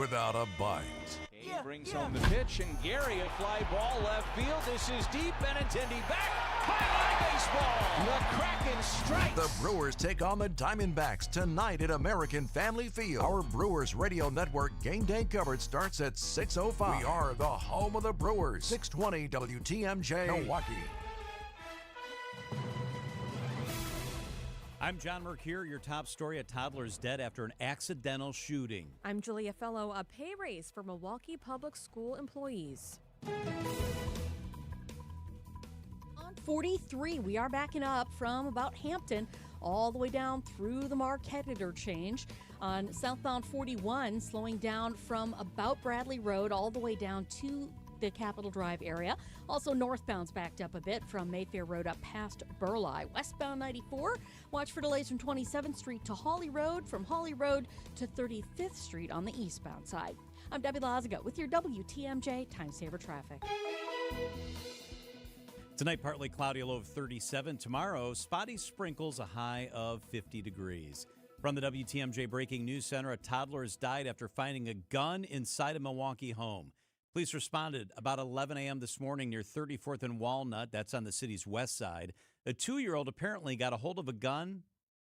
without a bite. He brings home the pitch, and Gary, a fly ball left field. This is deep, Benintendi back. High baseball. The Kraken strikes. The Brewers take on the Diamondbacks tonight at American Family Field. Our Brewers Radio Network game day coverage starts at 6:05. We are the home of the Brewers. 620 WTMJ Milwaukee. I'm John Mercure. Your top story: a toddler's dead after an accidental shooting. I'm Julia Fellow. A pay raise for Milwaukee Public School employees. On 43, we are backing up from about Hampton all the way down through the Marquette interchange. On southbound 41, slowing down from about Bradley Road all the way down to the Capitol Drive area. Also northbound's backed up a bit from Mayfair Road up past Burleigh. Westbound 94, watch for delays from 27th Street to Hawley Road, from Hawley Road to 35th Street on the eastbound side. I'm Debbie Lazaga with your WTMJ Time Saver Traffic. Tonight, partly cloudy, a low of 37. Tomorrow, spotty sprinkles, a high of 50 degrees. From the WTMJ Breaking News Center, a toddler has died after finding a gun inside a Milwaukee home. Police responded about 11 a.m. this morning near 34th and Walnut. That's on the city's west side. A 2-year-old apparently got a hold of a gun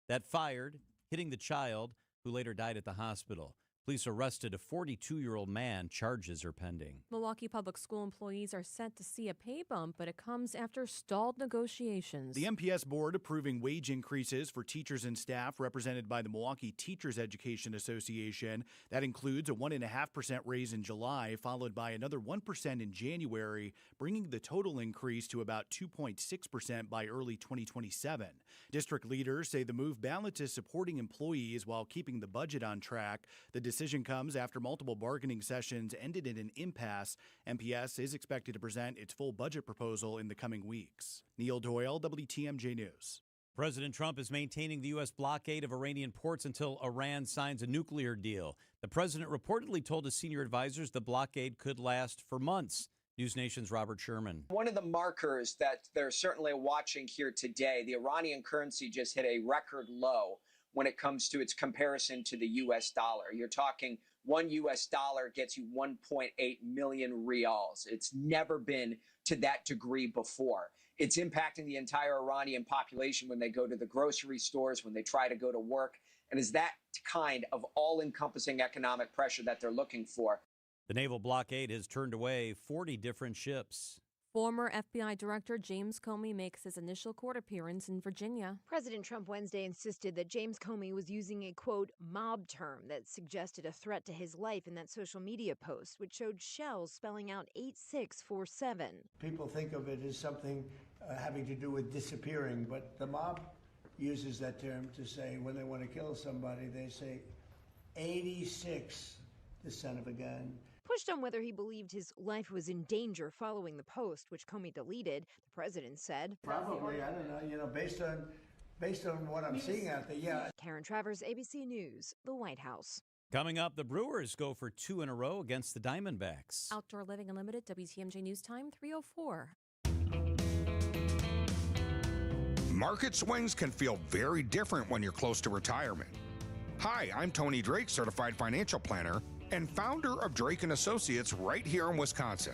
that fired, hitting the child, who later died at the hospital. Police arrested a 42-year-old man. Charges are pending. Milwaukee Public School employees are set to see a pay bump, but it comes after stalled negotiations. The MPS board approving wage increases for teachers and staff represented by the Milwaukee Teachers Education Association. That includes a 1.5% raise in July, followed by another 1% in January, bringing the total increase to about 2.6% by early 2027. District leaders say the move balances supporting employees while keeping the budget on track. The decision comes after multiple bargaining sessions ended in an impasse. MPS is expected to present its full budget proposal in the coming weeks. Neil Doyle, WTMJ News. President Trump is maintaining the U.S. blockade of Iranian ports until Iran signs a nuclear deal. The president reportedly told his senior advisors the blockade could last for months. News Nation's Robert Sherman. One of the markers that they're certainly watching here today, the Iranian currency just hit a record low when it comes to its comparison to the U.S. dollar. You're talking one U.S. dollar gets you 1.8 million reals. It's never been to that degree before. It's impacting the entire Iranian population when they go to the grocery stores, when they try to go to work, and is that kind of all-encompassing economic pressure that they're looking for. The naval blockade has turned away 40 different ships. Former FBI Director James Comey makes his initial court appearance in Virginia. President Trump Wednesday insisted that James Comey was using a, quote, mob term that suggested a threat to his life in that social media post, which showed shells spelling out 8647. People think of it as something having to do with disappearing, but the mob uses that term to say when they want to kill somebody, they say 86, the son of a gun. Pushed on whether he believed his life was in danger following the post, which Comey deleted, the president said. Probably, I don't know, based on what I'm seeing out there, yeah. Karen Travers, ABC News, the White House. Coming up, the Brewers go for 2 in a row against the Diamondbacks. Outdoor Living Unlimited, WTMJ News Time, 3:04. Market swings can feel very different when you're close to retirement. Hi, I'm Tony Drake, Certified Financial Planner and founder of Drake & Associates right here in Wisconsin.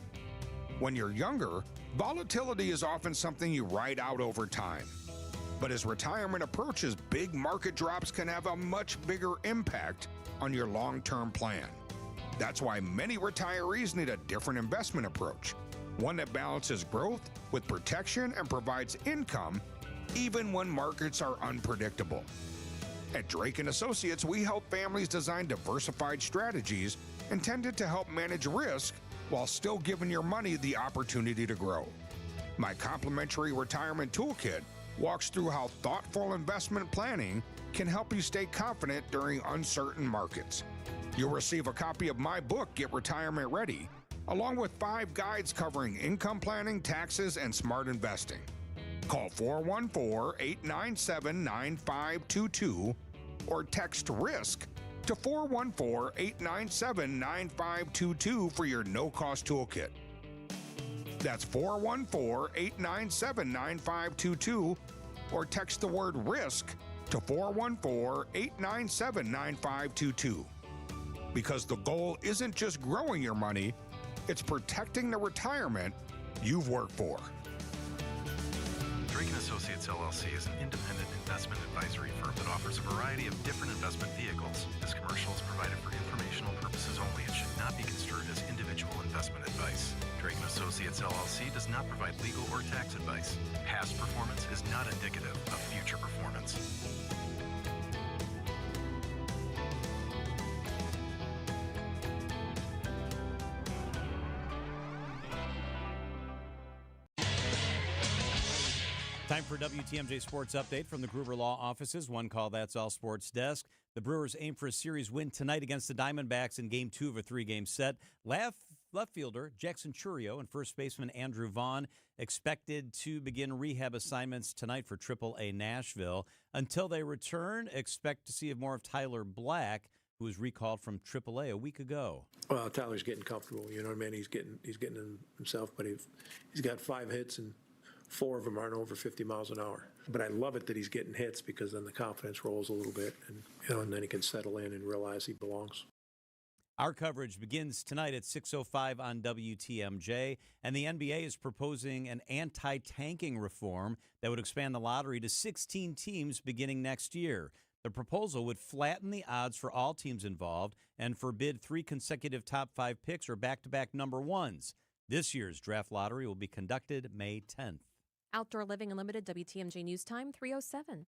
When you're younger, volatility is often something you ride out over time. But as retirement approaches, big market drops can have a much bigger impact on your long-term plan. That's why many retirees need a different investment approach, one that balances growth with protection and provides income even when markets are unpredictable. At Drake & Associates, we help families design diversified strategies intended to help manage risk while still giving your money the opportunity to grow. My complimentary retirement toolkit walks through how thoughtful investment planning can help you stay confident during uncertain markets. You'll receive a copy of my book, Get Retirement Ready, along with 5 guides covering income planning, taxes, and smart investing. Call 414-897-9522 or text RISK to 414-897-9522 for your no-cost toolkit. That's 414-897-9522 or text the word RISK to 414-897-9522. because the goal isn't just growing your money, it's protecting the retirement you've worked for. Drake & Associates LLC is an independent investment advisory firm that offers a variety of different investment vehicles. This commercial is provided for informational purposes only and should not be construed as individual investment advice. Drake & Associates LLC does not provide legal or tax advice. Past performance is not indicative of future performance. Time for WTMJ Sports Update from the Gruber Law Offices. One call, that's all sports desk. The Brewers aim for a series win tonight against the Diamondbacks in Game 2 of a 3-game set. Left fielder Jackson Chourio and first baseman Andrew Vaughn expected to begin rehab assignments tonight for AAA Nashville. Until they return, expect to see more of Tyler Black, who was recalled from AAA a week ago. Well, Tyler's getting comfortable. You know what I mean? He's getting himself, but he's got 5 hits and 4 of them aren't over 50 miles an hour. But I love it that he's getting hits because then the confidence rolls a little bit, and then he can settle in and realize he belongs. Our coverage begins tonight at 6:05 on WTMJ, and the NBA is proposing an anti-tanking reform that would expand the lottery to 16 teams beginning next year. The proposal would flatten the odds for all teams involved and forbid 3 consecutive top 5 picks or back-to-back number ones. This year's draft lottery will be conducted May 10th. Outdoor Living Unlimited, WTMJ News Time, 3:07.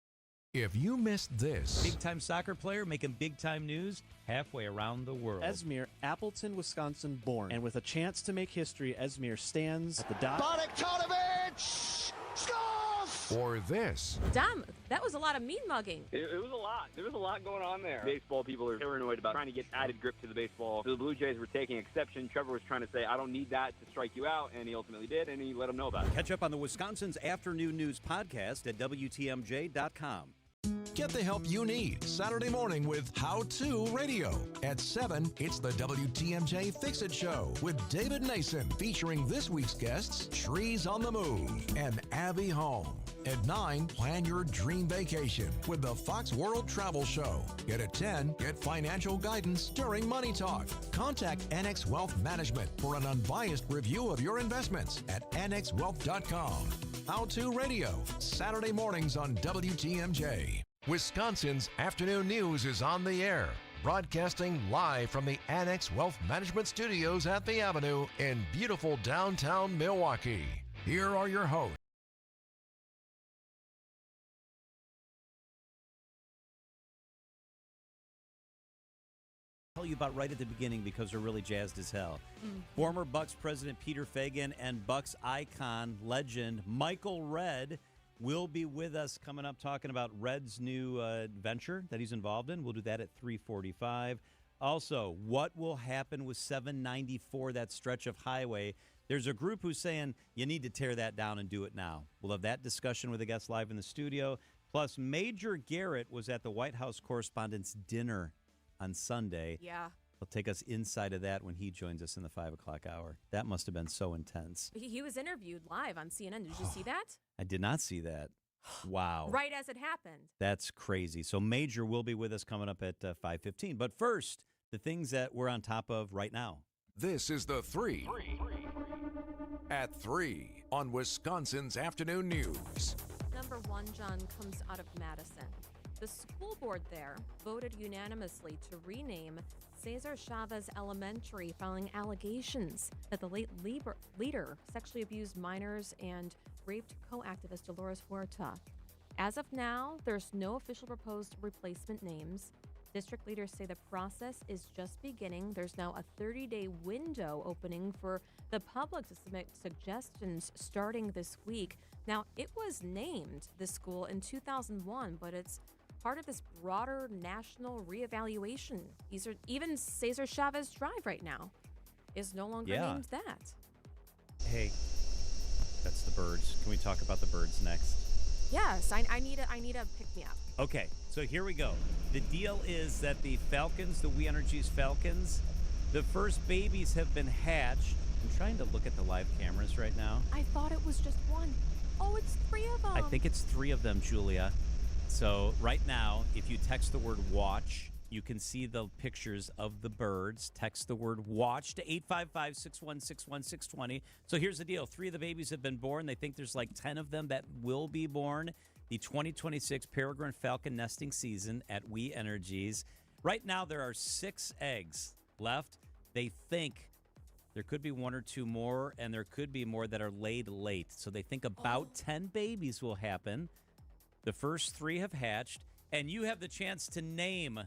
If you missed this, Big-time soccer player making big-time news halfway around the world. Esmir, Appleton, Wisconsin born. And with a chance to make history, Esmir stands at the dot. Bogdanovic scores! Or this. Dom, that was a lot of mean mugging. It was a lot. There was a lot going on there. Baseball people are paranoid about trying to get added grip to the baseball. So the Blue Jays were taking exception. Trevor was trying to say, I don't need that to strike you out, and he ultimately did, and he let them know about it. Catch up on the Wisconsin's Afternoon News podcast at WTMJ.com. Get the help you need Saturday morning with How To Radio. At 7, it's the WTMJ Fix-It Show with David Nason, featuring this week's guests, Trees on the Move and Abby Home. At 9, plan your dream vacation with the Fox World Travel Show. Yet at 10, get financial guidance during Money Talk. Contact Annex Wealth Management for an unbiased review of your investments at annexwealth.com. How To Radio, Saturday mornings on WTMJ. Wisconsin's Afternoon News is on the air, broadcasting live from the Annex Wealth Management Studios at the Avenue in beautiful downtown Milwaukee. Here are your hosts. Tell you about right at the beginning because we're really jazzed as hell. Former Bucks president Peter Feigin and Bucks icon legend Michael Redd will be with us coming up talking about Redd's new venture that he's involved in. We'll do that at 3:45. Also, what will happen with 794, that stretch of highway? There's a group who's saying you need to tear that down and do it now. We'll have that discussion with the guests live in the studio. Plus, Major Garrett was at the White House Correspondents' Dinner on Sunday. Yeah. He'll take us inside of that when he joins us in the 5 o'clock hour. That must have been so intense. He was interviewed live on CNN. Did you see that? I did not see that. Wow. Right as it happened. That's crazy. So Major will be with us coming up at 5:15. But first, the things that we're on top of right now. This is the 3 at 3 on Wisconsin's Afternoon News. Number 1, John, comes out of Madison. The school board there voted unanimously to rename Cesar Chavez Elementary following allegations that the late leader sexually abused minors and raped co-activist Dolores Huerta. As of now, there's no official proposed replacement names. District leaders say the process is just beginning. There's now a 30-day window opening for the public to submit suggestions starting this week. Now, it was named this school in 2001, but it's part of this broader national reevaluation. Even Cesar Chavez Drive right now is no longer named that. Hey, that's the birds. Can we talk about the birds next? Yes, I need a pick-me-up. Okay, so here we go. The deal is that the Falcons, the We Energies Falcons, the first babies have been hatched. I'm trying to look at the live cameras right now. I thought it was just one. Oh, it's 3 of them. I think it's 3 of them, Julia. So right now, if you text the word watch You can see the pictures of the birds. Text the word watch to 855-616-1620. So here's the deal. 3 of the babies have been born. They think there's like 10 of them that will be born. The 2026 peregrine falcon nesting season at We Energies. Right now, there are 6 eggs left. They think there could be 1 or 2 more, and there could be more that are laid late. So they think about 10 babies will happen. The first 3 have hatched, and you have the chance to name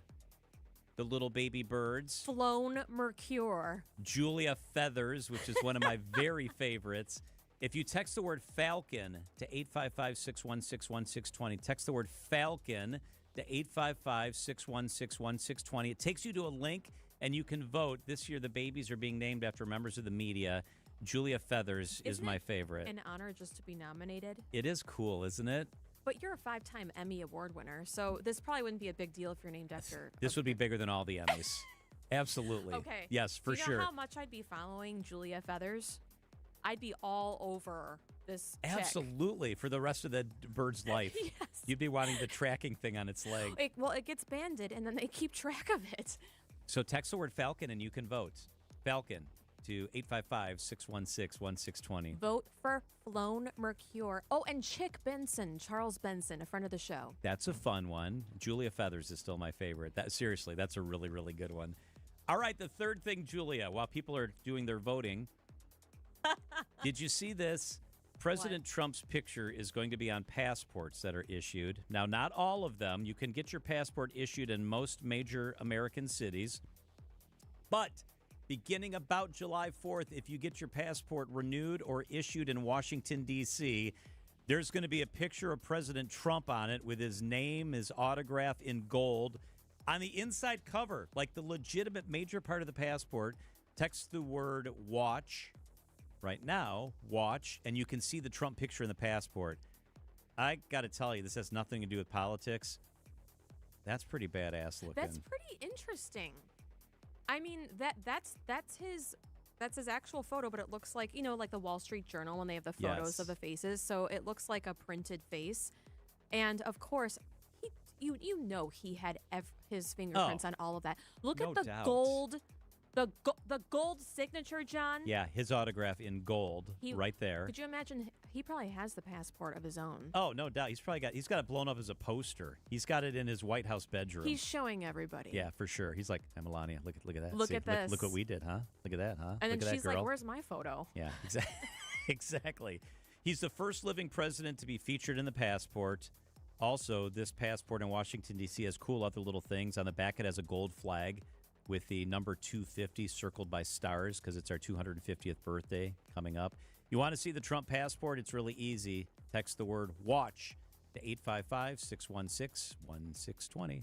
the little baby birds. Flown Mercure. Julia Feathers, which is one of my very favorites. If you text the word Falcon to 855-616-1620, text the word Falcon to 855-616-1620. It takes you to a link, and you can vote. This year, the babies are being named after members of the media. Julia Feathers is my favorite. An honor just to be nominated. It is cool, isn't it? But you're a 5-time Emmy Award winner, so this probably wouldn't be a big deal if you're named after. This would be bigger than all the Emmys. Absolutely. Okay. Yes, for Do you know how much I'd be following Julia Feathers? I'd be all over this chick. Absolutely. For the rest of the bird's life. Yes. You'd be wanting the tracking thing on its leg. It gets banded, and then they keep track of it. So text the word Falcon, and you can vote. Falcon to 855-616-1620. Vote for Flown Mercure. Oh, and Chick Benson, Charles Benson, a friend of the show. That's a fun one. Julia Feathers is still my favorite. Seriously, that's a really, really good one. All right, the third thing, Julia, while people are doing their voting, did you see this? President Trump's picture is going to be on passports that are issued. Now, not all of them. You can get your passport issued in most major American cities. But beginning about July 4th, if you get your passport renewed or issued in Washington, D.C., there's going to be a picture of President Trump on it with his name, his autograph in gold. On the inside cover, like the legitimate major part of the passport, text the word watch. Right now, watch, and you can see the Trump picture in the passport. I got to tell you, this has nothing to do with politics. That's pretty badass looking. That's pretty interesting. I mean, that's his actual photo, but it looks like, like the Wall Street Journal when they have the photos of the faces. So it looks like a printed face. And of course, he had his fingerprints on all of that. Look at the gold. The gold signature, John. Yeah, his autograph in gold right there. Could you imagine? He probably has the passport of his own. Oh, no doubt. He's got it blown up as a poster. He's got it in his White House bedroom. He's showing everybody. Yeah, for sure. He's like, hey, Melania, look at that. Look at this. Look what we did, huh? Look at that, huh? And look then at she's that, girl. like, where's my photo? Yeah, exactly. He's the first living president to be featured in the passport. Also, this passport in Washington, D.C. has cool other little things. On the back, it has a gold flag with the number 250 circled by stars because it's our 250th birthday coming up. You want to see the Trump passport? It's really easy. Text the word watch to 855-616-1620.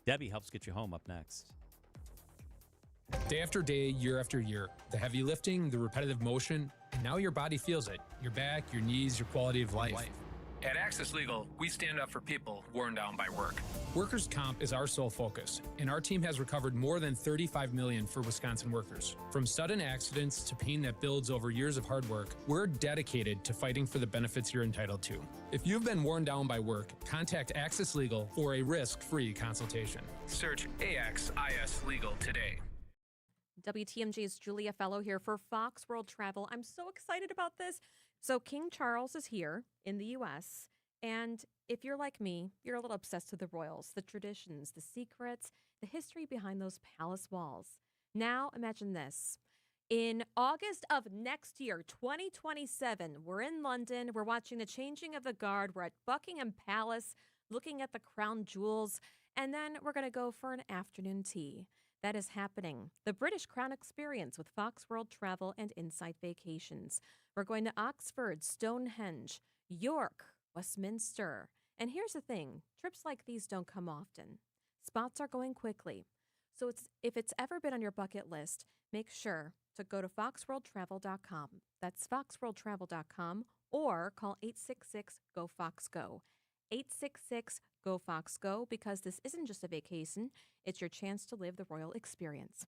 Debbie helps get you home up next. Day after day, year after year, the heavy lifting, the repetitive motion, and now your body feels it. Your back, your knees, your quality of life. At Access Legal, we stand up for people worn down by work. Workers' comp is our sole focus, and our team has recovered more than $35 million for Wisconsin workers. From sudden accidents to pain that builds over years of hard work, we're dedicated to fighting for the benefits you're entitled to. If you've been worn down by work, contact Access Legal for a risk-free consultation. Search AXIS Legal today. WTMJ's Julia Fellow here for Fox World Travel. I'm so excited about this. So King Charles is here in the U.S., and if you're like me, you're a little obsessed with the royals, the traditions, the secrets, the history behind those palace walls. Now imagine this. In August of next year, 2027, we're in London. We're watching the changing of the guard. We're at Buckingham Palace, looking at the crown jewels, and then we're going to go for an afternoon tea. That is happening. The British Crown Experience with Fox World Travel and Insight Vacations. We're going to Oxford, Stonehenge, York, Westminster. And here's the thing, trips like these don't come often. Spots are going quickly. So if it's ever been on your bucket list, make sure to go to foxworldtravel.com. That's foxworldtravel.com or call 866-GO-FOX-GO. 866-GO-FOX-GO, because this isn't just a vacation, it's your chance to live the royal experience.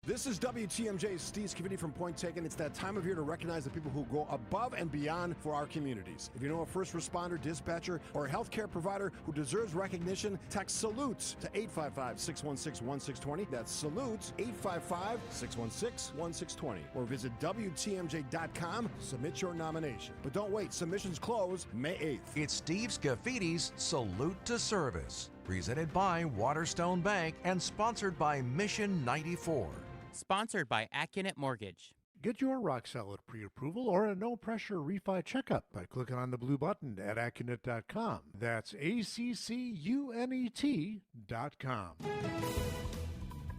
This is WTMJ's Steve Scavini from Point Taken. It's that time of year to recognize the people who go above and beyond for our communities. If you know a first responder, dispatcher, or a healthcare provider who deserves recognition, text SALUTES to 855-616-1620. That's SALUTES, 855-616-1620. Or visit WTMJ.com, submit your nomination. But don't wait, submissions close May 8th. It's Steve Scaffidi's Salute to Service, presented by Waterstone Bank and sponsored by Mission 94. Sponsored by Accunet Mortgage. Get your rock solid pre-approval or a no-pressure refi checkup by clicking on the blue button at Accunet.com. That's ACCUNET.com.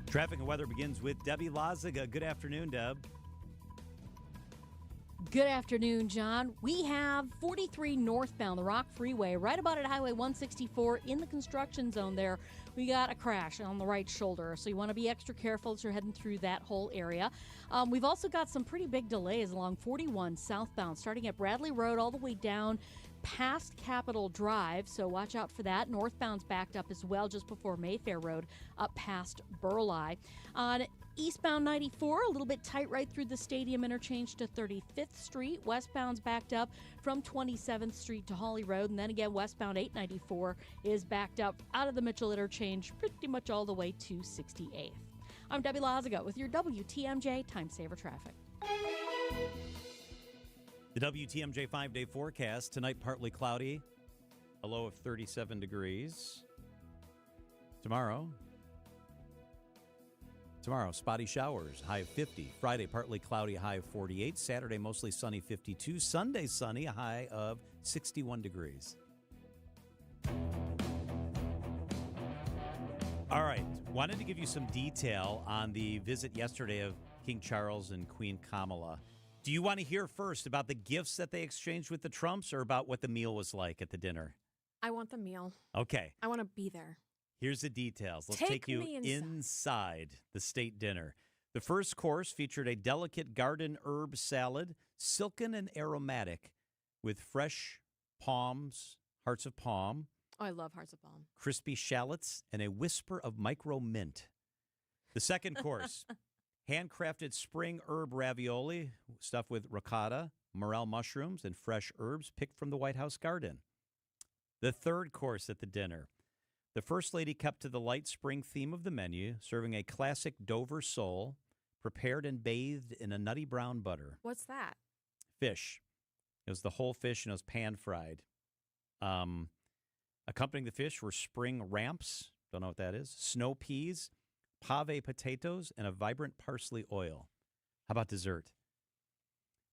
Traffic and weather begins with Debbie Lazaga. Good afternoon, Deb. Good afternoon, John. We have 43 northbound, the Rock Freeway, right about at Highway 164 in the construction zone there. We got a crash on the right shoulder, so you want to be extra careful as you're heading through that whole area. We've also got some pretty big delays along 41 southbound, starting at Bradley Road all the way down past Capitol Drive, so watch out for that. Northbound's backed up as well just before Mayfair Road up past Burleigh. On eastbound 94, a little bit tight right through the stadium interchange to 35th Street. Westbound's backed up from 27th Street to Hawley Road. And then again, westbound 894 is backed up out of the Mitchell interchange pretty much all the way to 68th. I'm Debbie Lazaga with your WTMJ Time Saver Traffic. The WTMJ 5-day forecast. Tonight, partly cloudy, a low of 37 degrees. Tomorrow, spotty showers, high of 50. Friday, partly cloudy, high of 48. Saturday, mostly sunny, 52. Sunday, sunny, a high of 61 degrees. All right. Wanted to give you some detail on the visit yesterday of King Charles and Queen Kamala. Do you want to hear first about the gifts that they exchanged with the Trumps or about what the meal was like at the dinner? I want the meal. Okay. I want to be there. Here's the details. Let's Take take you me inside the state dinner. The first course featured a delicate garden herb salad, silken and aromatic, with fresh palms, hearts of palm, Oh, I love hearts of palm. crispy shallots, and a whisper of micro mint. The second course, handcrafted spring herb ravioli stuffed with ricotta, morel mushrooms, and fresh herbs picked from the White House garden. The third course at the dinner, the First Lady kept to the light spring theme of the menu, serving a classic Dover sole, prepared and bathed in a nutty brown butter. What's that? Fish. It was the whole fish, and it was pan-fried. Accompanying the fish were spring ramps, don't know what that is, snow peas, pave potatoes, and a vibrant parsley oil. How about dessert?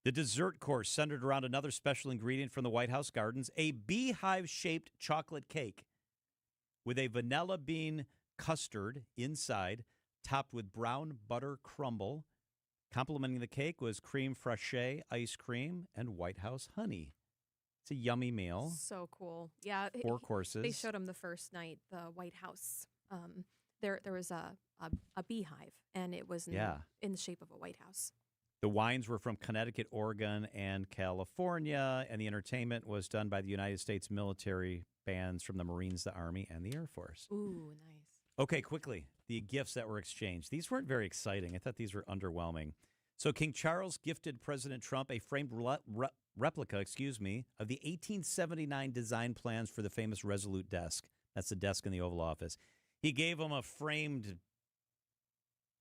The dessert course centered around another special ingredient from the White House gardens, a beehive-shaped chocolate cake with a vanilla bean custard inside, topped with brown butter crumble. Complementing the cake was creme fraiche ice cream and White House honey. It's a yummy meal. So cool. Yeah. 4 courses. They showed him the first night, the White House. There was a beehive, and it was in the shape of a White House. The wines were from Connecticut, Oregon, and California, and the entertainment was done by the United States military bands from the Marines, the Army, and the Air Force. Ooh, nice. Okay, quickly, the gifts that were exchanged. These weren't very exciting. I thought these were underwhelming. So King Charles gifted President Trump a framed replica, of the 1879 design plans for the famous Resolute desk. That's the desk in the Oval Office. He gave him a framed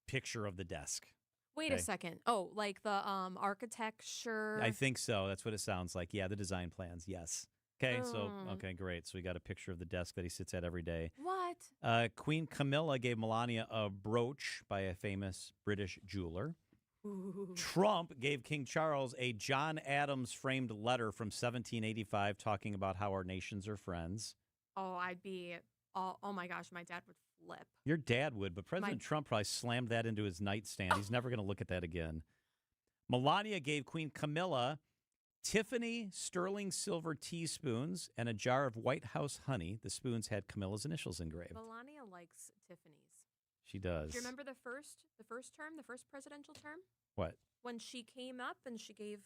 picture of the desk. Wait a second. Oh, like the architecture? I think so. That's what it sounds like. Yeah, the design plans. Yes. Okay, okay, great. So we got a picture of the desk that he sits at every day. What? Queen Camilla gave Melania a brooch by a famous British jeweler. Ooh. Trump gave King Charles a John Adams framed letter from 1785 talking about how our nations are friends. Oh, I'd be... Oh my gosh, my dad would flip. Your dad would, but President Trump probably slammed that into his nightstand. He's never going to look at that again. Melania gave Queen Camilla Tiffany sterling silver teaspoons and a jar of White House honey. The spoons had Camilla's initials engraved. Melania likes Tiffany's. She does. Do you remember the first term, the first presidential term? What? When she came up and she gave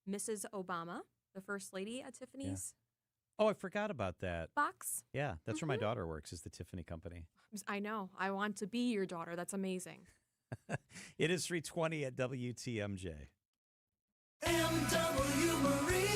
Mrs. Obama, the first lady, a Tiffany's Oh, I forgot about that. box. Yeah, that's where my daughter works, is the Tiffany company. I know. I want to be your daughter. That's amazing. It is 3:20 at WTMJ. MW Marine.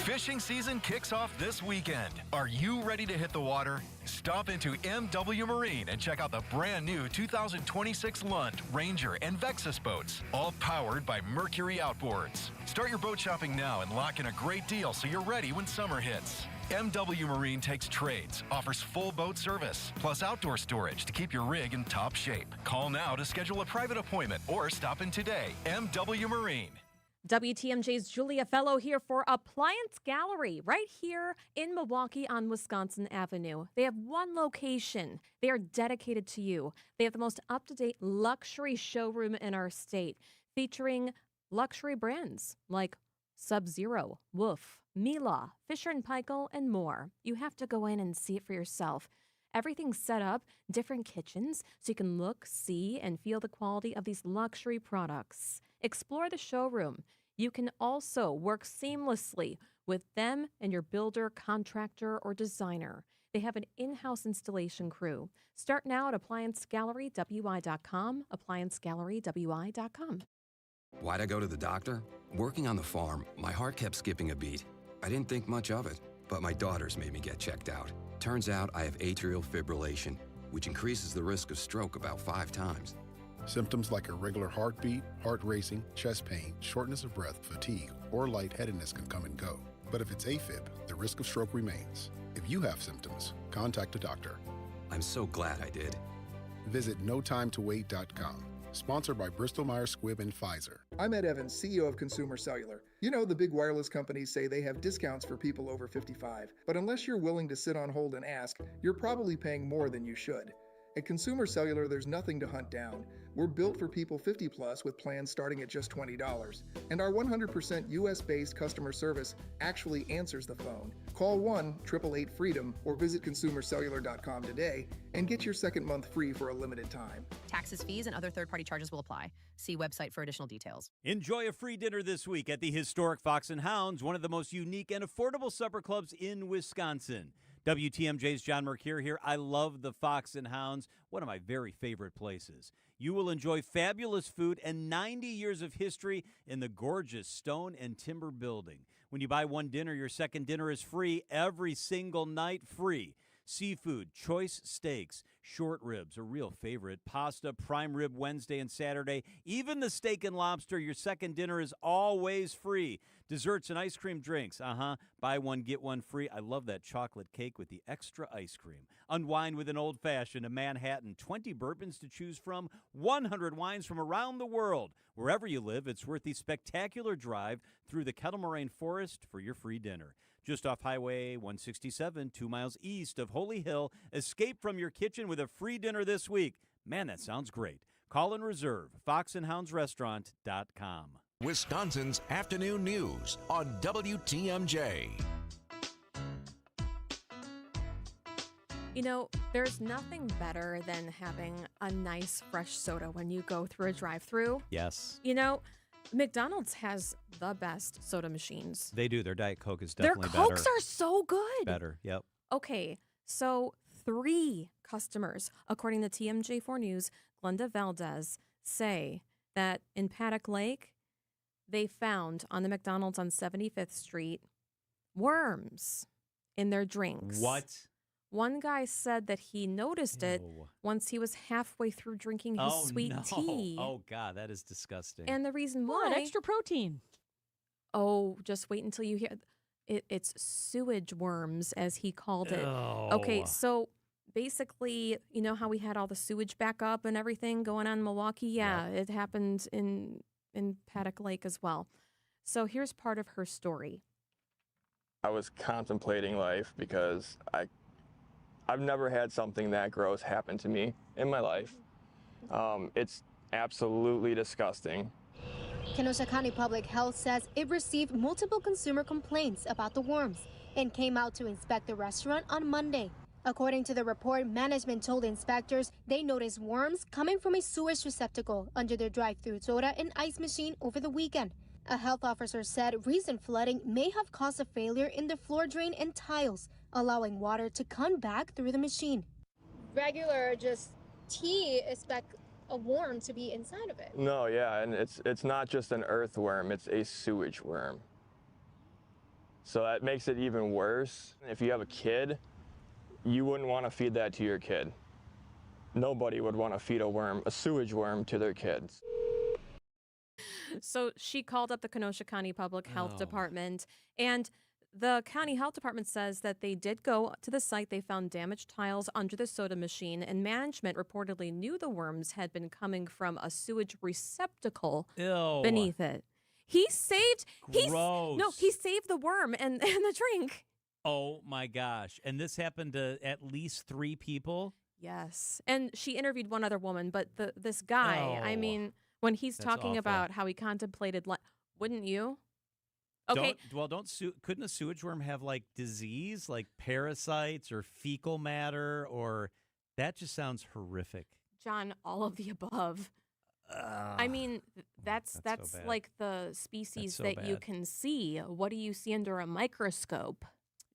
Fishing season kicks off this weekend. Are you ready to hit the water? Stop into MW Marine and check out the brand new 2026 Lund, Ranger, and Vexus boats, all powered by Mercury Outboards. Start your boat shopping now and lock in a great deal so you're ready when summer hits. MW Marine takes trades, offers full boat service, plus outdoor storage to keep your rig in top shape. Call now to schedule a private appointment or stop in today. MW Marine. WTMJ's Julia Fellow here for Appliance Gallery right here in Milwaukee on Wisconsin Avenue. They have one location. They are dedicated to you. They have the most up-to-date luxury showroom in our state, featuring luxury brands like Sub-Zero, Wolf, Mila, Fisher & Paykel, and more. You have to go in and see it for yourself. Everything's set up, different kitchens, so you can look, see, and feel the quality of these luxury products. Explore the showroom. You can also work seamlessly with them and your builder, contractor, or designer. They have an in-house installation crew. Start now at ApplianceGalleryWI.com, ApplianceGalleryWI.com. Why'd I go to the doctor? Working on the farm, my heart kept skipping a beat. I didn't think much of it, but my daughters made me get checked out. Turns out I have atrial fibrillation, which increases the risk of stroke about 5 times. Symptoms like irregular heartbeat, heart racing, chest pain, shortness of breath, fatigue, or lightheadedness can come and go. But if it's AFib, the risk of stroke remains. If you have symptoms, contact a doctor. I'm so glad I did. Visit NoTimeToWait.com. Sponsored by Bristol-Myers Squibb and Pfizer. I'm Ed Evans, CEO of Consumer Cellular. You know, the big wireless companies say they have discounts for people over 55. But unless you're willing to sit on hold and ask, you're probably paying more than you should. At Consumer Cellular, there's nothing to hunt down. We're built for people 50 plus with plans starting at just $20. And our 100% US-based customer service actually answers the phone. Call 1-888-FREEDOM or visit consumercellular.com today and get your second month free for a limited time. Taxes, fees, and other third-party charges will apply. See website for additional details. Enjoy a free dinner this week at the historic Fox and Hounds, one of the most unique and affordable supper clubs in Wisconsin. WTMJ's John Mercure here. I love the Fox and Hounds, one of my very favorite places. You will enjoy fabulous food and 90 years of history in the gorgeous stone and timber building. When you buy one dinner, your second dinner is free every single night, free. Seafood, choice steaks, short ribs, a real favorite, pasta, prime rib Wednesday and Saturday, even the steak and lobster, your second dinner is always free. Desserts and ice cream drinks, buy one, get one free. I love that chocolate cake with the extra ice cream. Unwind with an old-fashioned, a Manhattan, 20 bourbons to choose from, 100 wines from around the world. Wherever you live, it's worth the spectacular drive through the Kettle Moraine Forest for your free dinner. Just off Highway 167, 2 miles east of Holy Hill. Escape from your kitchen with a free dinner this week. Man, that sounds great. Call and reserve, foxandhoundsrestaurant.com. Wisconsin's afternoon news on WTMJ. You know, there's nothing better than having a nice fresh soda when you go through a drive-thru. Yes. You know, McDonald's has the best soda machines. They do. Their Diet Coke is definitely better. Their Cokes are so good. Better, yep. Okay, so 3 customers, according to TMJ4 News, Glenda Valdez, say that in Paddock Lake, they found on the McDonald's on 75th Street worms in their drinks. What? One guy said that he noticed it once he was halfway through drinking his sweet tea. Oh, God, that is disgusting. And the reason why... extra protein. Oh, just wait until you hear... It's sewage worms, as he called it. Oh. Okay, so basically, you know how we had all the sewage backup and everything going on in Milwaukee? Yeah, it happened in Paddock Lake as well. So here's part of her story. I was contemplating life because I've never had something that gross happen to me in my life. It's absolutely disgusting. Kenosha County Public Health says it received multiple consumer complaints about the worms and came out to inspect the restaurant on Monday. According to the report, management told inspectors they noticed worms coming from a sewage receptacle under their drive-thru soda and ice machine over the weekend. A health officer said recent flooding may have caused a failure in the floor drain and tiles, allowing water to come back through the machine. Regular just tea a worm to be inside of it. No, yeah, and it's not just an earthworm, it's a sewage worm. So that makes it even worse. If you have a kid, you wouldn't want to feed that to your kid. Nobody would want to feed a sewage worm to their kids. So she called up the Kenosha County Public Health Department, and the county health department says that they did go to the site. They found damaged tiles under the soda machine, and management reportedly knew the worms had been coming from a sewage receptacle beneath it. He saved the worm and the drink. Oh my gosh. And this happened to at least 3 people? Yes. And she interviewed one other woman, but this guy, I mean, when he's talking about how he contemplated, wouldn't you? Okay. Couldn't a sewage worm have like disease, like parasites or fecal matter, or that just sounds horrific. John, all of the above. I mean, that's so like the species so that you bad. can see. What do you see under a microscope?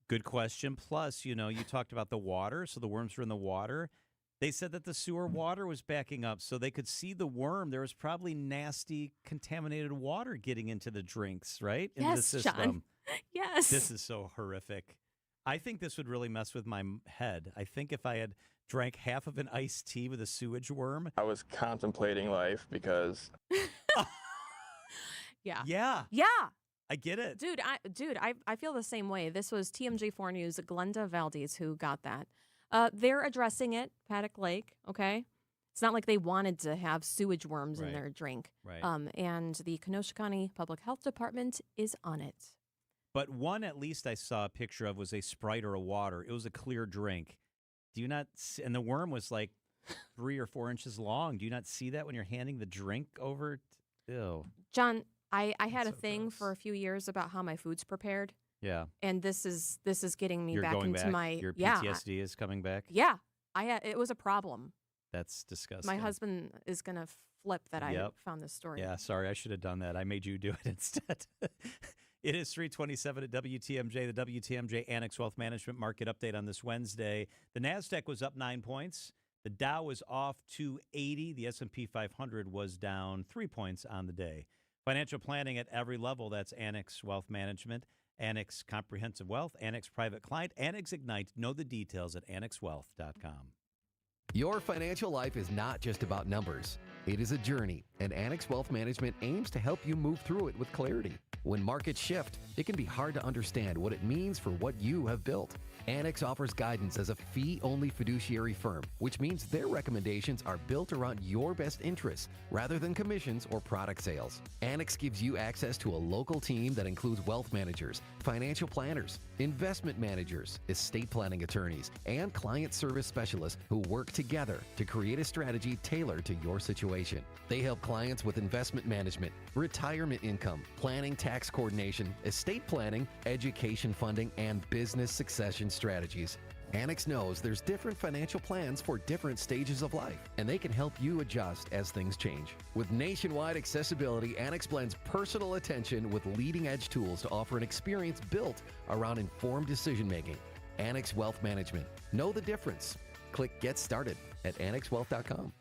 Good question. Plus, you talked about the water, so the worms were in the water. They said that the sewer water was backing up, so they could see the worm. There was probably nasty, contaminated water getting into the drinks, right? Into the Yes, system. John. Yes. This is so horrific. I think this would really mess with my head. I think if I had drank half of an iced tea with a sewage worm. I was contemplating life because... Yeah. Yeah. Yeah. I get it. Dude, I feel the same way. This was TMJ4 News, Glenda Valdez, who got that. They're addressing it, Paddock Lake, okay? It's not like they wanted to have sewage worms in their drink. Right. And the Kenosha County Public Health Department is on it. But one at least I saw a picture of was a Sprite or a water. It was a clear drink. Do you not see, and the worm was like 3 or 4 inches long. Do you not see that when you're handing the drink over? Ew. John, I had a thing for a few years about how my food's prepared. Yeah. And this is getting me You're back going into back? my Your PTSD is coming back? Yeah. It was a problem. That's disgusting. My husband is going to flip that I found this story. Yeah, sorry, I should have done that. I made you do it instead. It is 3:27 at WTMJ, the WTMJ Annex Wealth Management Market Update on this Wednesday. The NASDAQ was up 9 points. The Dow was off 280. The S&P 500 was down 3 points on the day. Financial planning at every level. That's Annex Wealth Management, Annex Comprehensive Wealth, Annex Private Client, Annex Ignite. Know the details at annexwealth.com. Your financial life is not just about numbers. It is a journey, and Annex Wealth Management aims to help you move through it with clarity. When markets shift, it can be hard to understand what it means for what you have built. Annex offers guidance as a fee-only fiduciary firm, which means their recommendations are built around your best interests rather than commissions or product sales. Annex gives you access to a local team that includes wealth managers, financial planners, investment managers, estate planning attorneys, and client service specialists who work together to create a strategy tailored to your situation. They help clients with investment management, retirement income, planning, tax coordination, estate planning, education funding, and business succession strategies. Annex knows there's different financial plans for different stages of life, and they can help you adjust as things change. With nationwide accessibility, Annex blends personal attention with leading-edge tools to offer an experience built around informed decision-making. Annex Wealth Management. Know the difference. Click Get Started at annexwealth.com.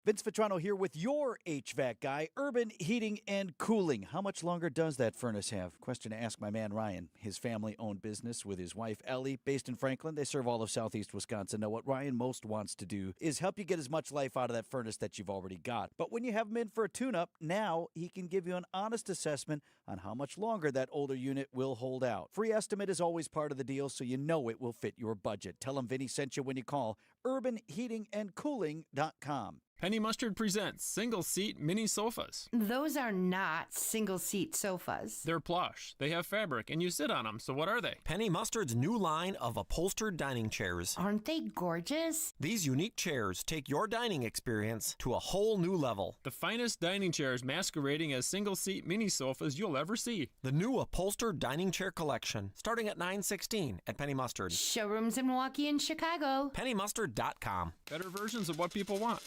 Vince Vitrano here with your HVAC guy, Urban Heating and Cooling. How much longer does that furnace have? Question to ask my man Ryan. His family-owned business with his wife Ellie, based in Franklin. They serve all of southeast Wisconsin. Now, what Ryan most wants to do is help you get as much life out of that furnace that you've already got. But when you have him in for a tune-up, now he can give you an honest assessment on how much longer that older unit will hold out. Free estimate is always part of the deal, so you know it will fit your budget. Tell him Vinny sent you when you call urbanheatingandcooling.com. Penny Mustard presents single-seat mini sofas. Those are not single-seat sofas. They're plush. They have fabric, and you sit on them. So what are they? Penny Mustard's new line of upholstered dining chairs. Aren't they gorgeous? These unique chairs take your dining experience to a whole new level. The finest dining chairs masquerading as single-seat mini sofas you'll ever see. The new upholstered dining chair collection, starting at $9.16 at Penny Mustard. Showrooms in Milwaukee and Chicago. PennyMustard.com. Better versions of what people want.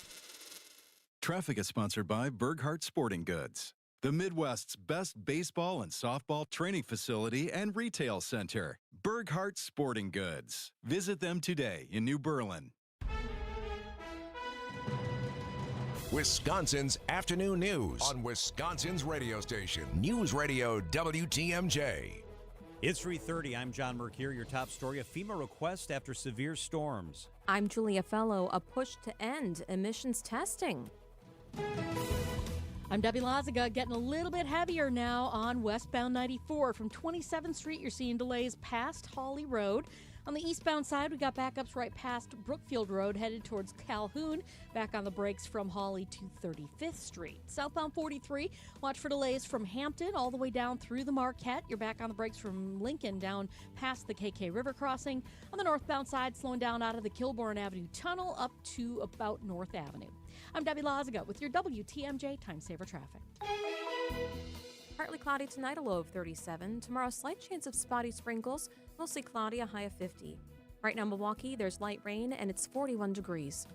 Traffic is sponsored by Burghardt Sporting Goods, the Midwest's best baseball and softball training facility and retail center. Burghardt Sporting Goods. Visit them today in New Berlin. Wisconsin's afternoon news on Wisconsin's radio station, News Radio WTMJ. It's 3:30. I'm John Mercure. Your top story, a FEMA request after severe storms. I'm Julia Fellow. A push to end emissions testing. I'm Debbie Lazaga. Getting a little bit heavier now on westbound 94. From 27th Street, you're seeing delays past Hawley Road. On the eastbound side, we got backups right past Brookfield Road, headed towards Calhoun. Back on the brakes from Hawley to 35th Street. Southbound 43, watch for delays from Hampton all the way down through the Marquette. You're back on the brakes from Lincoln down past the KK River crossing. On the northbound side, slowing down out of the Kilbourne Avenue Tunnel up to about North Avenue. I'm Debbie Lazaga with your WTMJ Time Saver Traffic. Partly cloudy tonight, a low of 37. Tomorrow, slight chance of spotty sprinkles. Mostly cloudy, a high of 50. Right now, Milwaukee, there's light rain, and it's 41 degrees.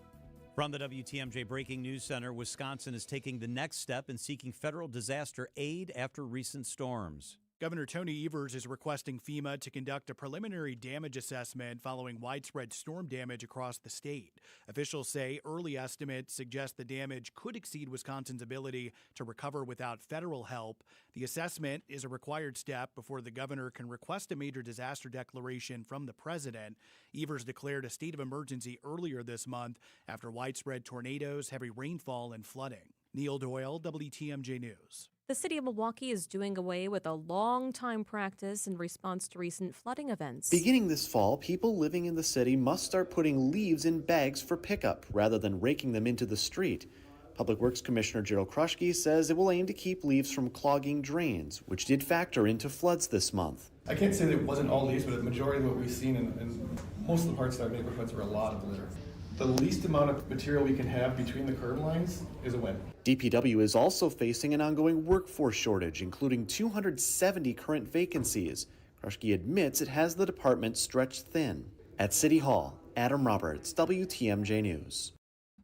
From the WTMJ Breaking News Center, Wisconsin is taking the next step in seeking federal disaster aid after recent storms. Governor Tony Evers is requesting FEMA to conduct a preliminary damage assessment following widespread storm damage across the state. Officials say early estimates suggest the damage could exceed Wisconsin's ability to recover without federal help. The assessment is a required step before the governor can request a major disaster declaration from the president. Evers declared a state of emergency earlier this month after widespread tornadoes, heavy rainfall, and flooding. Neil Doyle, WTMJ News. The city of Milwaukee is doing away with a long-time practice in response to recent flooding events. Beginning this fall, people living in the city must start putting leaves in bags for pickup rather than raking them into the street. Public Works Commissioner Gerald Kruschke says it will aim to keep leaves from clogging drains, which did factor into floods this month. I can't say that it wasn't all leaves, but the majority of what we've seen in most of the parts of our neighborhoods were a lot of litter. The least amount of material we can have between the curb lines is a win. DPW is also facing an ongoing workforce shortage, including 270 current vacancies. Kruschke admits it has the department stretched thin. At City Hall, Adam Roberts, WTMJ News.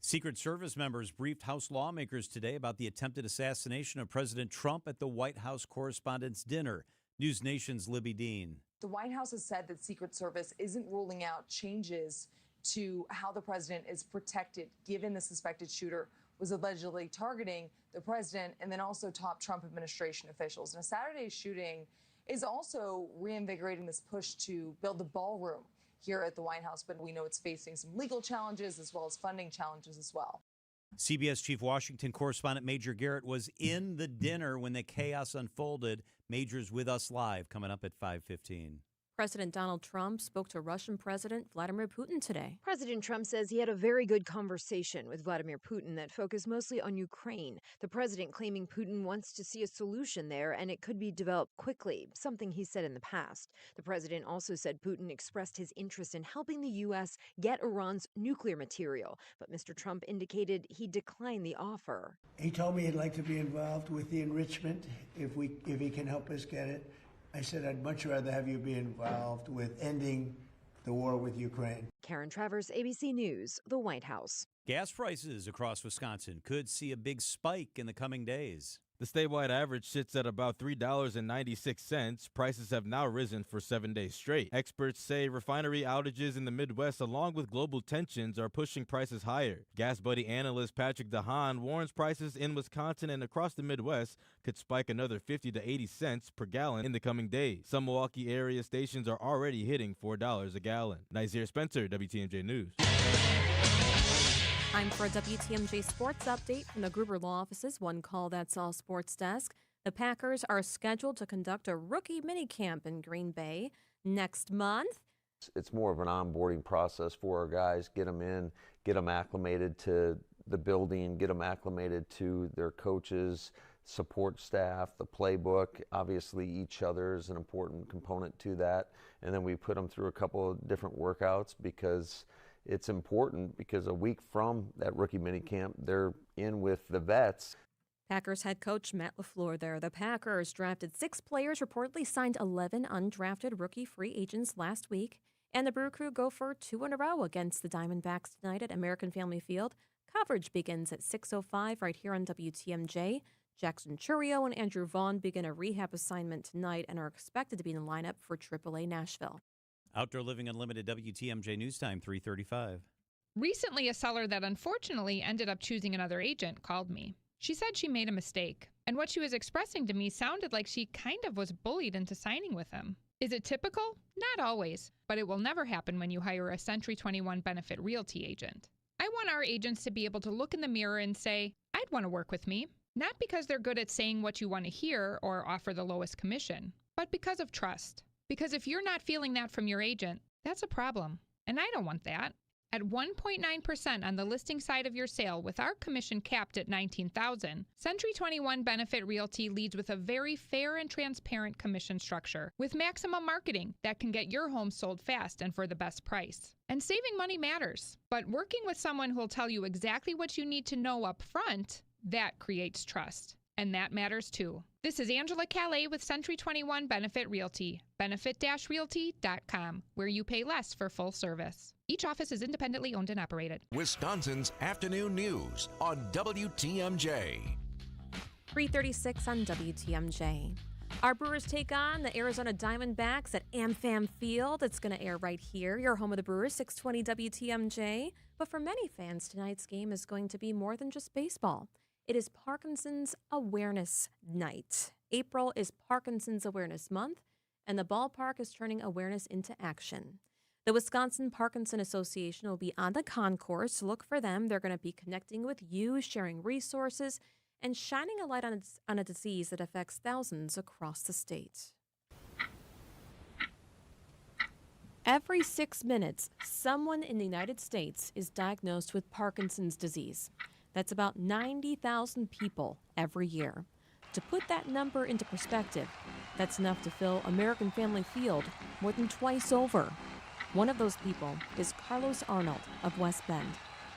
Secret Service members briefed House lawmakers today about the attempted assassination of President Trump at the White House Correspondents' Dinner. News Nation's Libby Dean. The White House has said that Secret Service isn't ruling out changes to how the president is protected, given the suspected shooter was allegedly targeting the president and then also top Trump administration officials. Now, Saturday's shooting is also reinvigorating this push to build the ballroom here at the White House, but we know it's facing some legal challenges as well as funding challenges as well. CBS Chief Washington correspondent Major Garrett was in the dinner when the chaos unfolded. Major's with us live, coming up at 5:15. President Donald Trump spoke to Russian President Vladimir Putin today. President Trump says he had a very good conversation with Vladimir Putin that focused mostly on Ukraine. The president claiming Putin wants to see a solution there and it could be developed quickly, something he said in the past. The president also said Putin expressed his interest in helping the U.S. get Iran's nuclear material, but Mr. Trump indicated he declined the offer. He told me he'd like to be involved with the enrichment if he can help us get it. I said, I'd much rather have you be involved with ending the war with Ukraine. Karen Travers, ABC News, the White House. Gas prices across Wisconsin could see a big spike in the coming days. The statewide average sits at about $3.96. Prices have now risen for 7 days straight. Experts say refinery outages in the Midwest, along with global tensions, are pushing prices higher. Gas Buddy analyst Patrick DeHaan warns prices in Wisconsin and across the Midwest could spike another 50 to 80 cents per gallon in the coming days. Some Milwaukee area stations are already hitting $4 a gallon. Nazir Spencer, WTMJ News. Time for a WTMJ Sports update from the Gruber Law Office's One Call That's All Sports Desk. The Packers are scheduled to conduct a rookie minicamp in Green Bay next month. It's more of an onboarding process for our guys, get them in, get them acclimated to the building, get them acclimated to their coaches, support staff, the playbook. Obviously, each other is an important component to that. And then we put them through a couple of different workouts because it's important, because a week from that rookie minicamp, they're in with the vets. Packers head coach Matt LaFleur there. The Packers drafted 6 players, reportedly signed 11 undrafted rookie free agents last week. And the Brew Crew go for 2 in a row against the Diamondbacks tonight at American Family Field. Coverage begins at 6:05 right here on WTMJ. Jackson Churio and Andrew Vaughn begin a rehab assignment tonight and are expected to be in the lineup for AAA Nashville. Outdoor Living Unlimited WTMJ News Time, 3:35. Recently, a seller that unfortunately ended up choosing another agent called me. She said she made a mistake, and what she was expressing to me sounded like she kind of was bullied into signing with him. Is it typical? Not always, but it will never happen when you hire a Century 21 Benefit Realty agent. I want our agents to be able to look in the mirror and say, I'd want to work with me, not because they're good at saying what you want to hear or offer the lowest commission, but because of trust. Because if you're not feeling that from your agent, that's a problem, and I don't want that. At 1.9% on the listing side of your sale with our commission capped at $19,000, Century 21 Benefit Realty leads with a very fair and transparent commission structure with maximum marketing that can get your home sold fast and for the best price. And saving money matters, but working with someone who will tell you exactly what you need to know up front, that creates trust. And that matters too. This is Angela Calais with Century 21 Benefit Realty, benefit-realty.com, where you pay less for full service. Each office is independently owned and operated. Wisconsin's Afternoon News on WTMJ. 3:36 on WTMJ. Our Brewers take on the Arizona Diamondbacks at AmFam Field. It's going to air right here, your home of the Brewers, 620 WTMJ. But for many fans, tonight's game is going to be more than just baseball. It is Parkinson's Awareness Night. April is Parkinson's Awareness Month, and the ballpark is turning awareness into action. The Wisconsin Parkinson Association will be on the concourse. Look for them. They're going to be connecting with you, sharing resources, and shining a light on a disease that affects thousands across the state. Every 6 minutes, someone in the United States is diagnosed with Parkinson's disease. That's about 90,000 people every year. To put that number into perspective, that's enough to fill American Family Field more than twice over. One of those people is Carlos Arnold of West Bend.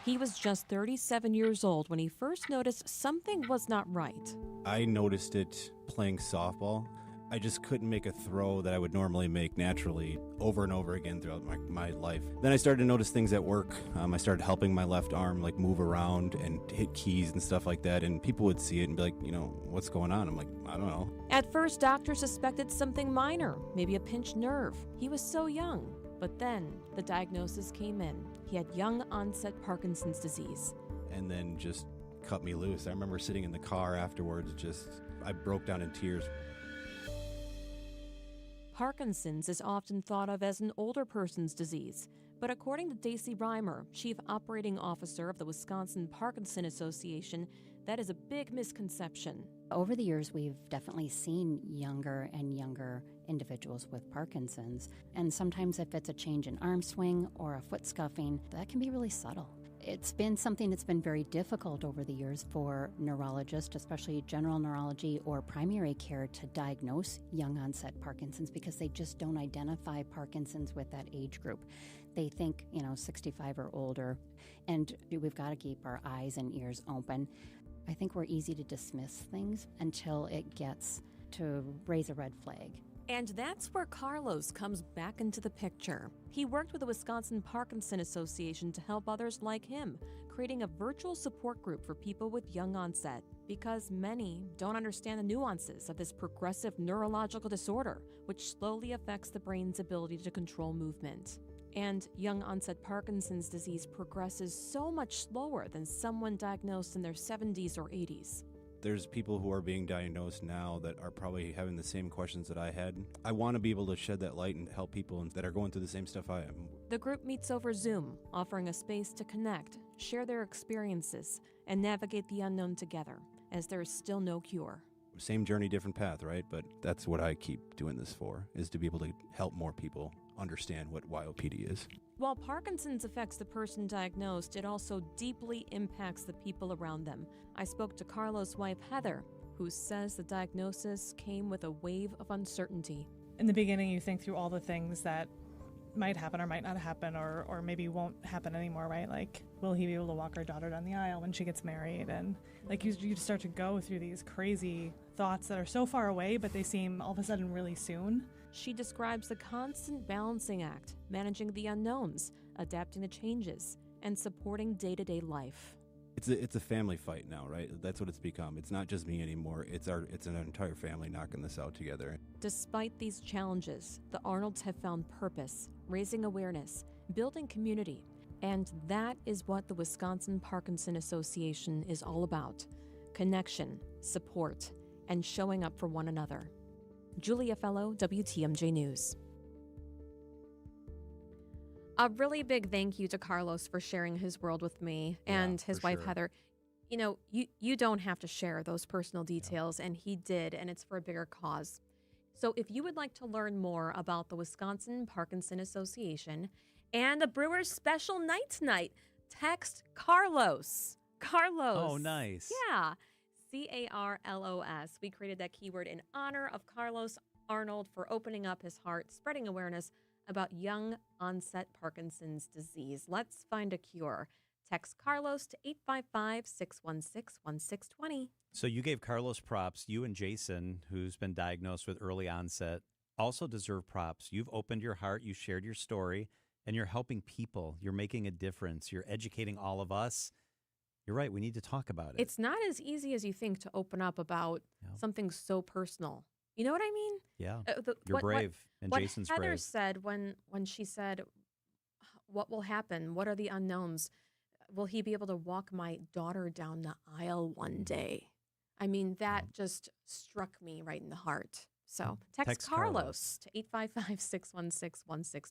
He was just 37 years old when he first noticed something was not right. I noticed it playing softball. I just couldn't make a throw that I would normally make naturally over and over again throughout my life. Then I started to notice things at work. I started helping my left arm move around and hit keys and stuff like that, and people would see it and be like, what's going on? I'm like, I don't know. At first, doctors suspected something minor, maybe a pinched nerve. He was so young. But then the diagnosis came in. He had young onset Parkinson's disease. And then just cut me loose. I remember sitting in the car afterwards, I broke down in tears. Parkinson's is often thought of as an older person's disease, but according to Daisy Reimer, Chief Operating Officer of the Wisconsin Parkinson Association, that is a big misconception. Over the years, we've definitely seen younger and younger individuals with Parkinson's, and sometimes if it's a change in arm swing or a foot scuffing, that can be really subtle. It's been something that's been very difficult over the years for neurologists, especially general neurology or primary care, to diagnose young onset Parkinson's because they just don't identify Parkinson's with that age group. They think, 65 or older, and we've got to keep our eyes and ears open. I think we're easy to dismiss things until it gets to raise a red flag. And that's where Carlos comes back into the picture. He worked with the Wisconsin Parkinson Association to help others like him, creating a virtual support group for people with young onset, because many don't understand the nuances of this progressive neurological disorder, which slowly affects the brain's ability to control movement. And young onset Parkinson's disease progresses so much slower than someone diagnosed in their 70s or 80s. There's people who are being diagnosed now that are probably having the same questions that I had. I want to be able to shed that light and help people that are going through the same stuff I am. The group meets over Zoom, offering a space to connect, share their experiences, and navigate the unknown together, as there is still no cure. Same journey, different path, right? But that's what I keep doing this for, is to be able to help more people understand what YOPD is. While Parkinson's affects the person diagnosed, it also deeply impacts the people around them. I spoke to Carlos' wife, Heather, who says the diagnosis came with a wave of uncertainty. In the beginning, you think through all the things that might happen or might not happen or maybe won't happen anymore, right? Like, will he be able to walk our daughter down the aisle when she gets married? And you start to go through these crazy thoughts that are so far away, but they seem all of a sudden really soon. She describes the constant balancing act, managing the unknowns, adapting to changes, and supporting day-to-day life. It's a family fight now, right? That's what it's become. It's not just me anymore. It's an entire family knocking this out together. Despite these challenges, the Arnolds have found purpose, raising awareness, building community, And that is what the Wisconsin Parkinson Association is all about. Connection, support, and showing up for one another. Julia Fellow, WTMJ News. A really big thank you to Carlos for sharing his world with me and his wife, Heather. You know, you don't have to share those personal details, and he did, and it's for a bigger cause. So if you would like to learn more about the Wisconsin Parkinson Association and the Brewers Special Night Tonight, text Carlos. Carlos. Oh, nice. Yeah. CARLOS. We created that keyword in honor of Carlos Arnold for opening up his heart, spreading awareness about young onset Parkinson's disease. Let's find a cure. Text Carlos to 855-616-1620. So you gave Carlos props. You and Jason, who's been diagnosed with early onset, also deserve props. You've opened your heart, you shared your story, and you're helping people. You're making a difference. You're educating all of us. You're right. We need to talk about it. It's not as easy as you think to open up about something so personal. You know what I mean? Yeah. You're brave, and Jason's brave. What Heather brave. said when she said, what will happen? What are the unknowns? Will he be able to walk my daughter down the aisle one day? I mean, that just struck me right in the heart. So text Carlos to 855-616-1620.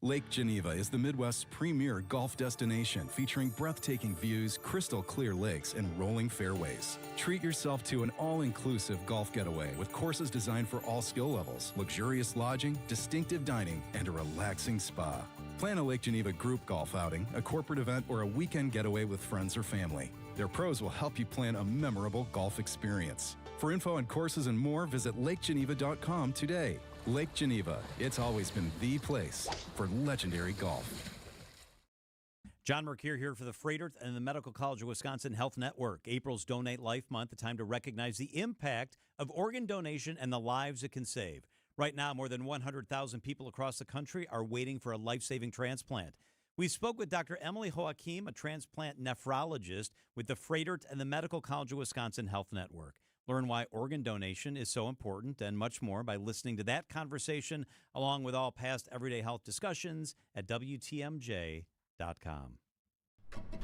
Lake Geneva is the Midwest's premier golf destination, featuring breathtaking views, crystal clear lakes, and rolling fairways. Treat yourself to an all-inclusive golf getaway with courses designed for all skill levels, luxurious lodging, distinctive dining, and a relaxing spa. Plan a Lake Geneva group golf outing, a corporate event, or a weekend getaway with friends or family. Their pros will help you plan a memorable golf experience. For info on courses and more, visit lakegeneva.com today. Lake Geneva, it's always been the place for legendary golf. John Mercure here for the Freighter and the Medical College of Wisconsin Health Network. April's Donate Life Month, a time to recognize the impact of organ donation and the lives it can save. Right now, more than 100,000 people across the country are waiting for a life-saving transplant. We spoke with Dr. Emily Joachim, a transplant nephrologist with the Freighter and the Medical College of Wisconsin Health Network. Learn why organ donation is so important and much more by listening to that conversation, along with all past everyday health discussions at WTMJ.com.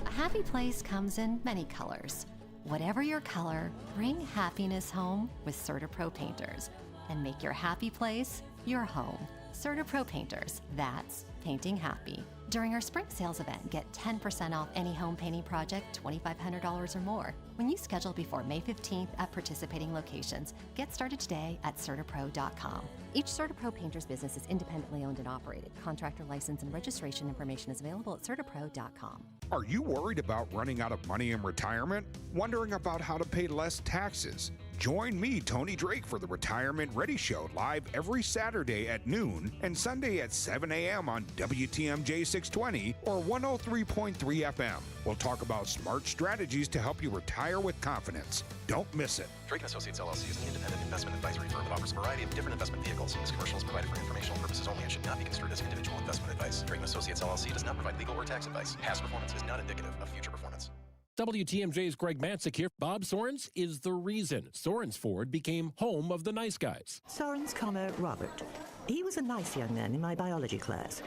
A happy place comes in many colors. Whatever your color, bring happiness home with CertaPro Painters and make your happy place your home. CertaPro Painters, that's painting happy. During our spring sales event, get 10% off any home painting project, $2,500 or more. When you schedule before May 15th at participating locations, get started today at CertaPro.com. Each CertaPro Painters business is independently owned and operated. Contractor license and registration information is available at CertaPro.com. Are you worried about running out of money in retirement? Wondering about how to pay less taxes? Join me, Tony Drake, for the Retirement Ready Show, live every Saturday at noon and Sunday at 7 a.m. on WTMJ 620 or 103.3 FM. We'll talk about smart strategies to help you retire with confidence. Don't miss it. Drake & Associates LLC is an independent investment advisory firm that offers a variety of different investment vehicles. This commercial is provided for informational purposes only and should not be construed as individual investment advice. Drake & Associates LLC does not provide legal or tax advice. Past performance is not indicative of future performance. WTMJ's Greg Matzik here. Bob Sorens is the reason Sorens Ford became home of the nice guys. Sorens, Robert. He was a nice young man in my biology class.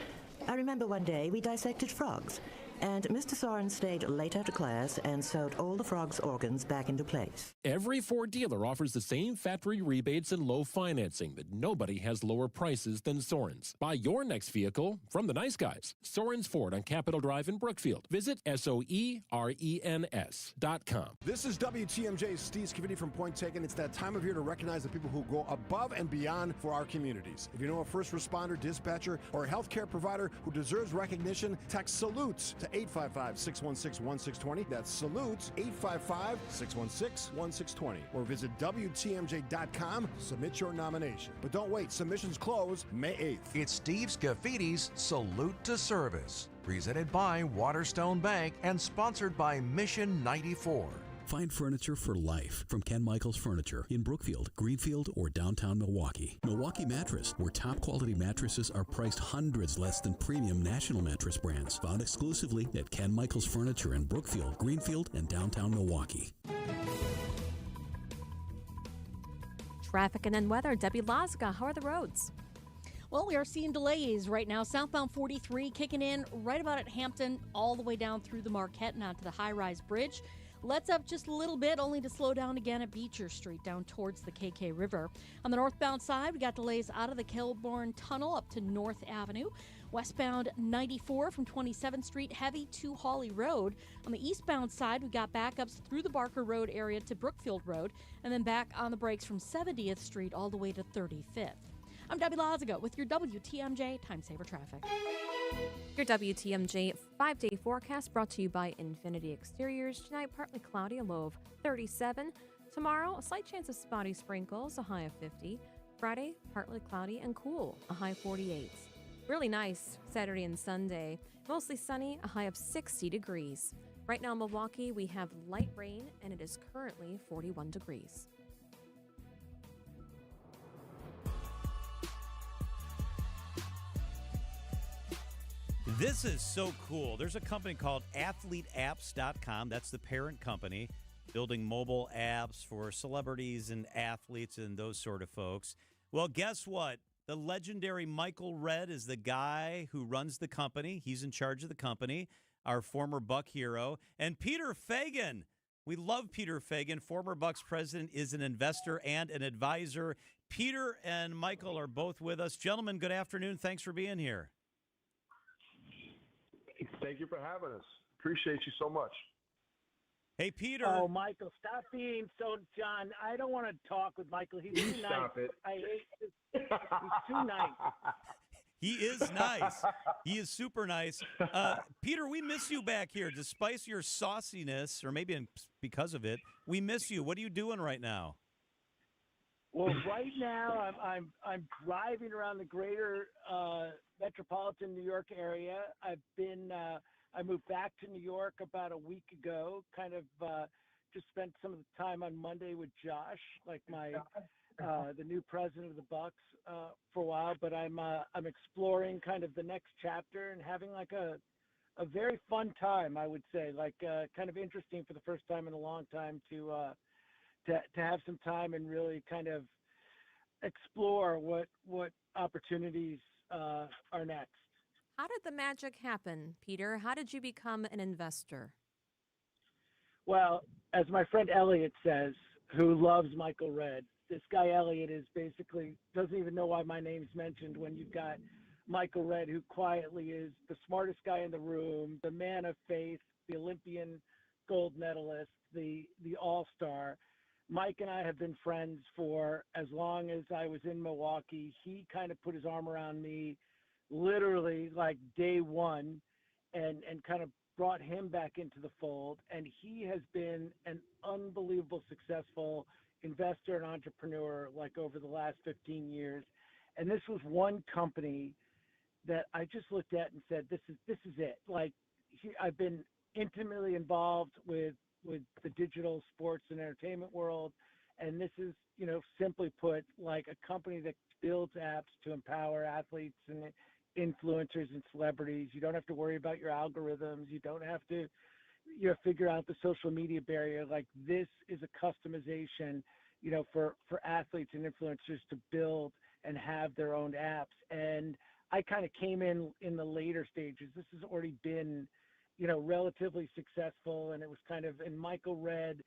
I remember one day we dissected frogs, and Mr. Sorens stayed late after class and sewed all the frogs' organs back into place. Every Ford dealer offers the same factory rebates and low financing, but nobody has lower prices than Sorens. Buy your next vehicle from the nice guys. Sorens Ford on Capitol Drive in Brookfield. Visit SOERENS.com. This is WTMJ's Steve Scavini from Point Taken. It's that time of year to recognize the people who go above and beyond for our communities. If you know a first responder, dispatcher, or a healthcare provider who deserves recognition, text salutes to 855-616-1620. That's salutes 855-616-1620. Or visit WTMJ.com. Submit your nomination. But don't wait. Submissions close May 8th. It's Steve Scaffidi's Salute to Service, presented by Waterstone Bank and sponsored by Mission 94. Find furniture for life from Ken Michaels Furniture in Brookfield, Greenfield, or downtown Milwaukee. Milwaukee Mattress, where top quality mattresses are priced hundreds less than premium national mattress brands. Found exclusively at Ken Michaels Furniture in Brookfield, Greenfield, and downtown Milwaukee. Traffic and weather. Debbie Lazga, how are the roads? Well, we are seeing delays right now. Southbound 43 kicking in right about at Hampton, all the way down through the Marquette and onto the high-rise bridge. Lets up just a little bit, only to slow down again at Beecher Street down towards the KK River. On the northbound side, we got delays out of the Kilbourne Tunnel up to North Avenue. Westbound 94 from 27th Street, heavy to Hawley Road. On the eastbound side, we got backups through the Barker Road area to Brookfield Road, and then back on the brakes from 70th Street all the way to 35th. I'm Debbie Lazago with your WTMJ Time Saver Traffic. Your WTMJ 5-day forecast brought to you by Infinity Exteriors. Tonight, partly cloudy, a low of 37. Tomorrow, a slight chance of spotty sprinkles, a high of 50. Friday, partly cloudy and cool, a high 48. Really nice Saturday and Sunday. Mostly sunny, a high of 60 degrees. Right now in Milwaukee, we have light rain, and it is currently 41 degrees. This is so cool. There's a company called AthleteApps.com. That's the parent company, building mobile apps for celebrities and athletes and those sort of folks. Well, guess what? The legendary Michael Redd is the guy who runs the company. He's in charge of the company, our former Buck hero. And Peter Fagan. We love Peter Fagan. Former Bucks president, is an investor and an advisor. Peter and Michael are both with us. Gentlemen, good afternoon. Thanks for being here. Thank you for having us. Appreciate you so much. Hey, Peter. Oh, Michael, stop being so, John. I don't want to talk with Michael. He's too nice. Stop it. I hate this. He's too nice. He is nice. He is super nice. Peter, we miss you back here. Despite your sauciness, or maybe because of it, we miss you. What are you doing right now? Well, right now I'm driving around the greater metropolitan New York area. I moved back to New York about a week ago. Kind of just spent some of the time on Monday with Josh, like the new president of the Bucks, for a while. But I'm exploring kind of the next chapter and having like a very fun time. I would say, like kind of interesting for the first time in a long time to have some time and really kind of explore what opportunities are next. How did the magic happen, Peter? How did you become an investor? Well, as my friend Elliot says, who loves Michael Redd, this guy Elliot is basically doesn't even know why my name's mentioned when you've got Michael Redd, who quietly is the smartest guy in the room, the man of faith, the Olympian gold medalist, the all-star. Mike and I have been friends for as long as I was in Milwaukee. He kind of put his arm around me literally like day one and kind of brought him back into the fold. And he has been an unbelievable successful investor and entrepreneur like over the last 15 years. And this was one company that I just looked at and said, this is it. Like I've been intimately involved with the digital sports and entertainment world. And this is, simply put, like a company that builds apps to empower athletes and influencers and celebrities. You don't have to worry about your algorithms. You don't have to, figure out the social media barrier. Like this is a customization, for athletes and influencers to build and have their own apps. And I kind of came in the later stages. This has already been, relatively successful. And it was kind of, and Michael Redd,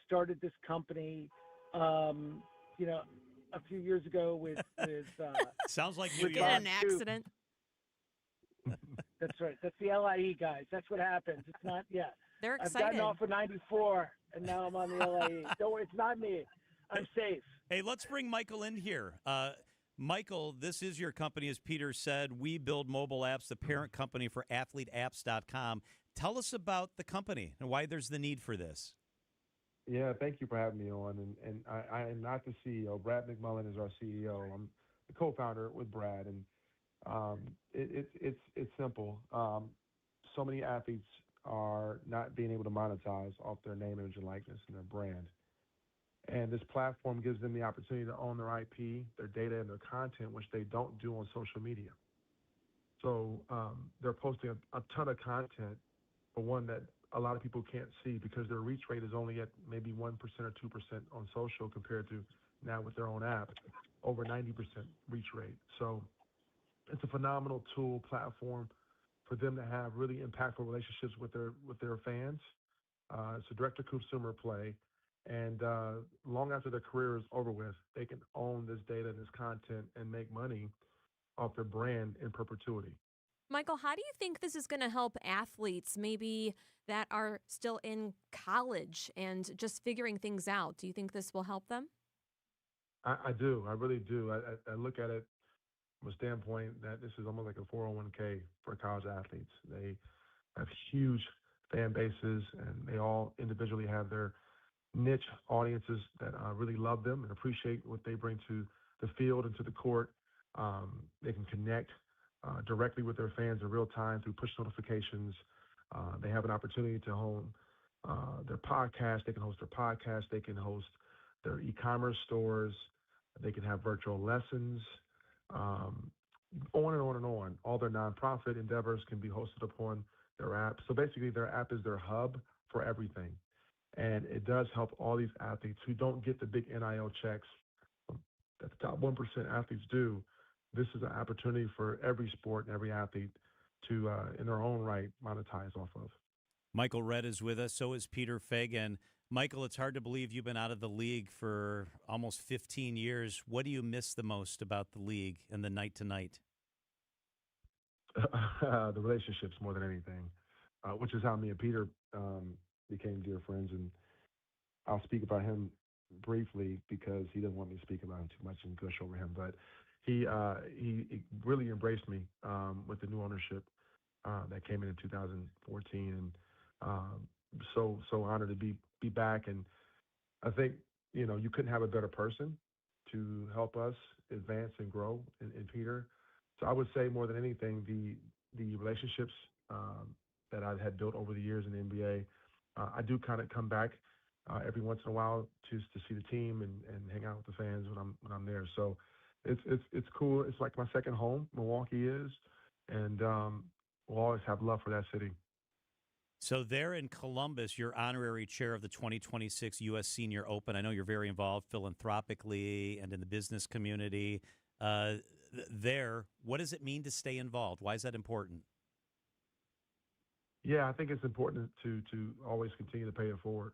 started this company, a few years ago with sounds like you get an accident. That's right. That's the LIE guys. That's what happens. It's not. Yeah. They're I've excited. gotten off of 94, and now I'm on the LIE. Don't worry, it's not me. I'm safe. Hey, let's bring Michael in here. Michael, this is your company, as Peter said. We build mobile apps, the parent company for AthleteApps.com. Tell us about the company and why there's the need for this. Yeah, thank you for having me on. And I am not the CEO. Brad McMullen is our CEO. I'm the co-founder with Brad. And it's simple. So many athletes are not being able to monetize off their name, image, and likeness and their brand. And this platform gives them the opportunity to own their IP, their data, and their content, which they don't do on social media. So they're posting a ton of content, but one that a lot of people can't see because their reach rate is only at maybe 1% or 2% on social compared to now with their own app, over 90% reach rate. So it's a phenomenal tool platform for them to have really impactful relationships with their fans. It's a direct-to-consumer play, and long after their career is over with, they can own this data and this content and make money off their brand in perpetuity. Michael, how do you think this is going to help athletes maybe that are still in college and just figuring things out? Do you think this will help them? I do. I really do. I look at it from a standpoint that this is almost like a 401k for college athletes. They have huge fan bases, and they all individually have their niche audiences that really love them and appreciate what they bring to the field and to the court. They can connect directly with their fans in real time through push notifications. They have an opportunity to home their podcast. They can host their podcast. They can host their e-commerce stores. They can have virtual lessons, on and on and on. All their nonprofit endeavors can be hosted upon their app. So basically, their app is their hub for everything. And it does help all these athletes who don't get the big NIL checks that the top 1% athletes do. This is an opportunity for every sport and every athlete to, in their own right, monetize off of. Michael Redd is with us. So is Peter Fagan. Michael, it's hard to believe you've been out of the league for almost 15 years. What do you miss the most about the league and the night to night? The relationships more than anything, which is how me and Peter became dear friends. And I'll speak about him briefly because he doesn't want me to speak about him too much and gush over him. But he really embraced me with the new ownership that came in 2014, and so honored to be back. And I think you couldn't have a better person to help us advance and grow in Peter. So I would say more than anything, the relationships that I had built over the years in the NBA. I do kind of come back every once in a while to see the team and hang out with the fans when I'm there. So it's cool. It's like my second home. Milwaukee is, and we'll always have love for that city. So there in Columbus, you're honorary chair of the 2026 U.S. Senior Open. I know you're very involved philanthropically and in the business community. There, what does it mean to stay involved? Why is that important? Yeah, I think it's important to always continue to pay it forward.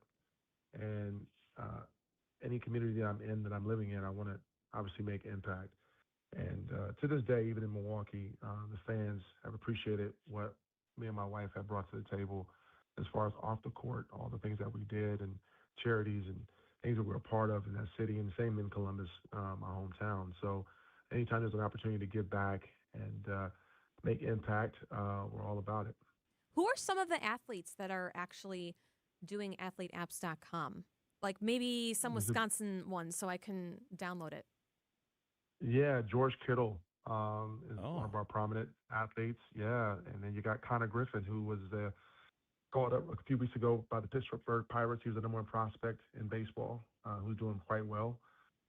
And any community that I'm in, that I'm living in, I want to obviously make impact. And to this day, even in Milwaukee, the fans have appreciated what me and my wife have brought to the table as far as off the court, all the things that we did and charities and things that we're a part of in that city, and same in Columbus, my hometown. So anytime there's an opportunity to give back and make impact, we're all about it. Who are some of the athletes that are actually doing athleteapps.com? Like maybe some Wisconsin ones so I can download it. Yeah, George Kittle is one of our prominent athletes. Yeah, and then you got Connor Griffin, who was called up a few weeks ago by the Pittsburgh Pirates. He was the number one prospect in baseball, who's doing quite well.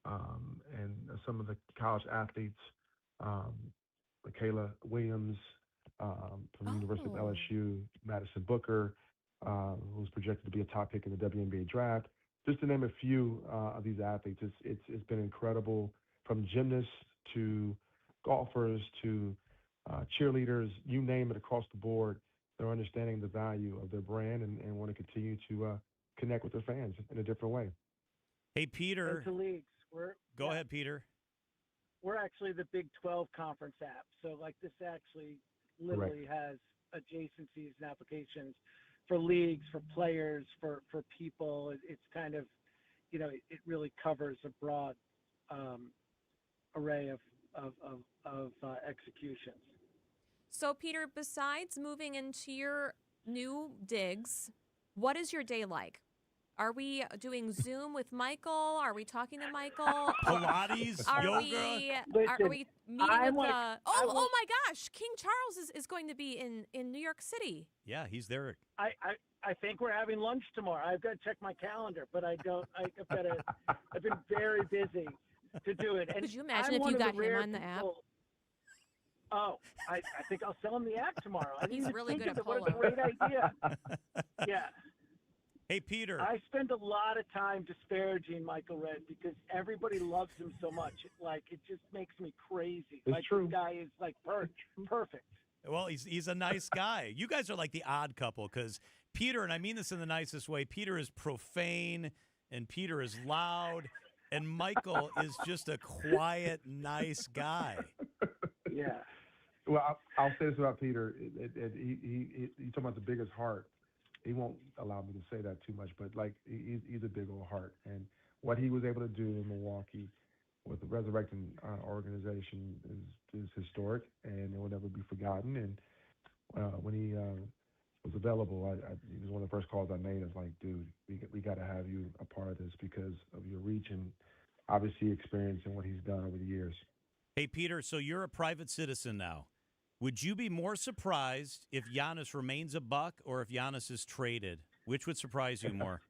And some of the college athletes, Michaela Williams from the University of LSU, Madison Booker, who's projected to be a top pick in the WNBA draft. Just to name a few of these athletes, it's been incredible, from gymnasts to golfers to cheerleaders, you name it, across the board. They're understanding the value of their brand and want to continue to connect with their fans in a different way. Hey, Peter. Into leagues. Go ahead, Peter. We're actually the Big 12 conference app. So like this actually literally has adjacencies and applications for leagues, for players, for people. It's kind of, it really covers a broad array of executions. So, Peter, besides moving into your new digs, what is your day like? Are we doing Zoom with Michael? Are we talking to Michael? Pilates, yoga? Are we meeting with the... Oh my gosh, King Charles is going to be in New York City. Yeah, he's there. I think we're having lunch tomorrow. I've got to check my calendar, but I've been very busy to do it. And could you imagine if you got him on the app? Oh, I think I'll sell him the app tomorrow. He's really good at polo. What a great idea. Yeah. Hey, Peter. I spend a lot of time disparaging Michael Redd because everybody loves him so much. Like, it just makes me crazy. It's like, true. This guy is, like, perfect. Well, he's a nice guy. You guys are like the odd couple because Peter, and I mean this in the nicest way, Peter is profane and Peter is loud, and Michael is just a quiet, nice guy. Yeah. Well, I'll say this about Peter. You talking about the biggest heart. He won't allow me to say that too much, but like he's a big old heart, and what he was able to do in Milwaukee with the resurrecting organization is historic, and it will never be forgotten. And when he was available, he was one of the first calls I made. I was like, dude, we got to have you a part of this because of your reach and obviously experience and what he's done over the years. Hey, Peter, so you're a private citizen now. Would you be more surprised if Giannis remains a Buck or if Giannis is traded? Which would surprise you more?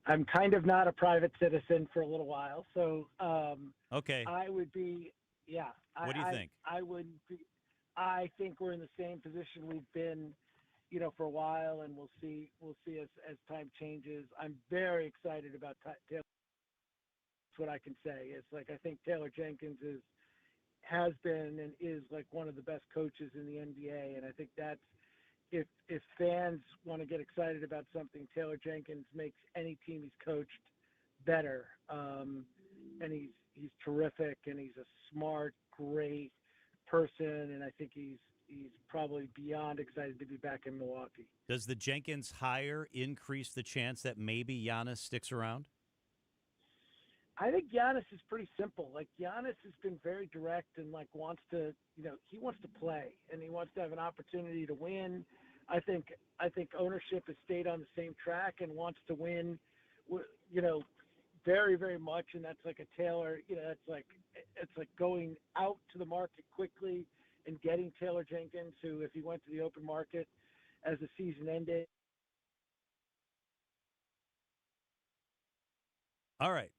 I'm kind of not a private citizen for a little while, so Okay. I would be, yeah. What do you think? I would be. I think we're in the same position we've been, for a while, and we'll see as time changes. I'm very excited about Taylor. That's what I can say. It's like I think Taylor Jenkins has been and is like one of the best coaches in the NBA, and I think that's if fans want to get excited about something, Taylor Jenkins makes any team he's coached better. And he's terrific, and he's a smart, great person, and I think he's probably beyond excited to be back in Milwaukee. Does the Jenkins hire increase the chance that maybe Giannis sticks around? I think Giannis is pretty simple. Like, Giannis has been very direct and wants to, he wants to play and he wants to have an opportunity to win. I think ownership has stayed on the same track and wants to win, very, very much. And that's like a Taylor, it's like going out to the market quickly and getting Taylor Jenkins, who, if he went to the open market as the season ended. All right.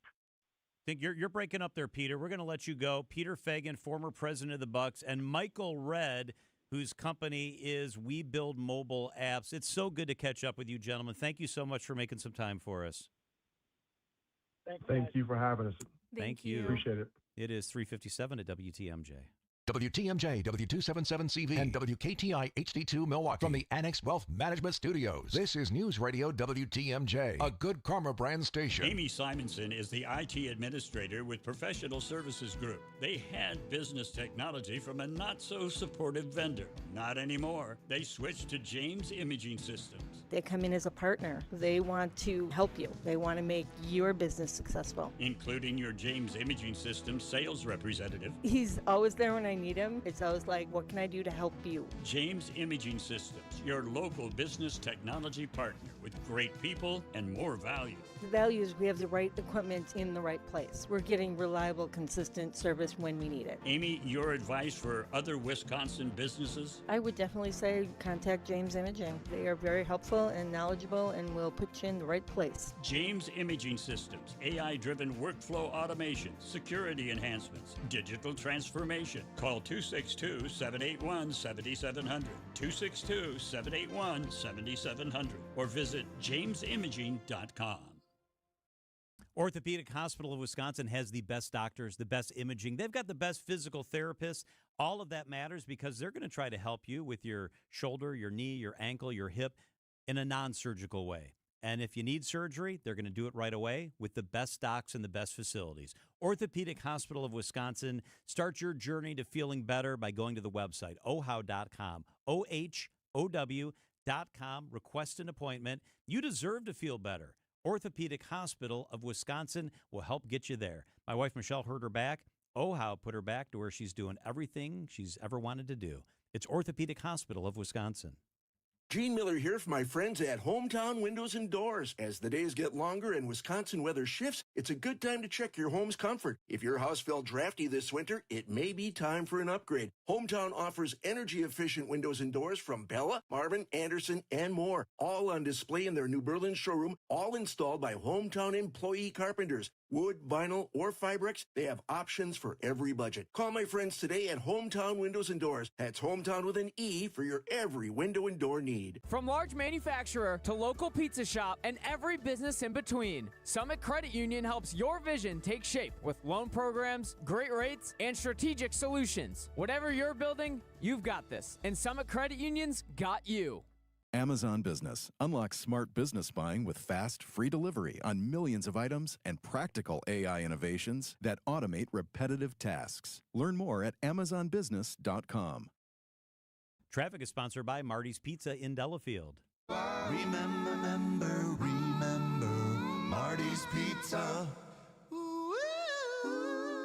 I think you're breaking up there, Peter. We're going to let you go. Peter Fagan, former president of the Bucks, and Michael Redd, whose company is We Build Mobile Apps. It's so good to catch up with you, gentlemen. Thank you so much for making some time for us. Thank you for having us. Thank you. Appreciate it. It is 3:57 at WTMJ. WTMJ, W277CV, and WKTI HD2 Milwaukee from the Annex Wealth Management Studios. This is News Radio WTMJ, a Good Karma brand station. Amy Simonson is the IT administrator with Professional Services Group. They had business technology from a not-so-supportive vendor. Not anymore. They switched to James Imaging Systems. They come in as a partner. They want to help you. They want to make your business successful. Including your James Imaging Systems sales representative. He's always there when I need him. It's always like, what can I do to help you? James Imaging Systems, your local business technology partner with great people and more value. The value is we have the right equipment in the right place. We're getting reliable, consistent service when we need it. Amy, your advice for other Wisconsin businesses? I would definitely say contact James Imaging. They are very helpful and knowledgeable and will put you in the right place. James Imaging Systems, AI-driven workflow automation, security enhancements, digital transformation. Call 262-781-7700, 262-781-7700, or visit jamesimaging.com. Orthopedic Hospital of Wisconsin has the best doctors, the best imaging. They've got the best physical therapists. All of that matters because they're going to try to help you with your shoulder, your knee, your ankle, your hip in a non-surgical way. And if you need surgery, they're going to do it right away with the best docs and the best facilities. Orthopedic Hospital of Wisconsin. Start your journey to feeling better by going to the website, ohow.com, OHOW.com. Request an appointment. You deserve to feel better. Orthopedic Hospital of Wisconsin will help get you there. My wife, Michelle, hurt her back. OHOW put her back to where she's doing everything she's ever wanted to do. It's Orthopedic Hospital of Wisconsin. Gene Miller here for my friends at Hometown Windows and Doors. As the days get longer and Wisconsin weather shifts, it's a good time to check your home's comfort. If your house felt drafty this winter, it may be time for an upgrade. Hometown offers energy-efficient windows and doors from Bella, Marvin, Anderson, and more. All on display in their New Berlin showroom, all installed by Hometown employee carpenters. Wood, vinyl, or Fibrex, they have options for every budget. Call my friends today at Hometown Windows and Doors. That's Hometown with an E for your every window and door need. need. From large manufacturer to local pizza shop and every business in between, Summit Credit Union helps your vision take shape with loan programs, great rates, and strategic solutions. Whatever you're building, you've got this. And Summit Credit Union's got you. Amazon Business. Unlock smart business buying with fast, free delivery on millions of items and practical AI innovations that automate repetitive tasks. Learn more at amazonbusiness.com. Traffic is sponsored by Marty's Pizza in Delafield. Remember, Marty's Pizza.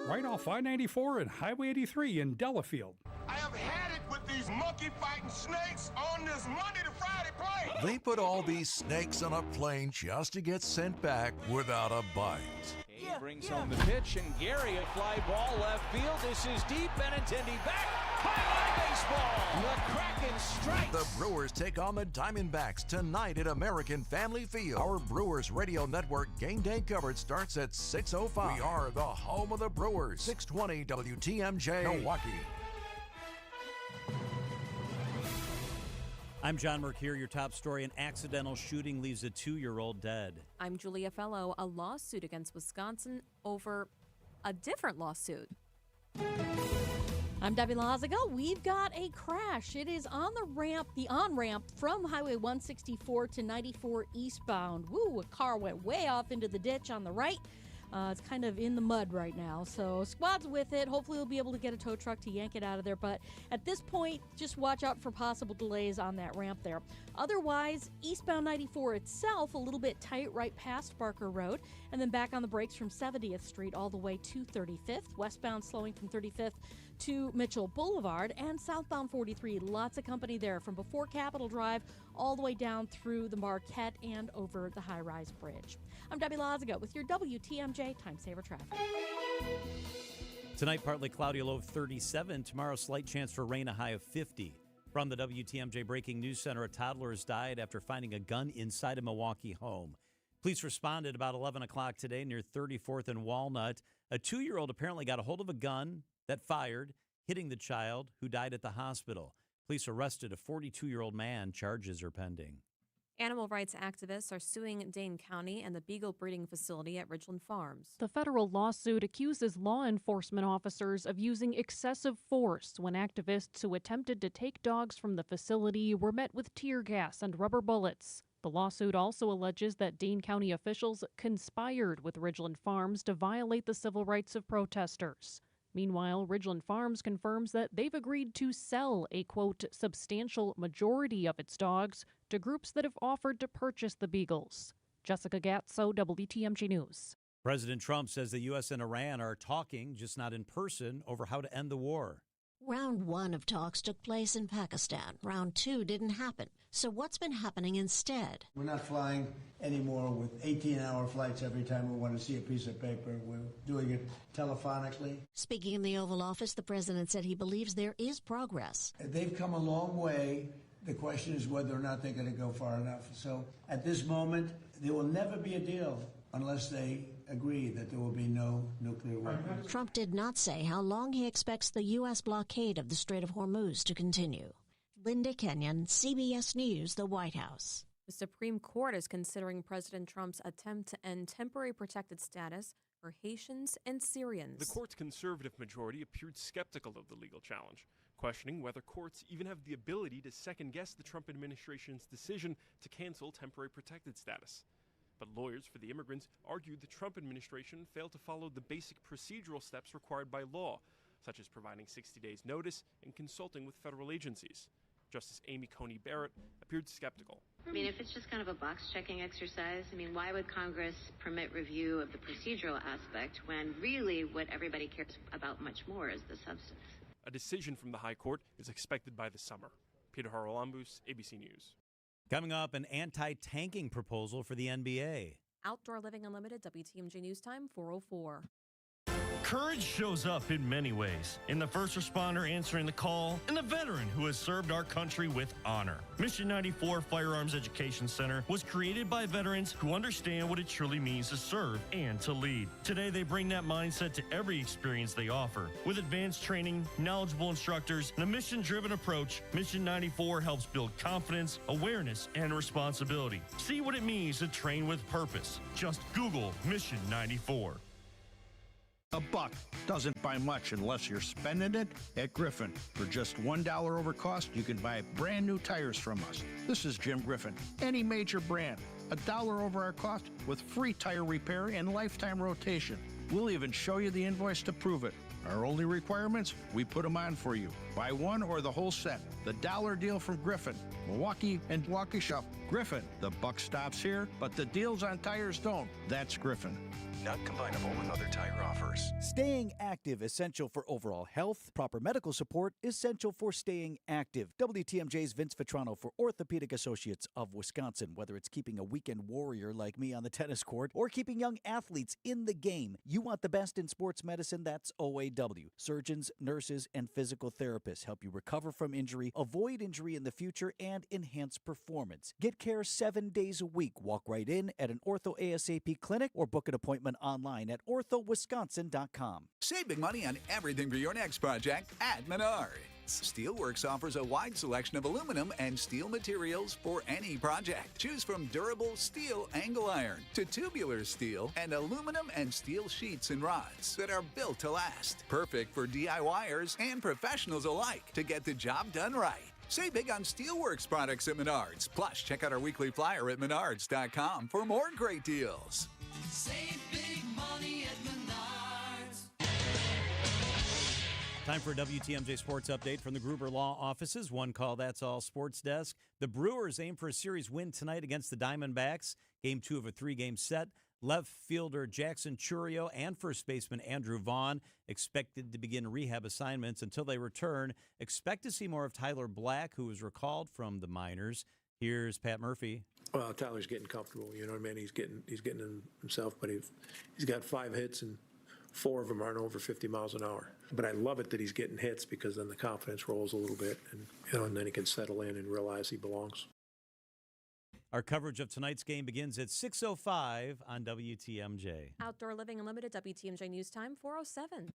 Right off I-94 and Highway 83 in Delafield. I have had it with these monkey-fighting snakes on this Monday to Friday plane. They put all these snakes on a plane just to get sent back without a bite. He brings home the pitch, and Gary, a fly ball left field. This is deep. Benintendi back. High baseball. The Kraken strikes. The Brewers take on the Diamondbacks tonight at American Family Field. Our Brewers Radio Network game day coverage starts at 6:05. We are the home of the Brewers. 620 WTMJ Milwaukee. I'm John Mercure. Your top story: an accidental shooting leaves a 2-year-old dead. I'm Julia Fellow. A lawsuit against Wisconsin over a different lawsuit. I'm Debbie Lazago. We've got a crash. It is on the on-ramp from Highway 164 to 94 eastbound. Woo, a car went way off into the ditch on the right. It's kind of in the mud right now, so squad's with it. Hopefully we'll be able to get a tow truck to yank it out of there, but at this point, just watch out for possible delays on that ramp there. Otherwise, eastbound 94 itself, a little bit tight right past Barker Road, and then back on the brakes from 70th Street all the way to 35th. Westbound slowing from 35th to Mitchell Boulevard, and southbound 43, lots of company there from before Capitol Drive all the way down through the Marquette and over the high-rise bridge. I'm Debbie Lazago with your WTMJ Time Saver Traffic. Tonight, partly cloudy, a low of 37. Tomorrow, slight chance for rain, a high of 50. From the WTMJ Breaking News Center, a toddler has died after finding a gun inside a Milwaukee home. Police responded about 11 o'clock today near 34th and Walnut. A 2-year-old apparently got a hold of a gun that fired, hitting the child, who died at the hospital. Police arrested a 42-year-old man. Charges are pending. Animal rights activists are suing Dane County and the beagle breeding facility at Ridgeland Farms. The federal lawsuit accuses law enforcement officers of using excessive force when activists who attempted to take dogs from the facility were met with tear gas and rubber bullets. The lawsuit also alleges that Dane County officials conspired with Ridgeland Farms to violate the civil rights of protesters. Meanwhile, Ridgeland Farms confirms that they've agreed to sell a, quote, substantial majority of its dogs to groups that have offered to purchase the beagles. Jessica Gatso, WTMJ News. President Trump says the U.S. and Iran are talking, just not in person, over how to end the war. Round 1 of talks took place in Pakistan. Round 2 didn't happen. So what's been happening instead? We're not flying anymore with 18-hour flights every time we want to see a piece of paper. We're doing it telephonically. Speaking in the Oval Office, the president said he believes there is progress. They've come a long way. The question is whether or not they're going to go far enough. So at this moment, there will never be a deal unless they agree that there will be no nuclear weapons. Trump did not say how long he expects the U.S. blockade of the Strait of Hormuz to continue. Linda Kenyon, CBS News, the White House. The Supreme Court is considering President Trump's attempt to end temporary protected status for Haitians and Syrians. The court's conservative majority appeared skeptical of the legal challenge, questioning whether courts even have the ability to second-guess the Trump administration's decision to cancel temporary protected status. But lawyers for the immigrants argued the Trump administration failed to follow the basic procedural steps required by law, such as providing 60 days notice and consulting with federal agencies. Justice Amy Coney Barrett appeared skeptical. I mean, if it's just kind of a box-checking exercise, I mean, why would Congress permit review of the procedural aspect when really what everybody cares about much more is the substance? A decision from the High Court is expected by the summer. Peter Haralambous, ABC News. Coming up, an anti-tanking proposal for the NBA. Outdoor Living Unlimited, WTMJ News Time, 4:04. Courage shows up in many ways. In the first responder answering the call, and the veteran who has served our country with honor. Mission 94 Firearms Education Center was created by veterans who understand what it truly means to serve and to lead. Today, they bring that mindset to every experience they offer. With advanced training, knowledgeable instructors, and a mission-driven approach, Mission 94 helps build confidence, awareness, and responsibility. See what it means to train with purpose. Just Google Mission 94. A buck doesn't buy much unless you're spending it at Griffin. For just $1 over cost, you can buy brand new tires from us. This is Jim Griffin. Any major brand, $1 over our cost with free tire repair and lifetime rotation. We'll even show you the invoice to prove it. Our only requirements, we put them on for you. Buy one or the whole set. The dollar deal from Griffin. Milwaukee and Waukesha. Griffin. The buck stops here, but the deals on tires don't. That's Griffin. Not combinable with other tire offers. Staying active, essential for overall health. Proper medical support, essential for staying active. WTMJ's Vince Vitrano for Orthopedic Associates of Wisconsin. Whether it's keeping a weekend warrior like me on the tennis court or keeping young athletes in the game, you want the best in sports medicine, that's OAW. Surgeons, nurses, and physical therapists help you recover from injury, avoid injury in the future, and enhance performance. Get care 7 days a week. Walk right in at an Ortho ASAP clinic or book an appointment online at orthowisconsin.com. Save big money on everything for your next project at Menards. Steelworks offers a wide selection of aluminum and steel materials for any project. Choose from durable steel angle iron to tubular steel and aluminum and steel sheets and rods that are built to last. Perfect for DIYers and professionals alike to get the job done right. Save big on Steelworks products at Menards. Plus, check out our weekly flyer at menards.com for more great deals. Save big money at Menards. Time for a WTMJ Sports Update from the Gruber Law Offices. One call, that's all. Sports Desk. The Brewers aim for a series win tonight against the Diamondbacks. Game 2 of a 3-game set. Left fielder Jackson Churio and first baseman Andrew Vaughn expected to begin rehab assignments until they return. Expect to see more of Tyler Black, who was recalled from the minors. Here's Pat Murphy. Well, Tyler's getting comfortable. You know what I mean? He's getting himself, but he's got 5 hits and 4 of them aren't over 50 miles an hour. But I love it that he's getting hits because then the confidence rolls a little bit, and then he can settle in and realize he belongs. Our coverage of tonight's game begins at 6:05 on WTMJ. Outdoor Living Unlimited, WTMJ News Time, 4:07.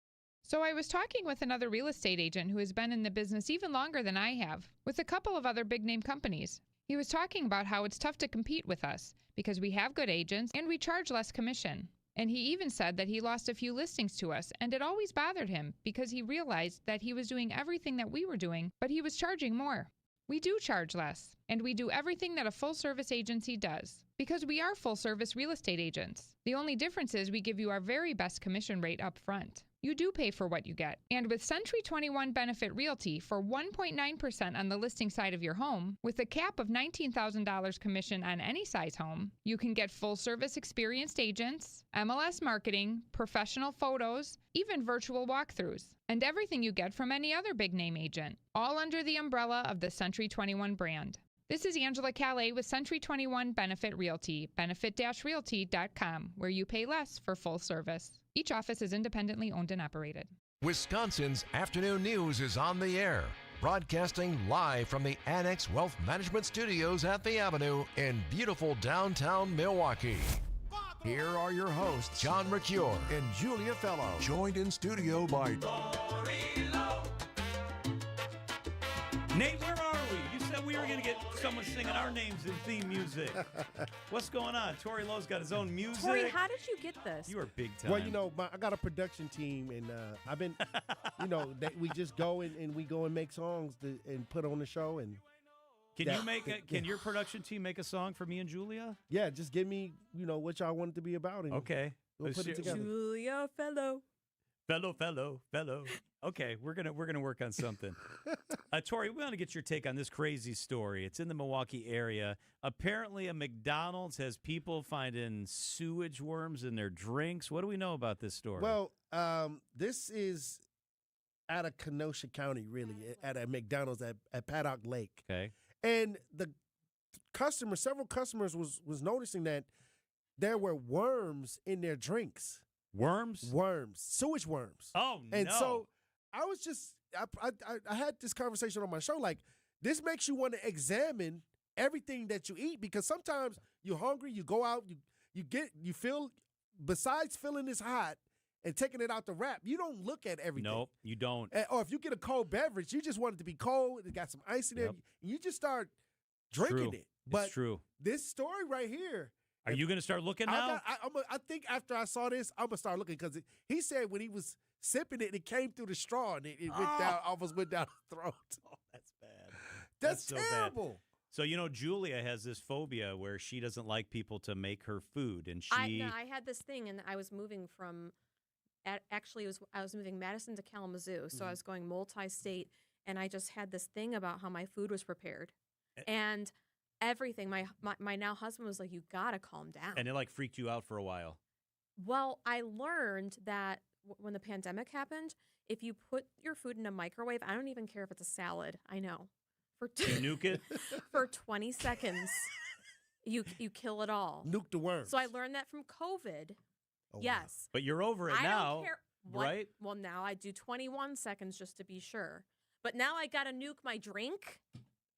So I was talking with another real estate agent who has been in the business even longer than I have, with a couple of other big-name companies. He was talking about how it's tough to compete with us because we have good agents and we charge less commission. And he even said that he lost a few listings to us, and it always bothered him because he realized that he was doing everything that we were doing, but he was charging more. We do charge less, and we do everything that a full-service agency does, because we are full-service real estate agents. The only difference is we give you our very best commission rate up front. You do pay for what you get. And with Century 21 Benefit Realty for 1.9% on the listing side of your home, with a cap of $19,000 commission on any size home, you can get full-service experienced agents, MLS marketing, professional photos, even virtual walkthroughs, and everything you get from any other big-name agent, all under the umbrella of the Century 21 brand. This is Angela Calais with Century 21 Benefit Realty, benefit-realty.com, where you pay less for full service. Each office is independently owned and operated. Wisconsin's Afternoon News is on the air, broadcasting live from the Annex Wealth Management Studios at the Avenue in beautiful downtown Milwaukee. Here are your hosts, John Mercure and Julia Fellow, joined in studio by Nate, where are we? You said we were going to get someone singing our names in theme music. What's going on? Tori Lowe's got his own music. Tori, how did you get this? You are big time. Well, I got a production team, and I've been, we just go and we go and make songs and put on the show. And can your production team make a song for me and Julia? Yeah, just give me, what y'all want it to be about. And okay. We'll put it together. Julia Fellow. Fellow. Okay, we're gonna work on something. Tori, we want to get your take on this crazy story. It's in the Milwaukee area. Apparently, a McDonald's has people finding sewage worms in their drinks. What do we know about this story? Well, this is out of Kenosha County, really, at a McDonald's at Paddock Lake. Okay. And the several customers was noticing that there were worms in their drinks. Worms? Sewage worms. Oh, no. And so I was just, I had this conversation on my show, like, this makes you want to examine everything that you eat, because sometimes you're hungry, you go out, you feel, besides feeling this hot and taking it out the wrap, you don't look at everything. Nope, you don't. Or if you get a cold beverage, you just want it to be cold, it got some ice in there, and you just start drinking it. But it's true. This story right here. Are you going to start looking now? I think after I saw this, I'm going to start looking, because he said when he was sipping it, it came through the straw and it went down, almost went down the throat. Oh, that's bad. That's so terrible. Bad. So, Julia has this phobia where she doesn't like people to make her food. And I had this thing, and I was moving from, I was moving Madison to Kalamazoo. So I was going multi-state, and I just had this thing about how my food was prepared. And everything, my now husband was like, you got to calm down. And it freaked you out for a while. Well, I learned that when the pandemic happened, if you put your food in a microwave, I don't even care if it's a salad. I know. You nuke it? For 20 seconds, you kill it all. Nuke the worms. So I learned that from COVID. Oh, yes. Wow. But you're over it I now, don't care. right? Well, now I do 21 seconds just to be sure. But now I got to nuke my drink.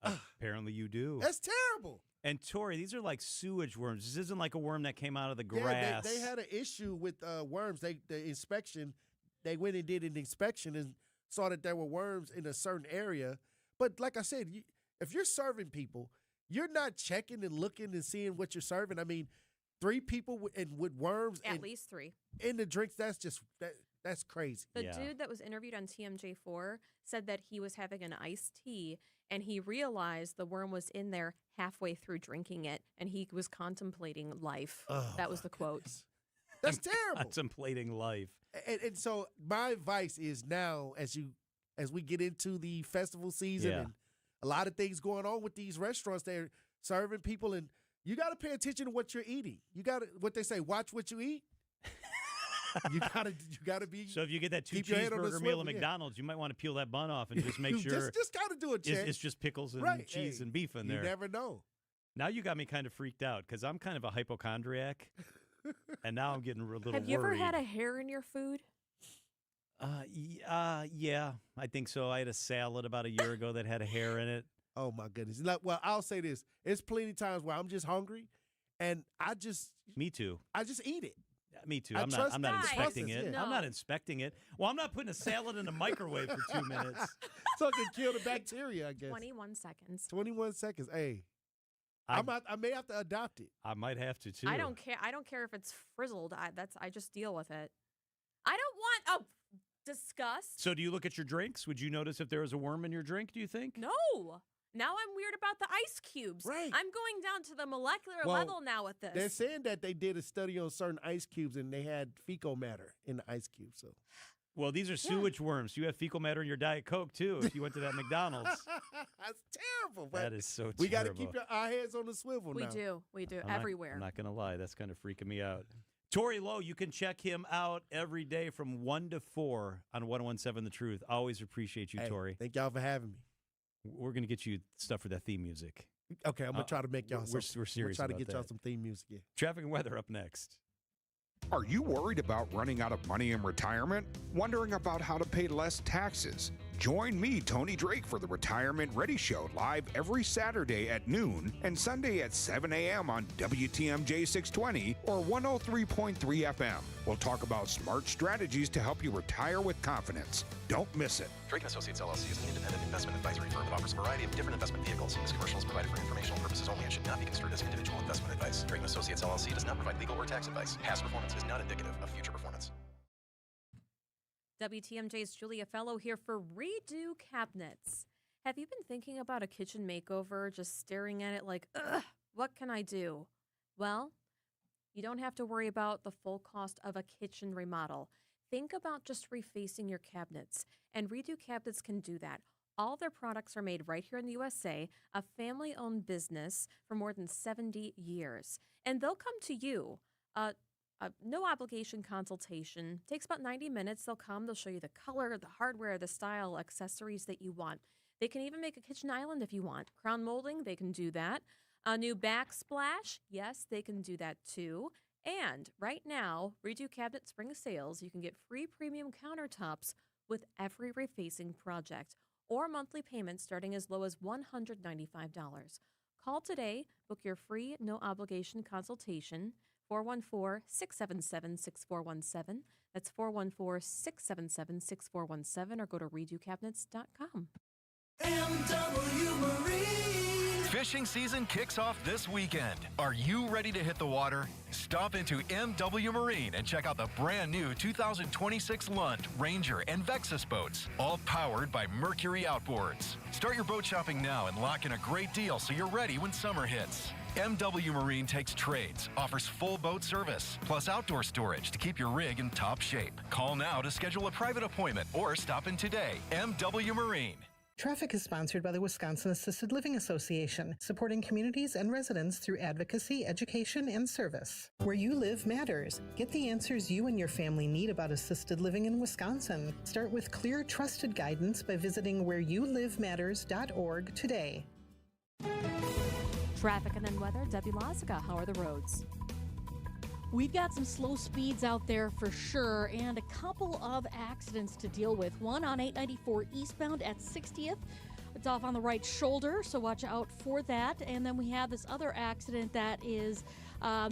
Apparently you do. That's terrible. And Tori, these are like sewage worms. This isn't like a worm that came out of the Yeah, grass. they had an issue with worms. The inspection, they went and did an inspection and saw that there were worms in a certain area. But like I said, if you're serving people, you're not checking and looking and seeing what you're serving. I mean, 3 people with worms. At least 3. In the drinks, that's crazy. The dude that was interviewed on TMJ4 said that he was having an iced tea and he realized the worm was in there halfway through drinking it, and he was contemplating life. Oh, that was the quote. That's terrible. Contemplating life. And so my advice is now, as we get into the festival season and a lot of things going on with these restaurants, they're serving people, and you got to pay attention to what you're eating. You got to, what they say, watch what you eat. you gotta be. So if you get that 2 keep your head on the cheeseburger meal swivel, at McDonald's, you might want to peel that bun off and just make sure. just gotta do a check. It's just pickles and cheese and beef in there. You never know. Now you got me kind of freaked out because I'm kind of a hypochondriac, and now I'm getting a little. Have you ever worried. had a hair in your food? Yeah, I think so. I had a salad about a year ago that had a hair in it. Oh my goodness! Well, I'll say this: it's plenty of times where I'm just hungry, and Me too. I just eat it. Me too. I'm not inspecting it. No. I'm not inspecting it. Well, I'm not putting a salad in a microwave for 2 minutes. So it can kill the bacteria, I guess. 21 seconds. 21 seconds. Hey, I may have to adopt it. I might have to too. I don't care. I don't care if it's frizzled. I just deal with it. I don't want disgust. So do you look at your drinks? Would you notice if there was a worm in your drink, do you think? No. Now I'm weird about the ice cubes. Right. I'm going down to the molecular level now with this. They're saying that they did a study on certain ice cubes and they had fecal matter in the ice cube. So, well, these are sewage worms. You have fecal matter in your Diet Coke too. If you went to that McDonald's, that's terrible. That is so terrible. We got to keep our heads on the swivel. We now. We do I'm everywhere. I'm not gonna lie. That's kind of freaking me out. Tori Lowe, you can check him out every day from 1 to 4 on 101.7 The Truth. Always appreciate you, Tori. Thank y'all for having me. We're going to get you stuff for that theme music. Okay, I'm going to try to make y'all We're serious. serious Try to about get y'all that. some theme music. Yeah. Traffic and weather up next. Are you worried about running out of money in retirement? Wondering about how to pay less taxes? Join me, Tony Drake, for the Retirement Ready Show live every Saturday at noon and Sunday at 7 a.m. on WTMJ 620 or 103.3 FM. We'll talk about smart strategies to help you retire with confidence. Don't miss it. Drake & Associates LLC is an independent investment advisory firm that offers a variety of different investment vehicles. This commercial is provided for informational purposes only and should not be construed as individual investment advice. Drake & Associates LLC does not provide legal or tax advice. Past performance is not indicative of future performance. WTMJ's Julia Fellow here for Redo Cabinets. Have you been thinking about a kitchen makeover, just staring at it like, ugh, what can I do? Well, you don't have to worry about the full cost of a kitchen remodel. Think about just refacing your cabinets, and Redo Cabinets can do that. All their products are made right here in the USA, a family-owned business for more than 70 years. And they'll come to you. No obligation consultation. Takes about 90 minutes. They'll come. They'll show you the color, the hardware, the style, accessories that you want. They can even make a kitchen island if you want. Crown molding, they can do that. A new backsplash, yes, they can do that too. And right now, Redo Cabinet Spring Sales, you can get free premium countertops with every refacing project or monthly payments starting as low as $195. Call today, book your free no obligation consultation, 414-677-6417. That's 414-677-6417, or go to redocabinets.com. MW Marine. Fishing season kicks off this weekend. Are you ready to hit the water? Stop into MW Marine and check out the brand new 2026 Lund, Ranger, and Vexus boats, all powered by Mercury Outboards. Start your boat shopping now and lock in a great deal so you're ready when summer hits. MW Marine takes trades, offers full boat service, plus outdoor storage to keep your rig in top shape. Call now to schedule a private appointment or stop in today. MW Marine. Traffic is sponsored by the Wisconsin Assisted Living Association, supporting communities and residents through advocacy, education, and service. Where you live matters. Get the answers you and your family need about assisted living in Wisconsin. Start with clear, trusted guidance by visiting whereyouLiveMatters.org today. Traffic and then weather. Debbie Lazica, how are the roads? We've got some slow speeds out there for sure, and a couple of accidents to deal with. One on 894 eastbound at 60th. It's off on the right shoulder, so watch out for that. And then we have this other accident that is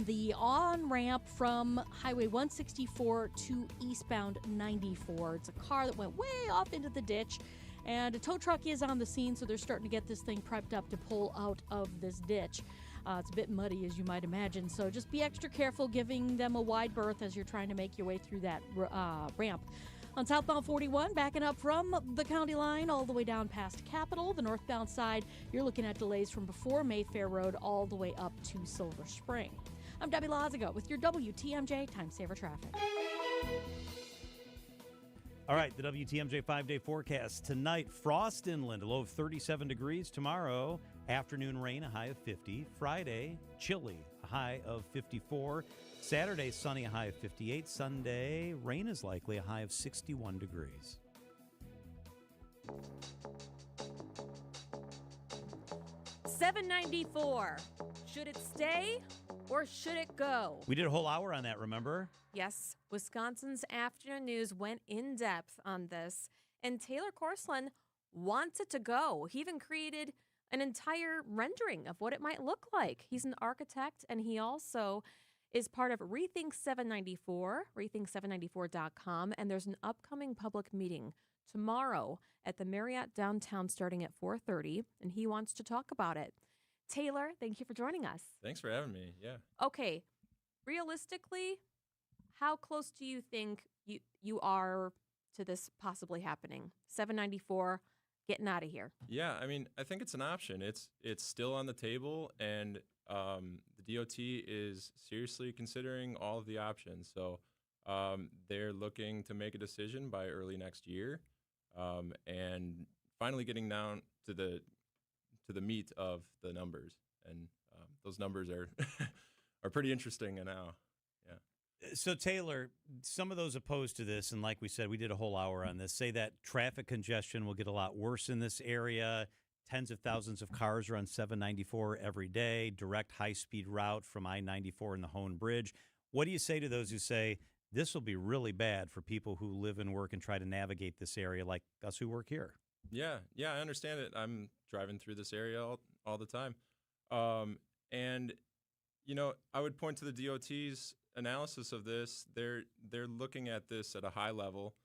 the on-ramp from Highway 164 to eastbound 94. It's a car that went way off into the ditch, and a tow truck is on the scene, so they're starting to get this thing prepped up to pull out of this ditch. It's a bit muddy, as you might imagine, so just be extra careful giving them a wide berth as you're trying to make your way through that ramp. On southbound 41, backing up from the county line all the way down past Capitol, the northbound side, you're looking at delays from before Mayfair Road all the way up to Silver Spring. I'm Debbie Lazica with your WTMJ Time Saver Traffic. All right, the WTMJ 5-day forecast. Tonight, frost inland, a low of 37 degrees. Tomorrow, afternoon rain, a high of 50. Friday, chilly, a high of 54. Saturday, sunny, a high of 58. Sunday, rain is likely, a high of 61 degrees. $7.94. Should it stay or should it go? We did a whole hour on that, remember? Yes, Wisconsin's Afternoon News went in depth on this, and Taylor Corslund wants it to go. He even created an entire rendering of what it might look like. He's an architect, and he also is part of Rethink 794, rethink794.com, and there's an upcoming public meeting tomorrow at the Marriott downtown starting at 4:30, and he wants to talk about it. Taylor, thank you for joining us. Thanks for having me. Yeah. Okay, realistically, how close do you think you are to this possibly happening? 794, getting out of here. Yeah, I mean, I think it's an option. It's still on the table, and the DOT is seriously considering all of the options. So they're looking to make a decision by early next year, and finally getting down to the meat of the numbers. And those numbers are are pretty interesting now. Yeah. So, Taylor, some of those opposed to this, and like we said, we did a whole hour on this, say that traffic congestion will get a lot worse in this area. Tens of thousands of cars are on 794 every day, direct high-speed route from I-94 and the Hone Bridge. What do you say to those who say this will be really bad for people who live and work and try to navigate this area like us who work here? Yeah, I understand it. I'm driving through this area all the time. And, you know, I would point to the DOT's analysis of this. They're looking at this at a high level,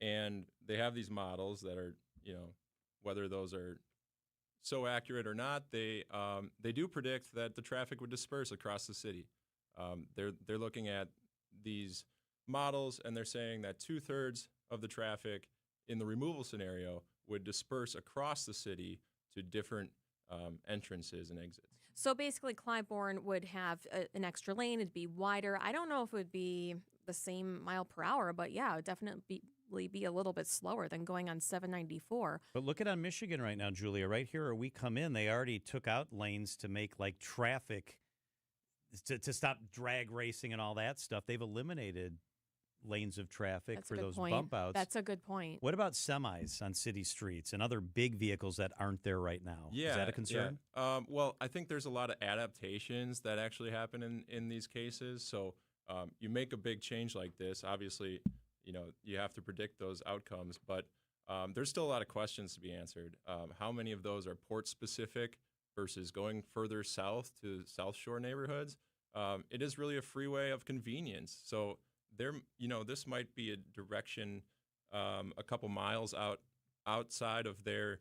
and they have these models that are, you know, whether those are so accurate or not, they do predict that the traffic would disperse across the city. They're looking at these models, and they're saying that 2/3 of the traffic in the removal scenario would disperse across the city to different entrances and exits. So basically, Clybourne would have an extra lane. It'd be wider. I don't know if it would be the same mile per hour, but yeah, it would definitely be a little bit slower than going on 794. But look at on Michigan right now, Julia. Right here where we come in, they already took out lanes to make like traffic to stop drag racing and all that stuff. They've eliminated lanes of traffic That's for a good those point. bump outs. That's a good point. What about semis on city streets and other big vehicles that aren't there right now? Yeah, Is that a concern? Yeah. Well, I think there's a lot of adaptations that actually happen in these cases. So you make a big change like this, obviously, you have to predict those outcomes, but there's still a lot of questions to be answered. How many of those are port specific versus going further south to South Shore neighborhoods? It is really a freeway of convenience. So this might be a direction a couple miles outside of their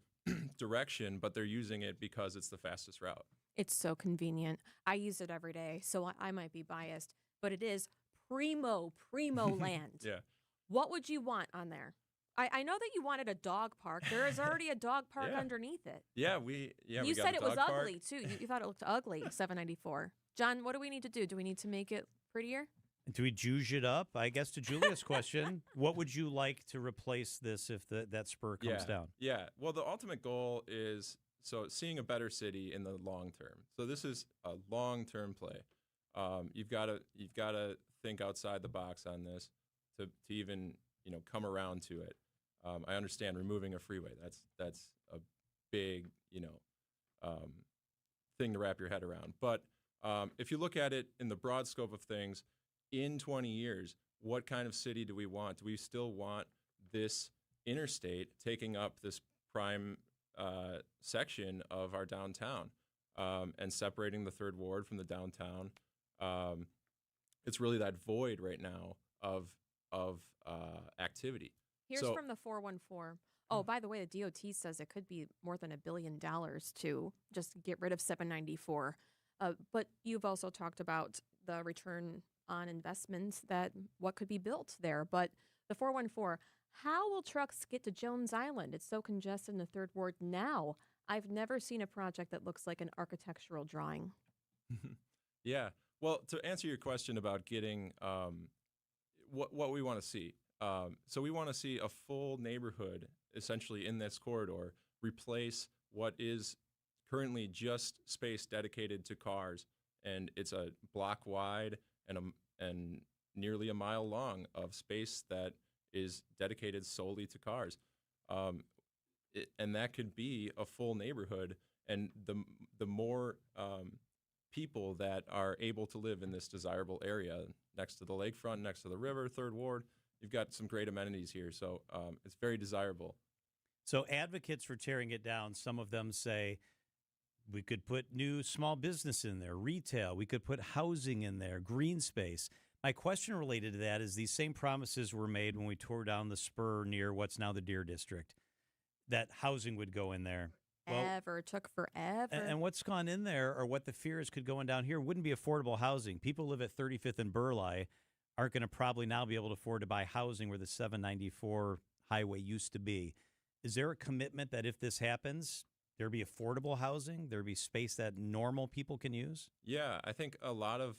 direction, but they're using it because it's the fastest route. It's so convenient. I use it every day, so I might be biased, but it is primo land. Yeah. What would you want on there? I know that you wanted a dog park. There is already a dog park Yeah. underneath it. Yeah, we You got said a it was dog park. ugly too. You thought it looked ugly. 794. John, what do we need to do? Do we need to make it prettier? Do we juice it up? I guess to Julia's question, what would you like to replace this if that spur comes down? Yeah. Well, the ultimate goal is seeing a better city in the long term. So this is a long-term play. You've got to think outside the box on this to even come around to it. I understand removing a freeway. That's a big thing to wrap your head around. But if you look at it in the broad scope of things, in 20 years, what kind of city do we want? Do we still want this interstate taking up this prime section of our downtown and separating the Third Ward from the downtown? It's really that void right now of activity. Here's from the 414. Oh, by the way, the DOT says it could be more than $1 billion to just get rid of 794. But you've also talked about the return on investments, that what could be built there. But the 414, how will trucks get to Jones Island? It's so congested in the Third Ward now. I've never seen a project that looks like an architectural drawing. Yeah. Well, to answer your question about getting what we want to see. So we want to see a full neighborhood essentially in this corridor replace what is currently just space dedicated to cars. And it's a block wide and nearly a mile long of space that is dedicated solely to cars. And that could be a full neighborhood. And the more people that are able to live in this desirable area next to the lakefront, next to the river, Third Ward, you've got some great amenities here. So it's very desirable. So advocates for tearing it down, some of them say we could put new small business in there, retail. We could put housing in there, green space. My question related to that is these same promises were made when we tore down the spur near what's now the Deer District, that housing would go in there. Took forever. And what's gone in there, or what the fear is could go in down here, wouldn't be affordable housing. People who live at 35th and Burleigh aren't going to probably now be able to afford to buy housing where the 794 highway used to be. Is there a commitment that if this happens, there'd be affordable housing, there'd be space that normal people can use? Yeah, I think a lot of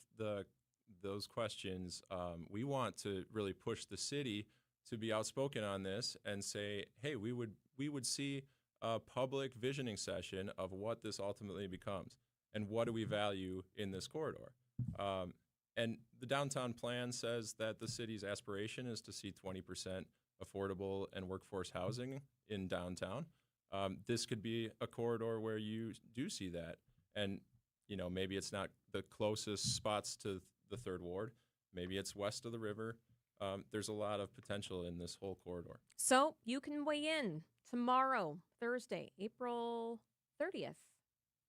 those questions, we want to really push the city to be outspoken on this and say, hey, we would see a public visioning session of what this ultimately becomes and what do we value in this corridor. And the downtown plan says that the city's aspiration is to see 20% affordable and workforce housing in downtown. This could be a corridor where you do see that. And, maybe it's not the closest spots to the Third Ward. Maybe it's west of the river. There's a lot of potential in this whole corridor. So you can weigh in tomorrow, Thursday, April 30th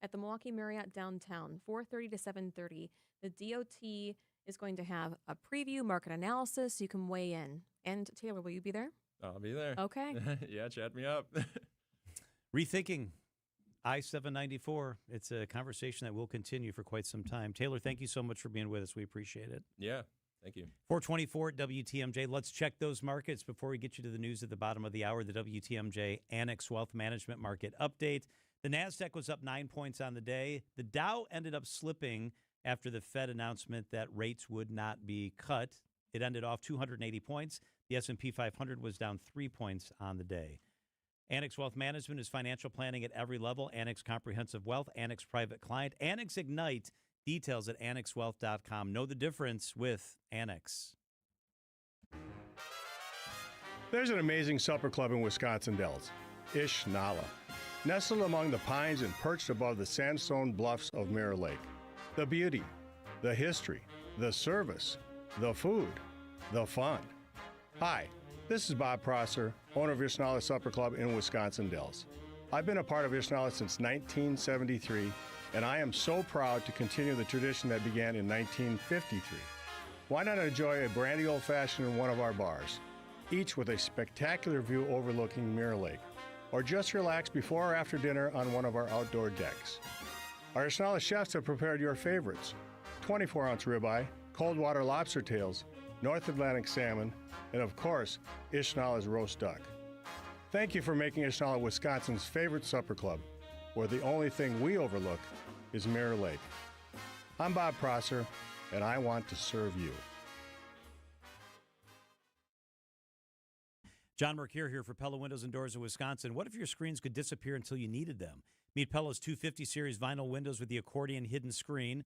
at the Milwaukee Marriott downtown, 4:30 to 7:30. The DOT is going to have a preview market analysis. You can weigh in. And Taylor, will you be there? I'll be there. Okay. Yeah, chat me up. Rethinking I-794. It's a conversation that will continue for quite some time. Taylor, thank you so much for being with us. We appreciate it. Yeah, thank you. 424 at WTMJ. Let's check those markets before we get you to the news at the bottom of the hour. The WTMJ Annex Wealth Management Market Update. The NASDAQ was up 9 points on the day. The Dow ended up slipping after the Fed announcement that rates would not be cut. It ended off 280 points. The S&P 500 was down 3 points on the day. Annex Wealth Management is financial planning at every level. Annex Comprehensive Wealth, Annex Private Client, Annex Ignite. Details at annexwealth.com. Know the difference with Annex. There's an amazing supper club in Wisconsin Dells, Ish Nala, nestled among the pines and perched above the sandstone bluffs of Mirror Lake. The beauty, the history, the service, the food, the fun. Hi, this is Bob Prosser, owner of Ish Nala Supper Club in Wisconsin Dells. I've been a part of Ish Nala since 1973, and I am so proud to continue the tradition that began in 1953. Why not enjoy a brandy old-fashioned in one of our bars, each with a spectacular view overlooking Mirror Lake, or just relax before or after dinner on one of our outdoor decks. Our Ish Nala chefs have prepared your favorites: 24-ounce ribeye, cold water lobster tails, North Atlantic salmon, and of course, Ish Nala's roast duck. Thank you for making Ish Nala Wisconsin's favorite supper club, where the only thing we overlook is Mirror Lake. I'm Bob Prosser, and I want to serve you. John Mercure here for Pella Windows and Doors of Wisconsin. What if your screens could disappear until you needed them? Meet Pella's 250 series vinyl windows with the accordion hidden screen,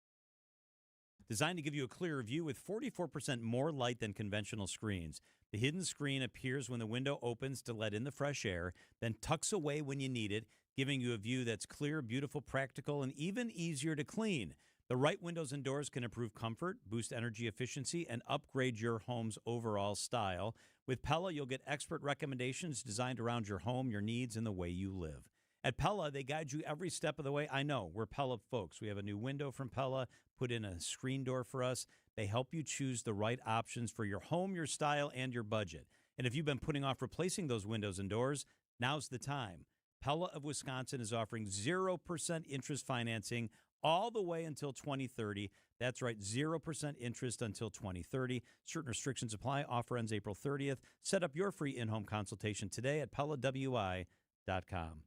designed to give you a clearer view with 44% more light than conventional screens. The hidden screen appears when the window opens to let in the fresh air, then tucks away when you need it, giving you a view that's clear, beautiful, practical, and even easier to clean. The right windows and doors can improve comfort, boost energy efficiency, and upgrade your home's overall style. With Pella, you'll get expert recommendations designed around your home, your needs, and the way you live. At Pella, they guide you every step of the way. I know, we're Pella folks. We have a new window from Pella, put in a screen door for us. They help you choose the right options for your home, your style, and your budget. And if you've been putting off replacing those windows and doors, now's the time. Pella of Wisconsin is offering 0% interest financing all the way until 2030. That's right, 0% interest until 2030. Certain restrictions apply. Offer ends April 30th. Set up your free in-home consultation today at PellaWI.com.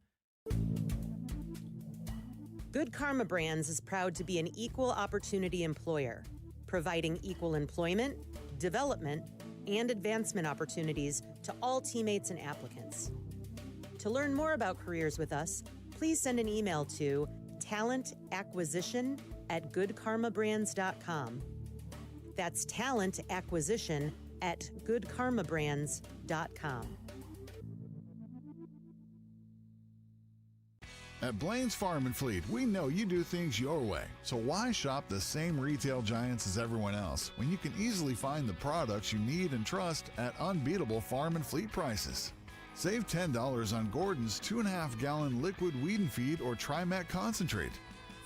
Good Karma Brands is proud to be an equal opportunity employer, providing equal employment, development, and advancement opportunities to all teammates and applicants. To learn more about careers with us, please send an email to talentacquisition@goodkarmabrands.com. That's talentacquisition@goodkarmabrands.com. At Blaine's Farm and Fleet, we know you do things your way. So why shop the same retail giants as everyone else when you can easily find the products you need and trust at unbeatable farm and fleet prices? Save $10 on Gordon's 2.5-gallon liquid weed and feed or Trimat concentrate.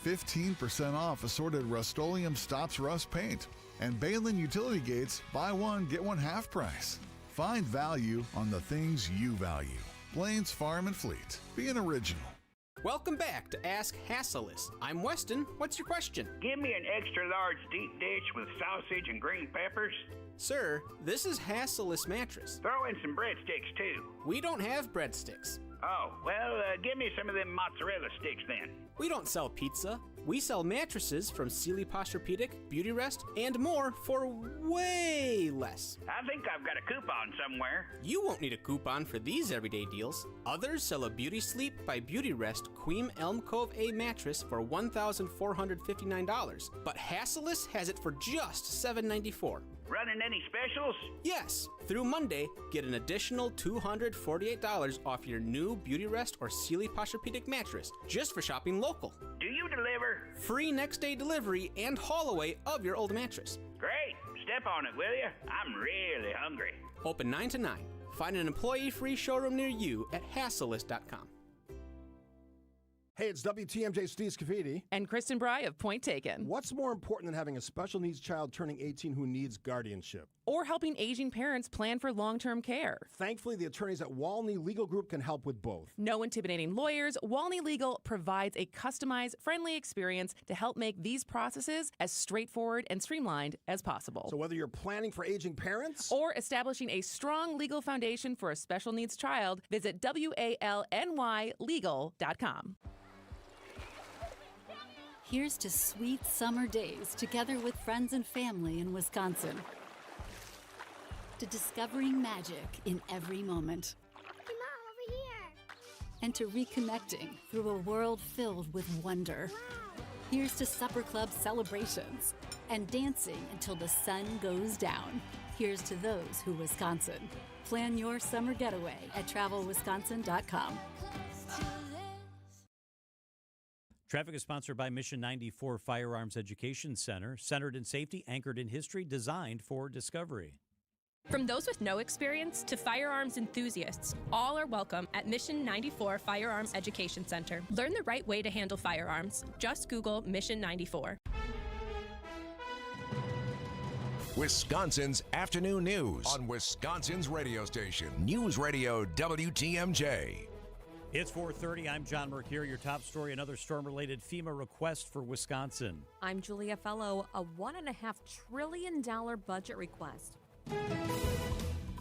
15% off assorted Rust-Oleum Stops Rust paint. And Balin utility gates, buy one, get one half price. Find value on the things you value. Blaine's Farm and Fleet. Be an original. Welcome back to Ask Hasselis. I'm Weston. What's your question? Give me an extra large deep dish with sausage and green peppers. Sir, this is Hasselis Mattress. Throw in some breadsticks, too. We don't have breadsticks. Oh, well, give me some of them mozzarella sticks then. We don't sell pizza. We sell mattresses from Sealy Posturepedic, Beauty Rest, and more for way less. I think I've got a coupon somewhere. You won't need a coupon for these everyday deals. Others sell a Beauty Sleep by Beauty Rest Queen Elm Cove A mattress for $1,459, but Hasselis has it for just $794. Running any specials? Yes. Through Monday, get an additional $248 off your new Beauty Rest or Sealy Posturepedic mattress just for shopping local. Do you deliver? Free next day delivery and haul away of your old mattress. Great. Step on it, will you? I'm really hungry. Open 9 to 9. Find an employee-free showroom near you at Hasselis.com. Hey, it's WTMJ Steve Scafidi. And Kristen Bry of Point Taken. What's more important than having a special needs child turning 18 who needs guardianship? Or helping aging parents plan for long-term care. Thankfully, the attorneys at Walney Legal Group can help with both. No intimidating lawyers, Walney Legal provides a customized, friendly experience to help make these processes as straightforward and streamlined as possible. So whether you're planning for aging parents or establishing a strong legal foundation for a special needs child, visit WALNYlegal.com. Here's to sweet summer days together with friends and family in Wisconsin. To discovering magic in every moment. Hey, Mom, over here. And to reconnecting through a world filled with wonder. Wow. Here's to supper club celebrations and dancing until the sun goes down. Here's to those who Wisconsin. Plan your summer getaway at travelwisconsin.com. Traffic is sponsored by Mission 94 Firearms Education Center, centered in safety, anchored in history, designed for discovery. From those with no experience to firearms enthusiasts, all are welcome at Mission 94 Firearms Education Center. Learn the right way to handle firearms. Just Google Mission 94. Wisconsin's afternoon news on Wisconsin's radio station, News Radio WTMJ. It's 4:30. I'm John Mercure. Your top story, another storm-related FEMA request for Wisconsin. I'm Julia Fellow. A $1.5 trillion budget request.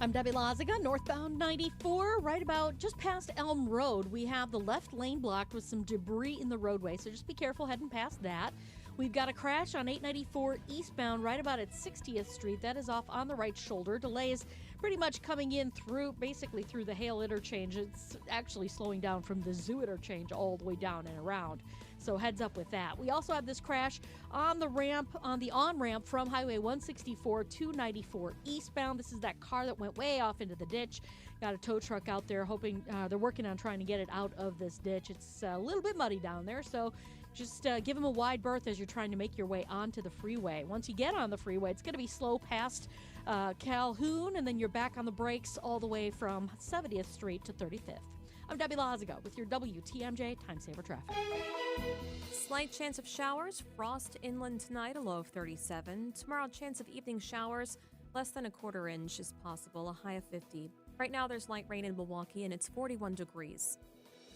I'm Debbie Laziga, northbound 94, right about just past Elm Road. We have the left lane blocked with some debris in the roadway, so just be careful heading past that. We've got a crash on 894 eastbound right about at 60th Street. That is off on the right shoulder. Delays pretty much coming in basically through the Hale interchange. It's actually slowing down from the Zoo interchange all the way down and around. So heads up with that. We also have this crash on the on-ramp from Highway 164 to 94 eastbound. This is that car that went way off into the ditch. Got a tow truck out there hoping, they're working on trying to get it out of this ditch. It's a little bit muddy down there, so just give them a wide berth as you're trying to make your way onto the freeway. Once you get on the freeway, it's going to be slow past Calhoun, and then you're back on the brakes all the way from 70th Street to 35th. I'm Debbie Laziga with your WTMJ Time Saver Traffic. Slight chance of showers. Frost inland tonight, a low of 37. Tomorrow, chance of evening showers. Less than a quarter inch is possible, a high of 50. Right now, there's light rain in Milwaukee, and it's 41 degrees.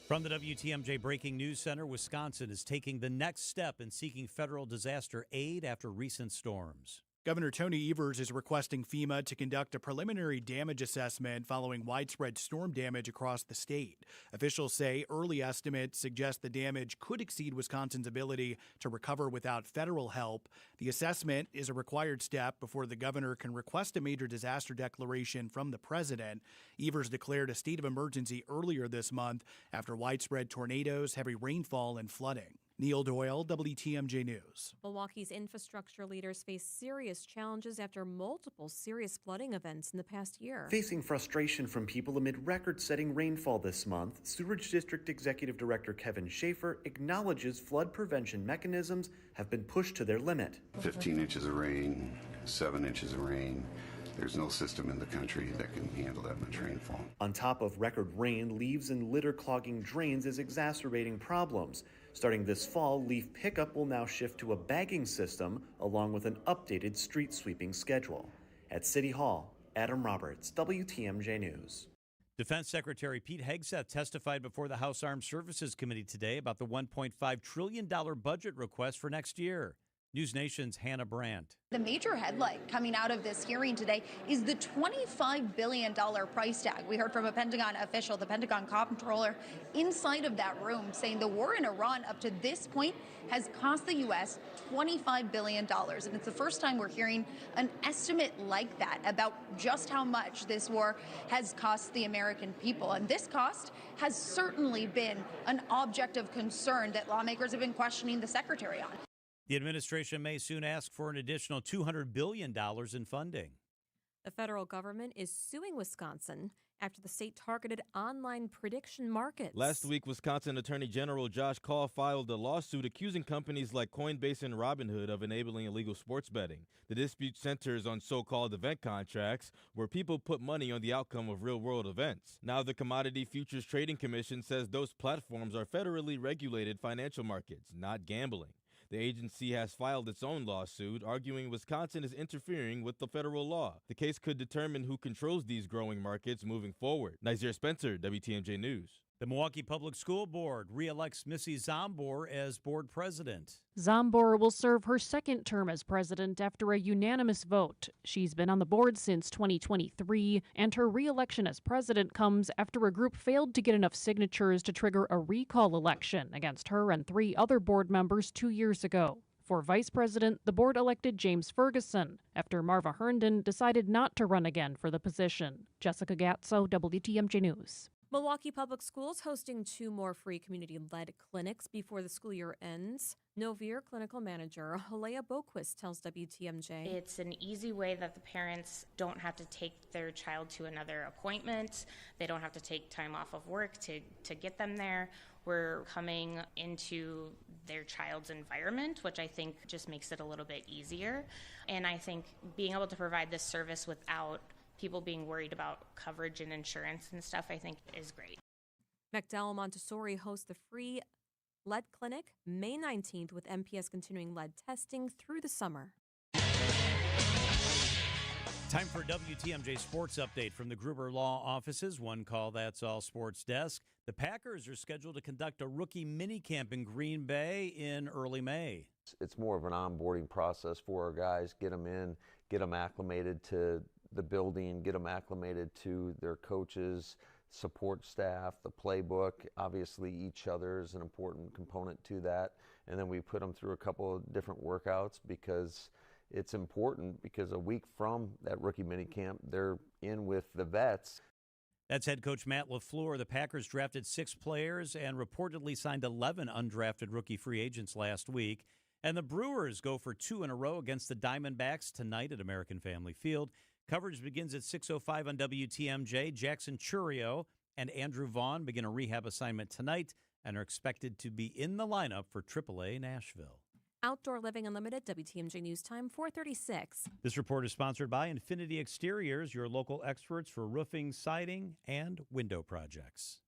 From the WTMJ Breaking News Center, Wisconsin is taking the next step in seeking federal disaster aid after recent storms. Governor Tony Evers is requesting FEMA to conduct a preliminary damage assessment following widespread storm damage across the state. Officials say early estimates suggest the damage could exceed Wisconsin's ability to recover without federal help. The assessment is a required step before the governor can request a major disaster declaration from the president. Evers declared a state of emergency earlier this month after widespread tornadoes, heavy rainfall, and flooding. Neil Doyle, WTMJ News. Milwaukee's infrastructure leaders face serious challenges after multiple serious flooding events in the past year. Facing frustration from people amid record-setting rainfall this month, Sewerage District Executive Director Kevin Schaefer acknowledges flood prevention mechanisms have been pushed to their limit. 15 inches of rain, 7 inches of rain. There's no system in the country that can handle that much rainfall. On top of record rain, leaves and litter clogging drains is exacerbating problems. Starting this fall, leaf pickup will now shift to a bagging system along with an updated street sweeping schedule. At City Hall, Adam Roberts, WTMJ News. Defense Secretary Pete Hegseth testified before the House Armed Services Committee today about the $1.5 trillion budget request for next year. News Nation's Hannah Brandt. The major headline coming out of this hearing today is the $25 billion price tag. We heard from a Pentagon official, the Pentagon comptroller, inside of that room saying the war in Iran up to this point has cost the U.S. $25 billion. And it's the first time we're hearing an estimate like that about just how much this war has cost the American people. And this cost has certainly been an object of concern that lawmakers have been questioning the secretary on. The administration may soon ask for an additional $200 billion in funding. The federal government is suing Wisconsin after the state targeted online prediction markets. Last week, Wisconsin Attorney General Josh Kaul filed a lawsuit accusing companies like Coinbase and Robinhood of enabling illegal sports betting. The dispute centers on so-called event contracts, where people put money on the outcome of real-world events. Now the Commodity Futures Trading Commission says those platforms are federally regulated financial markets, not gambling. The agency has filed its own lawsuit, arguing Wisconsin is interfering with the federal law. The case could determine who controls these growing markets moving forward. Nazir Spencer, WTMJ News. The Milwaukee Public School Board re-elects Missy Zombor as board president. Zombor will serve her second term as president after a unanimous vote. She's been on the board since 2023, and her re-election as president comes after a group failed to get enough signatures to trigger a recall election against her and 3 other board members 2 years ago. For vice president, the board elected James Ferguson after Marva Herndon decided not to run again for the position. Jessica Gatso, WTMJ News. Milwaukee Public Schools hosting 2 more free community-led clinics before the school year ends. Novir Clinical Manager Halea Boquist tells WTMJ. It's an easy way that the parents don't have to take their child to another appointment. They don't have to take time off of work to get them there. We're coming into their child's environment, which I think just makes it a little bit easier. And I think being able to provide this service without people being worried about coverage and insurance and stuff, I think is great. McDowell Montessori hosts the free lead clinic May 19th with MPS continuing lead testing through the summer. Time for WTMJ Sports Update from the Gruber Law offices. One call, that's all sports desk. The Packers are scheduled to conduct a rookie minicamp in Green Bay in early May. It's more of an onboarding process for our guys, get them in, get them acclimated to the building, get them acclimated to their coaches, support staff, the playbook. Obviously, each other is an important component to that. And then we put them through a couple of different workouts because it's important, because a week from that rookie minicamp, they're in with the vets. That's head coach Matt LaFleur. The Packers drafted 6 players and reportedly signed 11 undrafted rookie free agents last week. And the Brewers go for 2 in a row against the Diamondbacks tonight at American Family Field. Coverage begins at 6:05 on WTMJ. Jackson Churio and Andrew Vaughn begin a rehab assignment tonight and are expected to be in the lineup for AAA Nashville. Outdoor Living Unlimited, WTMJ News Time, 4:36. This report is sponsored by Infinity Exteriors, your local experts for roofing, siding, and window projects.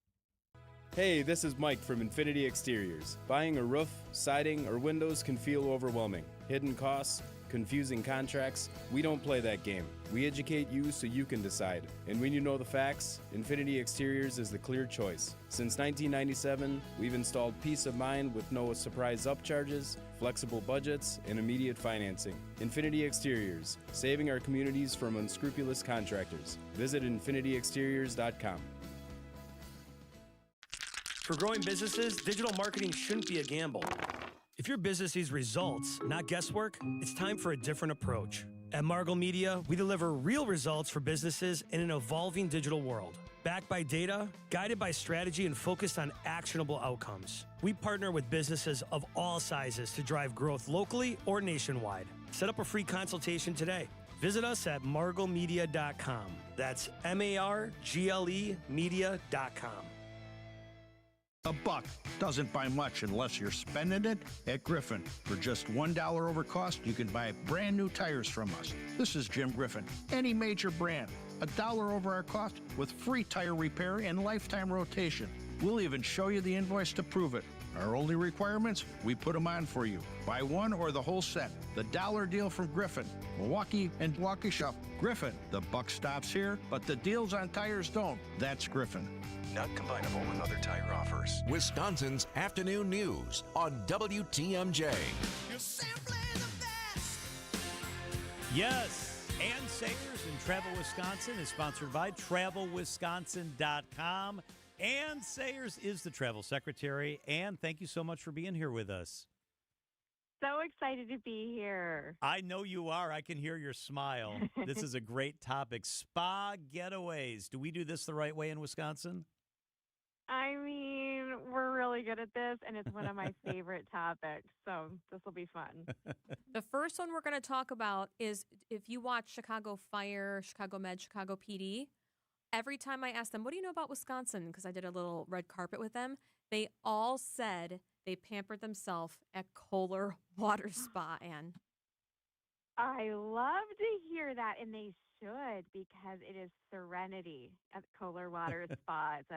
Hey, this is Mike from Infinity Exteriors. Buying a roof, siding, or windows can feel overwhelming. Hidden costs, confusing contracts. We don't play that game. We educate you so you can decide. And when you know the facts, Infinity Exteriors is the clear choice. Since 1997, we've installed peace of mind with no surprise upcharges, flexible budgets, and immediate financing. Infinity Exteriors, saving our communities from unscrupulous contractors. Visit infinityexteriors.com. For growing businesses, digital marketing shouldn't be a gamble. If your business needs results, not guesswork, it's time for a different approach. At Margle Media, we deliver real results for businesses in an evolving digital world. Backed by data, guided by strategy, and focused on actionable outcomes. We partner with businesses of all sizes to drive growth locally or nationwide. Set up a free consultation today. Visit us at marglemedia.com. That's MARGLE media.com. $1 doesn't buy much unless you're spending it at Griffin. For just $1 over cost, you can buy brand new tires from us. This is Jim Griffin. Any major brand, $1 over our cost with free tire repair and lifetime rotation. We'll even show you the invoice to prove it. Our only requirements, we put them on for you. Buy one or the whole set. The dollar deal from Griffin. Milwaukee and Waukesha. Griffin. The buck stops here, but the deals on tires don't. That's Griffin. Not combinable with other tire offers. Wisconsin's Afternoon News on WTMJ. Yes, Ann Sayers in Travel Wisconsin is sponsored by TravelWisconsin.com. Ann Sayers is the travel secretary. Ann, thank you so much for being here with us. So excited to be here. I know you are. I can hear your smile. This is a great topic. Spa getaways. Do we do this the right way in Wisconsin? I mean, we're really good at this, and it's one of my favorite topics, so this will be fun. The first one we're going to talk about is if you watch Chicago Fire, Chicago Med, Chicago PD, every time I ask them, what do you know about Wisconsin? Because I did a little red carpet with them, they all said they pampered themselves at Kohler Water Spa, Ann. I love to hear that, and they should, because it is serenity at Kohler Water Spa. It's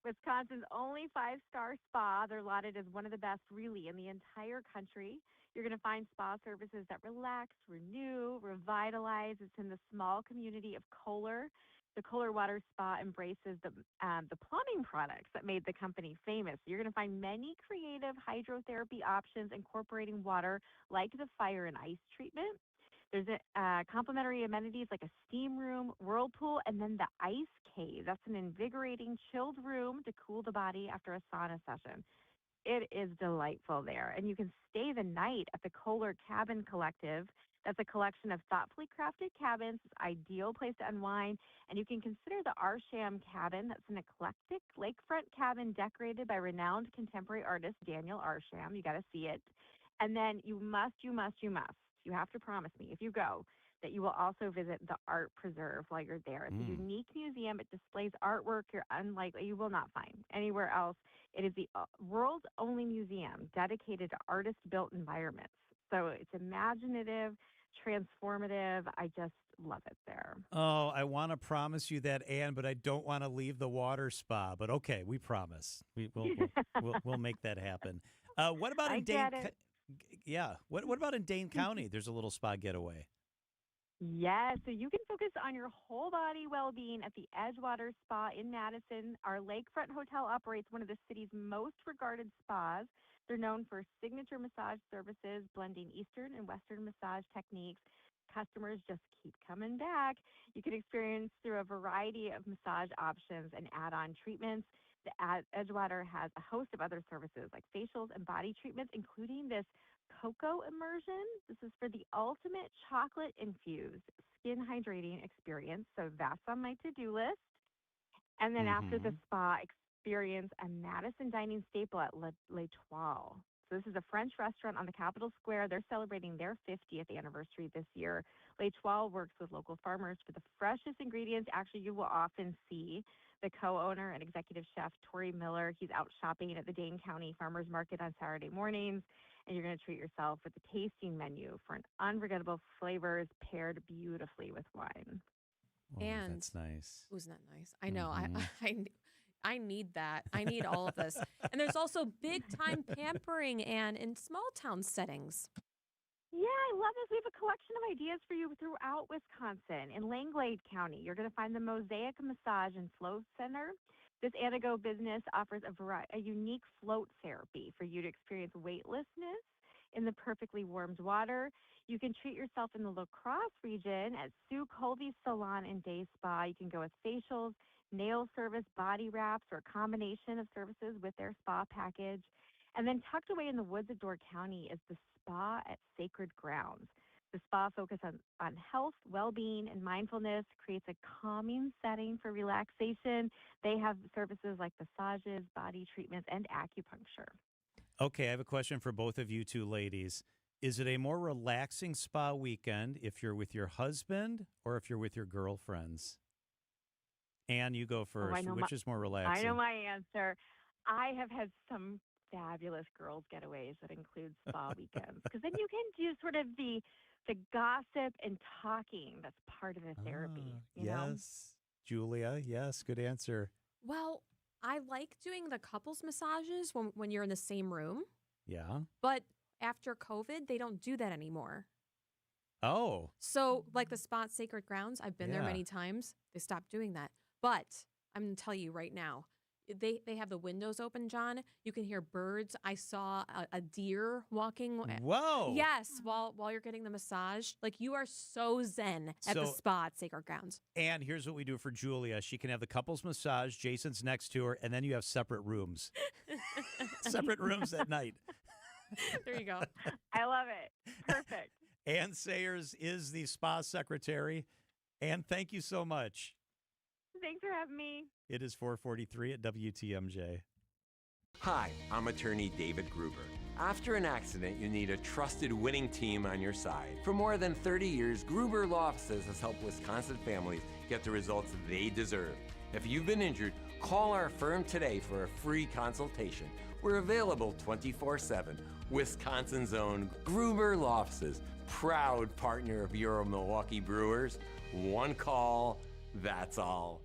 Wisconsin's only 5-star spa. They're lauded as one of the best, really, in the entire country. You're going to find spa services that relax, renew, revitalize. It's in the small community of Kohler. The Kohler Water Spa embraces the plumbing products that made the company famous. You're going to find many creative hydrotherapy options incorporating water, like the fire and ice treatment. There's complimentary amenities like a steam room, whirlpool, and then the ice cave. That's an invigorating, chilled room to cool the body after a sauna session. It is delightful there. And you can stay the night at the Kohler Cabin Collective. That's a collection of thoughtfully crafted cabins, it's an ideal place to unwind, and you can consider the Arsham cabin. That's an eclectic lakefront cabin decorated by renowned contemporary artist Daniel Arsham. You got to see it. And then you have to promise me if you go that you will also visit the Art Preserve while you're there. It's a unique museum. It displays artwork you will not find anywhere else. It is the world's only museum dedicated to artist-built environments. So it's imaginative, transformative. I just love it there. Oh, I want to promise you that, Ann, but I don't want to leave the water spa. But okay, we promise. We'll make that happen. What about in Dane? Yeah. What about in Dane County? There's a little spa getaway. Yes, so you can focus on your whole body well-being at the Edgewater Spa in Madison. Our lakefront hotel operates one of the city's most regarded spas. They're known for signature massage services, blending Eastern and Western massage techniques. Customers just keep coming back. You can experience through a variety of massage options and add-on treatments. The Edgewater has a host of other services like facials and body treatments, including this cocoa immersion. This is for the ultimate chocolate-infused skin hydrating experience. So that's on my to-do list. And then after the spa, experience a Madison dining staple at L'Etoile. So this is a French restaurant on the Capitol Square. They're celebrating their 50th anniversary this year. L'Etoile works with local farmers for the freshest ingredients. Actually, you will often see the co-owner and executive chef, Tori Miller. He's out shopping at the Dane County Farmers Market on Saturday mornings, and you're going to treat yourself with the tasting menu for an unforgettable flavors paired beautifully with wine. Oh, And that's nice. Wasn't that nice? I know. I need that. I need all of this. And there's also big time pampering and in small town settings. Yeah, I love this. We have a collection of ideas for you throughout Wisconsin. In Langlade County, you're going to find the Mosaic Massage and Float Center. This Anago business offers a unique float therapy for you to experience weightlessness in the perfectly warmed water. You can treat yourself in the La Crosse region at Sue Colby's Salon and Day Spa. You can go with facials, nail service, body wraps, or a combination of services with their spa package. And then tucked away in the woods of Door County is the Spa at Sacred Grounds. The spa focuses on health, well-being, and mindfulness, creates a calming setting for relaxation. They have services like massages, body treatments, and acupuncture. Okay, I have a question for both of you two ladies. Is it a more relaxing spa weekend if you're with your husband or if you're with your girlfriends? Ann, you go first. Which is more relaxing? I know my answer. I have had some fabulous girls' getaways that include spa weekends because then you can do sort of the gossip and talking that's part of the therapy. You know? Julia, yes, good answer. Well, I like doing the couples massages when you're in the same room. Yeah. But after COVID, they don't do that anymore. Oh. So like the spa at Sacred Grounds, I've been there many times. They stopped doing that. But I'm going to tell you right now, they have the windows open, John. You can hear birds. I saw a deer walking. Whoa. Yes, while you're getting the massage. Like you are so zen at the spa at Sacred Grounds. And here's what we do for Julia. She can have the couples massage. Jason's next to her, and then you have separate rooms. Separate rooms at night. There you go. I love it. Perfect. Ann Sayers is the spa secretary. Ann, thank you so much. Thanks for having me. It is 4:43 at WTMJ. Hi, I'm attorney David Gruber. After an accident, you need a trusted winning team on your side. For more than 30 years, Gruber Law Offices has helped Wisconsin families get the results they deserve. If you've been injured, call our firm today for a free consultation. We're available 24/7. Wisconsin's own Gruber Law Offices, proud partner of Euro Milwaukee Brewers. One call, that's all.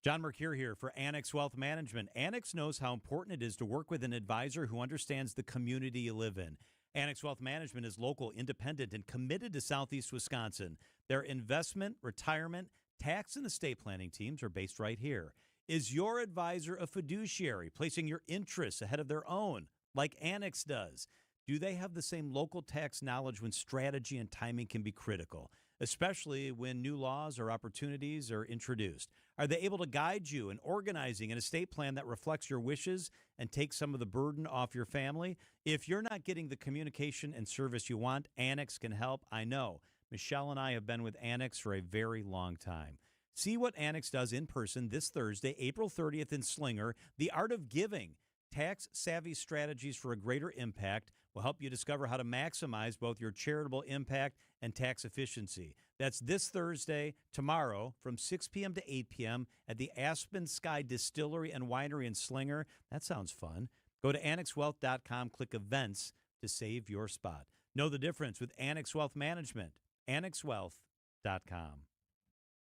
John Mercure here for Annex Wealth Management. Annex knows how important it is to work with an advisor who understands the community you live in. Annex Wealth Management is local, independent, and committed to Southeast Wisconsin. Their investment, retirement, tax, and estate planning teams are based right here. Is your advisor a fiduciary, placing your interests ahead of their own, like Annex does? Do they have the same local tax knowledge when strategy and timing can be critical? especially when new laws or opportunities are introduced? Are they able to guide you in organizing an estate plan that reflects your wishes and takes some of the burden off your family? If you're not getting the communication and service you want, Annex can help. I know. Michelle and I have been with Annex for a very long time. See what Annex does in person this Thursday, April 30th in Slinger. The Art of Giving. Tax-savvy strategies for a greater impact will help you discover how to maximize both your charitable impact and tax efficiency. That's this Thursday, tomorrow, from 6 p.m. to 8 p.m. at the Aspen Sky Distillery and Winery in Slinger. That sounds fun. Go to annexwealth.com, click Events to save your spot. Know the difference with Annex Wealth Management. annexwealth.com.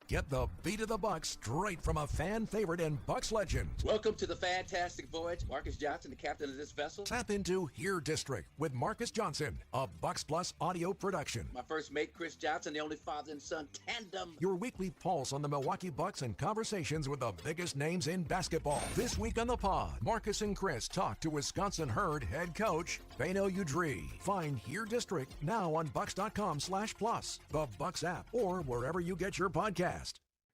Get the beat of the Bucks straight from a fan favorite and Bucks legend. Welcome to the fantastic voyage. Marcus Johnson, the captain of this vessel. Tap into Here District with Marcus Johnson, a Bucks Plus audio production. My first mate, Chris Johnson, the only father and son tandem. Your weekly pulse on the Milwaukee Bucks and conversations with the biggest names in basketball. This week on the pod, Marcus and Chris talk to Wisconsin Herd head coach Beno Udrih. Find Here District now on Bucks.com/plus, the Bucks app, or wherever you get your podcast.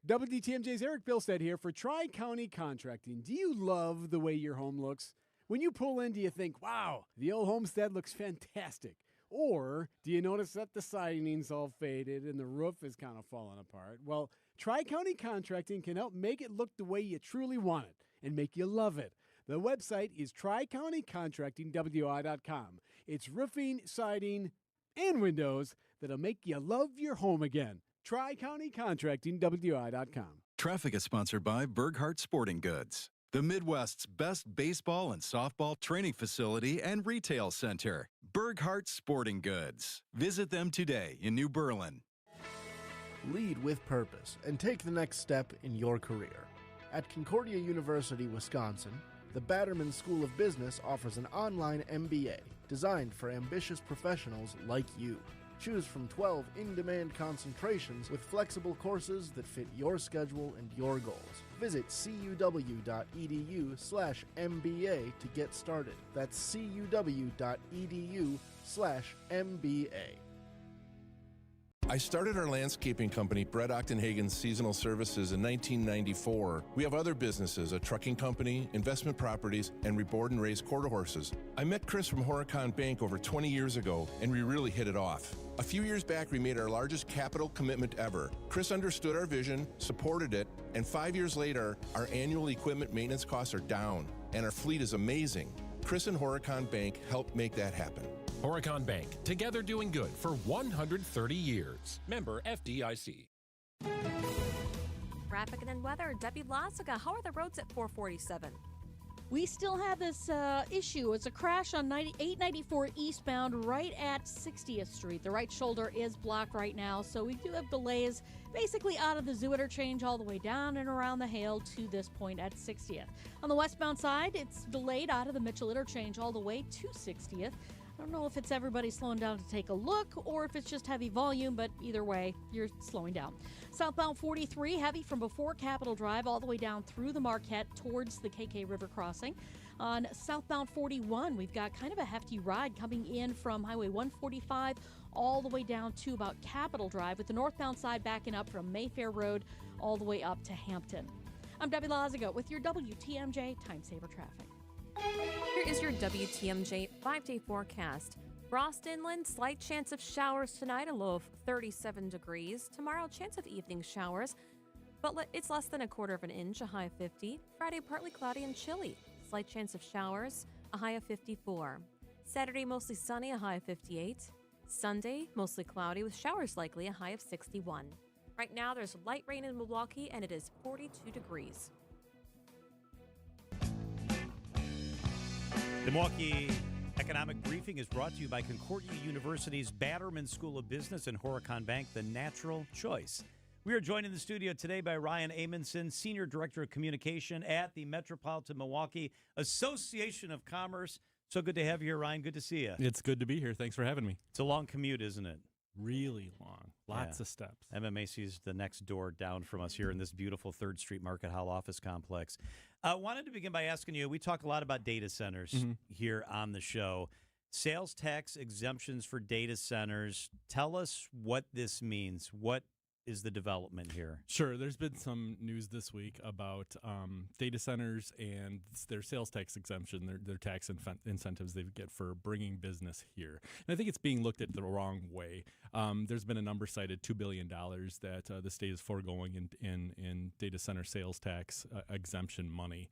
WTMJ's Eric Bilstead here for Tri-County Contracting. Do you love the way your home looks? When you pull in, do you think, wow, the old homestead looks fantastic? Or do you notice that the siding's all faded and the roof is kind of falling apart? Well, Tri-County Contracting can help make it look the way you truly want it and make you love it. The website is TriCountyContractingWI.com. It's roofing, siding, and windows that'll make you love your home again. TriCountyContractingWI.com. Traffic is sponsored by Burghardt Sporting Goods, the Midwest's best baseball and softball training facility and retail center. Burghardt Sporting Goods. Visit them today in New Berlin. Lead with purpose and take the next step in your career. At Concordia University, Wisconsin, the Batterman School of Business offers an online MBA designed for ambitious professionals like you. Choose from 12 in-demand concentrations with flexible courses that fit your schedule and your goals. Visit cuw.edu/MBA to get started. That's cuw.edu/MBA. I started our landscaping company, Brett Ochtenhagen's Seasonal Services, in 1994. We have other businesses, a trucking company, investment properties, and we board and raise quarter horses. I met Chris from Horicon Bank over 20 years ago, and we really hit it off. A few years back, we made our largest capital commitment ever. Chris understood our vision, supported it, and 5 years later, our annual equipment maintenance costs are down, and our fleet is amazing. Chris and Horicon Bank helped make that happen. Horicon Bank, together doing good for 130 years. Member FDIC. Traffic and then weather. Debbie Lazaga, how are the roads at 447? We still have this issue. It's a crash on 894 eastbound right at 60th Street. The right shoulder is blocked right now, so we do have delays basically out of the Zoo Interchange all the way down and around the Hale to this point at 60th. On the westbound side, it's delayed out of the Mitchell Interchange all the way to 60th. I don't know if it's everybody slowing down to take a look or if it's just heavy volume, but either way, you're slowing down. Southbound 43, heavy from before Capitol Drive all the way down through the Marquette towards the KK River crossing. On southbound 41, we've got kind of a hefty ride coming in from Highway 145 all the way down to about Capitol Drive, with the northbound side backing up from Mayfair Road all the way up to Hampton. I'm Debbie Lazaga with your WTMJ Time Saver Traffic. Here is your WTMJ 5-day forecast. Frost inland, slight chance of showers tonight, a low of 37 degrees. Tomorrow, chance of evening showers, but it's less than a quarter of an inch, a high of 50. Friday, partly cloudy and chilly. Slight chance of showers, a high of 54. Saturday, mostly sunny, a high of 58. Sunday, mostly cloudy with showers likely, a high of 61. Right now, there's light rain in Milwaukee, and it is 42 degrees. The Milwaukee Economic Briefing is brought to you by Concordia University's Batterman School of Business and Horicon Bank, the natural choice. We are joined in the studio today by Ryan Amundsen, Senior Director of Communication at the Metropolitan Milwaukee Association of Commerce. So good to have you here, Ryan. Good to see you. It's good to be here. Thanks for having me. It's a long commute, isn't it? Really long. Lots of steps. MMAC's the next door down from us here in this beautiful 3rd Street Market Hall office complex. I wanted to begin by asking you, we talk a lot about data centers here on the show. Sales tax exemptions for data centers. Tell us what this means. What is the development here? Sure. There's been some news this week about data centers and their sales tax exemption, their tax incentives they get for bringing business here. And I think it's being looked at the wrong way. There's been a number cited, $2 billion, that the state is foregoing in data center sales tax exemption money.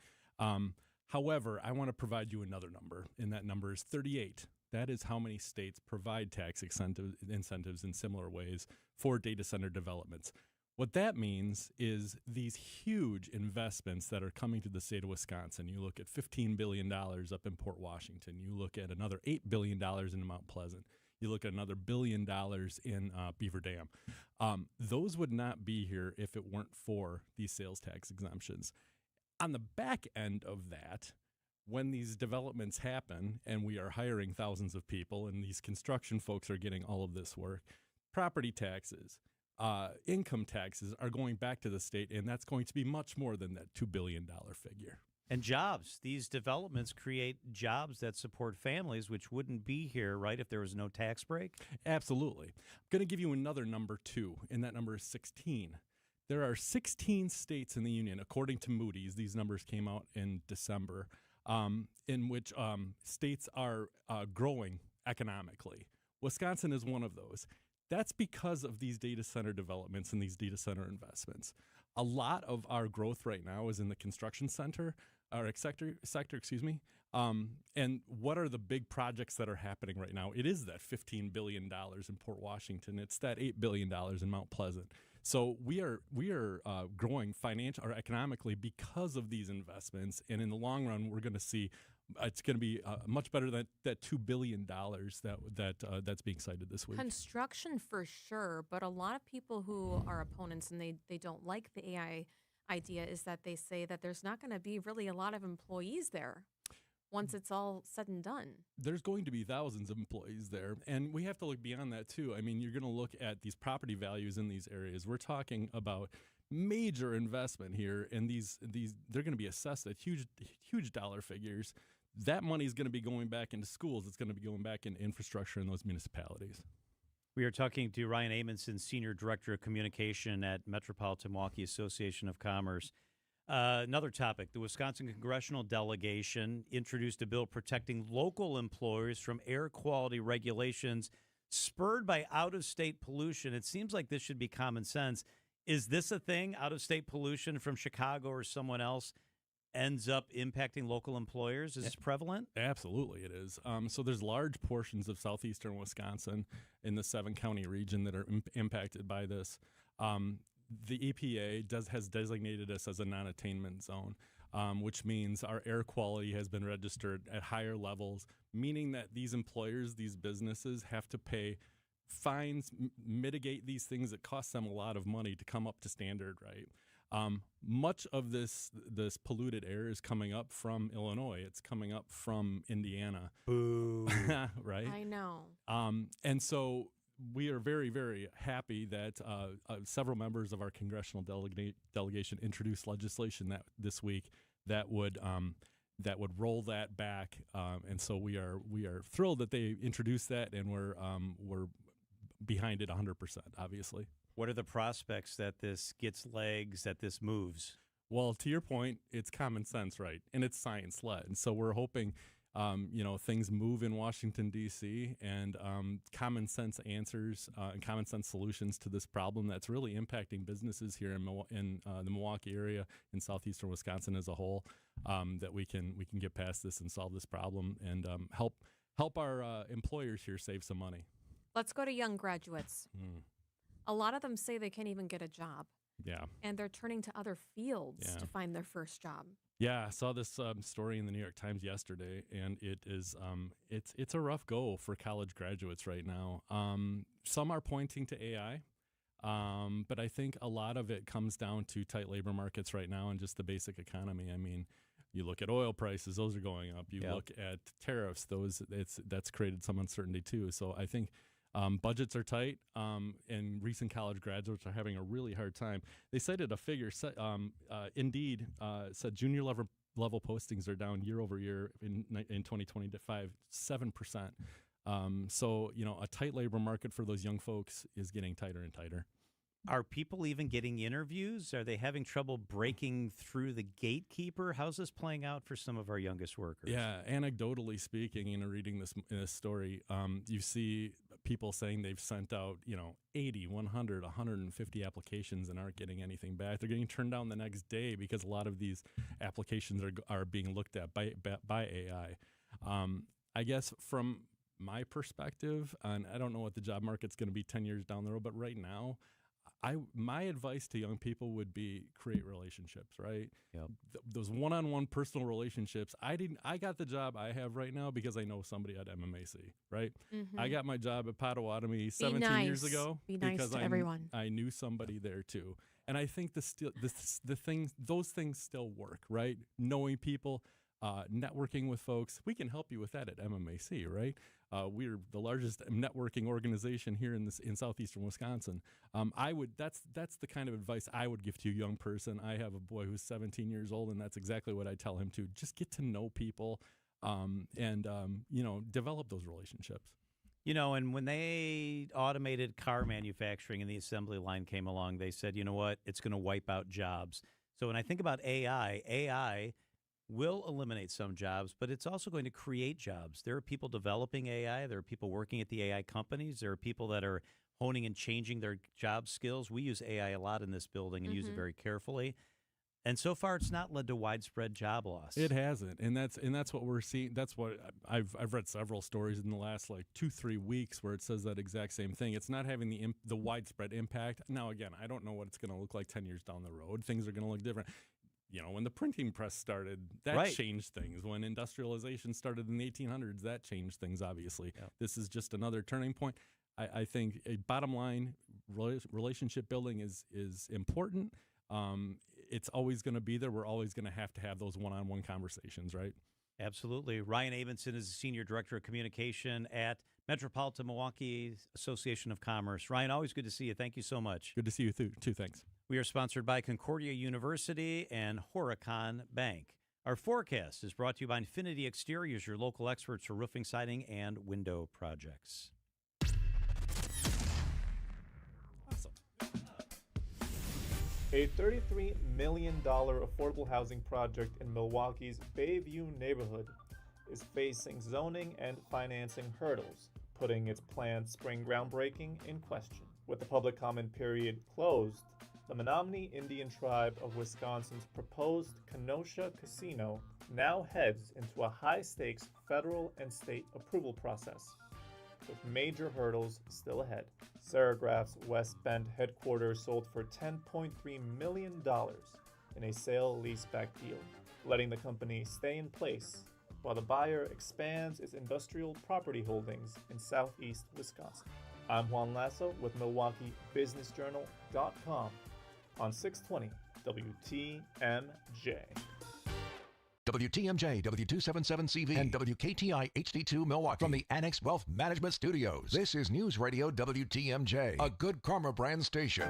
However, I want to provide you another number, and that number is 38. That is how many states provide tax incentives in similar ways for data center developments. What that means is these huge investments that are coming to the state of Wisconsin. You look at $15 billion up in Port Washington. You look at another $8 billion in Mount Pleasant. You look at another $1 billion in Beaver Dam. Those would not be here if it weren't for these sales tax exemptions. On the back end of that, when these developments happen and we are hiring thousands of people and these construction folks are getting all of this work, property taxes, income taxes are going back to the state, and that's going to be much more than that $2 billion figure. And jobs. These developments create jobs that support families, which wouldn't be here, right, if there was no tax break? Absolutely. I'm going to give you another number, too, and that number is 16. There are 16 states in the union, according to Moody's. These numbers came out in December, in which states are growing economically. Wisconsin is one of those. That's because of these data center developments and these data center investments. A lot of our growth right now is in the construction sector. And what are the big projects that are happening right now? It is that $15 billion in Port Washington. It's that $8 billion in Mount Pleasant. So we are growing financially or economically because of these investments, and in the long run, we're going to see it's going to be much better than that $2 billion that's being cited this week. Construction for sure, but a lot of people who are opponents and they don't like the AI idea is that they say that there's not going to be really a lot of employees there once it's all said and done. There's going to be thousands of employees there, and we have to look beyond that too. I mean, you're going to look at these property values in these areas. We're talking about major investment here, and these they're going to be assessed at huge dollar figures. That money is going to be going back into schools. It's going to be going back into infrastructure in those municipalities. We are talking to Ryan Amundsen, Senior Director of Communication at Metropolitan Milwaukee Association of Commerce. Another topic, the Wisconsin Congressional Delegation introduced a bill protecting local employers from air quality regulations spurred by out-of-state pollution. It seems like this should be common sense. Is this a thing, out-of-state pollution from Chicago or someone else ends up impacting local employers? Is this prevalent? Absolutely, it is. So there's large portions of southeastern Wisconsin in the 7-county region that are impacted by this. The EPA has designated us as a non-attainment zone, which means our air quality has been registered at higher levels, meaning that these employers, these businesses have to pay fines, mitigate these things that cost them a lot of money to come up to standard, right? Much of this polluted air is coming up from Illinois. It's coming up from Indiana. Boo. Right? I know. And so we are very, very happy that several members of our congressional delegation introduced legislation this week that would roll that back. And so we are thrilled that they introduced that, and we're behind it 100%, obviously. What are the prospects that this gets legs, that this moves? Well, to your point, it's common sense, right? And it's science-led. And so we're hoping, things move in Washington, D.C., and common sense answers and common sense solutions to this problem that's really impacting businesses here in the Milwaukee area, in southeastern Wisconsin as a whole, that we can get past this and solve this problem and help our employers here save some money. Let's go to young graduates. A lot of them say they can't even get a job. Yeah. And they're turning to other fields to find their first job. Yeah, I saw this story in the New York Times yesterday, and it is it's a rough go for college graduates right now. Some are pointing to AI, but I think a lot of it comes down to tight labor markets right now and just the basic economy. I mean, you look at oil prices; those are going up. You look at tariffs; that's created some uncertainty too. So I think. Budgets are tight, and recent college graduates are having a really hard time. They cited a figure, Indeed said junior level postings are down year over year in 2025, 7%. So, a tight labor market for those young folks is getting tighter and tighter. Are people even getting interviews? Are they having trouble breaking through the gatekeeper? How's this playing out for some of our youngest workers? Yeah, anecdotally speaking, reading this story, you see people saying they've sent out, 80, 100, 150 applications and aren't getting anything back. They're getting turned down the next day because a lot of these applications are being looked at by AI. I guess from my perspective, and I don't know what the job market's going to be 10 years down the road, but right now, my advice to young people would be create relationships, right? Yep. Those one-on-one personal relationships. I got the job I have right now because I know somebody at MMAC, right? Mhm. I got my job at Potawatomi 17 years ago Be nice because to everyone. I knew somebody there too. And I think those things still work, right? Knowing people, networking with folks. We can help you with that at MMAC, right? We're the largest networking organization here in southeastern Wisconsin. That's the kind of advice I would give to a young person. I have a boy who's 17 years old, and that's exactly what I tell him to. Just get to know people, and develop those relationships. And when they automated car manufacturing and the assembly line came along, they said, you know what, it's going to wipe out jobs. So when I think about AI will eliminate some jobs, but it's also going to create jobs. There are people developing AI. There are people working at the AI companies. There are people that are honing and changing their job skills. We use AI a lot in this building and use it very carefully. And so far, it's not led to widespread job loss. It hasn't, and that's what we're seeing. That's what I've read several stories in the last 2-3 weeks where it says that exact same thing. It's not having the widespread impact. Now, again, I don't know what it's going to look like 10 years down the road. Things are going to look different. When the printing press started, that changed things. When industrialization started in the 1800s, that changed things, obviously. Yep. This is just another turning point. I think a bottom line, relationship building is important. It's always going to be there. We're always going to have those one-on-one conversations, right? Absolutely. Ryan Abinson is the Senior Director of Communication at Metropolitan Milwaukee Association of Commerce. Ryan, always good to see you. Thank you so much. Good to see you too. Thanks. We are sponsored by Concordia University and Horicon Bank. Our forecast is brought to you by Infinity Exteriors, your local experts for roofing, siding, and window projects. A $33 million affordable housing project in Milwaukee's Bayview neighborhood is facing zoning and financing hurdles, putting its planned spring groundbreaking in question. With the public comment period closed, the Menominee Indian Tribe of Wisconsin's proposed Kenosha Casino now heads into a high-stakes federal and state approval process, with major hurdles still ahead. Serigraph's West Bend headquarters sold for $10.3 million in a sale-leaseback deal, letting the company stay in place while the buyer expands its industrial property holdings in southeast Wisconsin. I'm Juan Lasso with MilwaukeeBusinessJournal.com on 620 WTMJ. WTMJ, W277CV, and WKTI HD2 Milwaukee from the Annex Wealth Management Studios. This is News Radio WTMJ, a Good Karma brand station.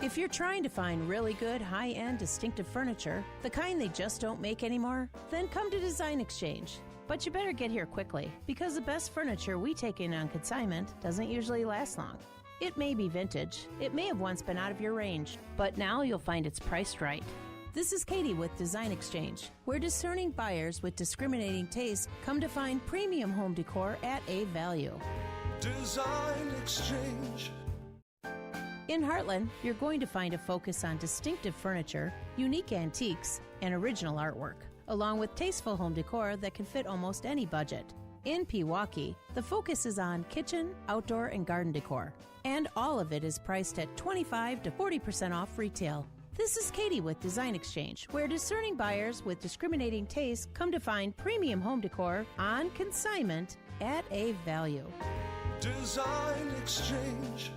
If you're trying to find really good, high-end, distinctive furniture, the kind they just don't make anymore, then come to Design Exchange. But you better get here quickly, because the best furniture we take in on consignment doesn't usually last long. It may be vintage, it may have once been out of your range, but now you'll find it's priced right. This is Katie with Design Exchange, where discerning buyers with discriminating tastes come to find premium home decor at a value. Design Exchange. In Heartland, you're going to find a focus on distinctive furniture, unique antiques, and original artwork, along with tasteful home decor that can fit almost any budget. In Pewaukee, the focus is on kitchen, outdoor, and garden decor, and all of it is priced at 25 to 40% off retail. This is Katie with Design Exchange, where discerning buyers with discriminating tastes come to find premium home decor on consignment at a value. Design Exchange.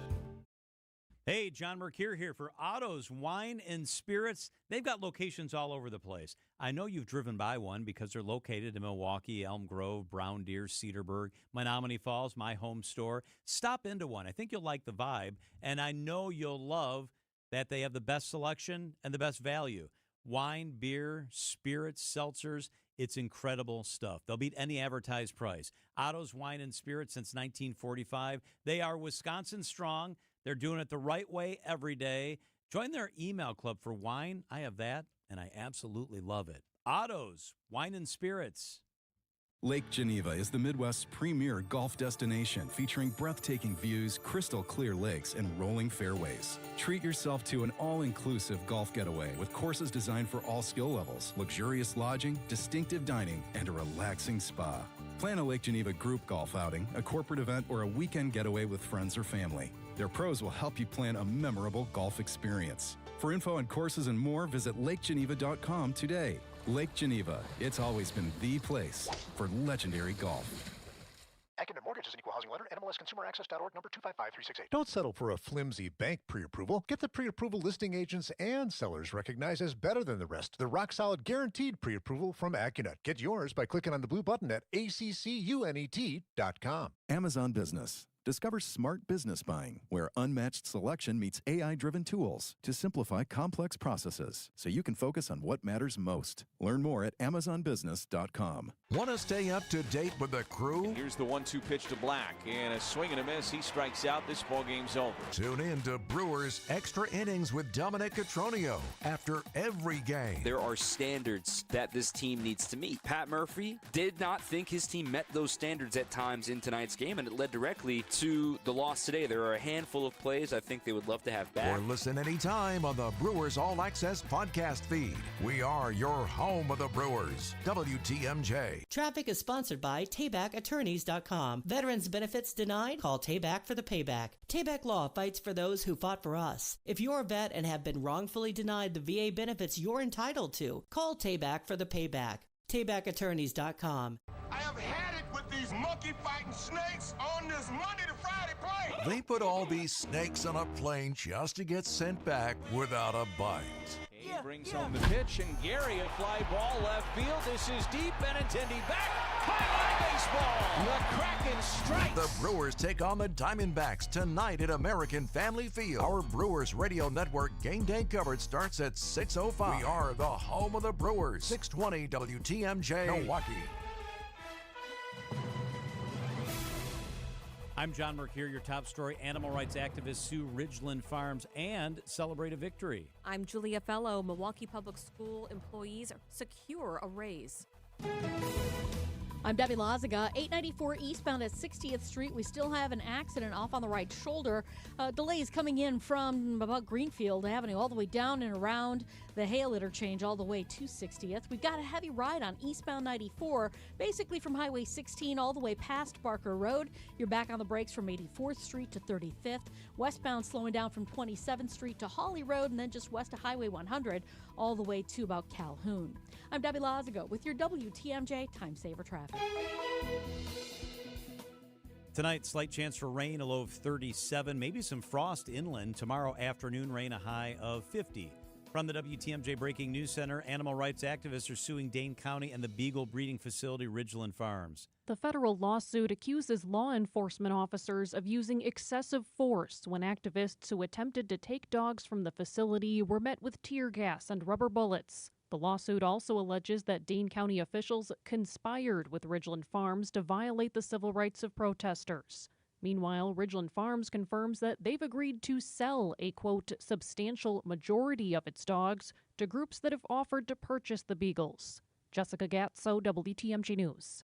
Hey, John Mercure here for Otto's Wine and Spirits. They've got locations all over the place. I know you've driven by one because they're located in Milwaukee, Elm Grove, Brown Deer, Cedarburg, Menominee Falls, my home store. Stop into one. I think you'll like the vibe, and I know you'll love that they have the best selection and the best value. Wine, beer, spirits, seltzers. It's incredible stuff. They'll beat any advertised price. Otto's Wine and Spirits since 1945. They are Wisconsin strong. They're doing it the right way every day. Join their email club for wine. I have that, and I absolutely love it. Otto's Wine and Spirits. Lake Geneva is the Midwest's premier golf destination, featuring breathtaking views, crystal clear lakes, and rolling fairways. Treat yourself to an all-inclusive golf getaway with courses designed for all skill levels, luxurious lodging, distinctive dining, and a relaxing spa. Plan a Lake Geneva group golf outing, a corporate event, or a weekend getaway with friends or family. Their pros will help you plan a memorable golf experience. For info on courses and more, visit lakegeneva.com today. Lake Geneva, it's always been the place for legendary golf. Accident Mortgage is an equal housing lender. NMLSConsumerAccess.org, number 255368. Don't settle for a flimsy bank pre-approval. Get the pre-approval listing agents and sellers recognized as better than the rest. The rock-solid guaranteed pre-approval from AccuNet. Get yours by clicking on the blue button at accunet.com. Amazon Business. Discover smart business buying, where unmatched selection meets AI-driven tools to simplify complex processes so you can focus on what matters most. Learn more at amazonbusiness.com. Want to stay up to date with the crew? Here's the 1-2 pitch to Black, and a swing and a miss. He strikes out. This ball game's over. Tune in to Brewers Extra Innings with Dominic Cotroneo after every game. There are standards that this team needs to meet. Pat Murphy did not think his team met those standards at times in tonight's game, and it led directly to the loss today. There are a handful of plays I think they would love to have back. Or listen anytime on the Brewers All Access podcast feed. We are your home of the Brewers. WTMJ. Traffic is sponsored by TaybackAttorneys.com. Veterans benefits denied? Call Tayback for the payback. Tayback Law fights for those who fought for us. If you're a vet and have been wrongfully denied the VA benefits you're entitled to, call Tayback for the payback. TaybackAttorneys.com. I have had it with these monkey-fighting snakes on this Monday to Friday plane. They put all these snakes on a plane just to get sent back without a bite. He brings home the pitch, and Gary, a fly ball left field. This is deep. Benintendi back. High baseball. The Kraken strikes. The Brewers take on the Diamondbacks tonight at American Family Field. Our Brewers Radio Network game day coverage starts at 6:05. We are the home of the Brewers. 620 WTMJ Milwaukee. I'm John Mercure, your top story. Animal rights activist sue Ridgeland Farms and celebrate a victory. I'm Julia Fellow. Milwaukee Public School employees secure a raise. I'm Debbie Lazaga. 894 eastbound at 60th Street. We still have an accident off on the right shoulder. Delays coming in from about Greenfield Avenue all the way down and around the Hale interchange all the way to 60th. We've got a heavy ride on eastbound 94, basically from Highway 16 all the way past Barker Road. You're back on the brakes from 84th Street to 35th. Westbound slowing down from 27th Street to Holly Road, and then just west of Highway 100 all the way to about Calhoun. I'm Debbie Lazago with your WTMJ Time Saver Traffic. Tonight, slight chance for rain, a low of 37, maybe some frost inland. Tomorrow afternoon, rain, a high of 50. From the WTMJ Breaking News Center, animal rights activists are suing Dane County and the Beagle breeding facility Ridgeland Farms. The federal lawsuit accuses law enforcement officers of using excessive force when activists who attempted to take dogs from the facility were met with tear gas and rubber bullets. The lawsuit also alleges that Dane County officials conspired with Ridgeland Farms to violate the civil rights of protesters. Meanwhile, Ridgeland Farms confirms that they've agreed to sell a, quote, substantial majority of its dogs to groups that have offered to purchase the beagles. Jessica Gatso, WTMJ News.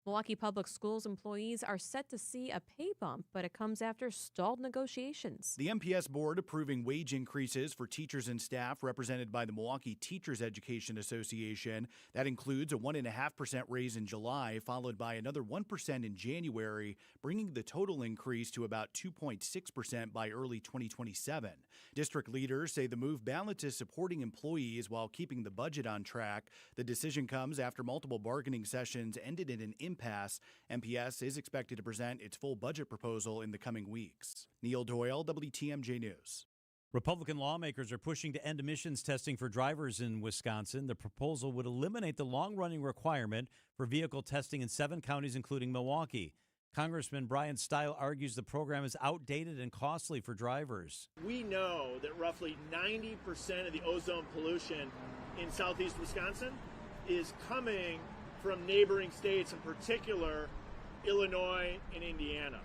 Milwaukee Public Schools employees are set to see a pay bump, but it comes after stalled negotiations. The MPS board approving wage increases for teachers and staff represented by the Milwaukee Teachers Education Association. That includes a 1.5% raise in July, followed by another 1% in January, bringing the total increase to about 2.6% by early 2027. District leaders say the move balances supporting employees while keeping the budget on track. The decision comes after multiple bargaining sessions ended in an impasse. MPS is expected to present its full budget proposal in the coming weeks. Neil Doyle, WTMJ News. Republican lawmakers are pushing to end emissions testing for drivers in Wisconsin. The proposal would eliminate the long-running requirement for vehicle testing in 7 counties, including Milwaukee. Congressman Brian Stile argues the program is outdated and costly for drivers. We know that roughly 90% of the ozone pollution in southeast Wisconsin is coming from neighboring states, in particular Illinois and Indiana.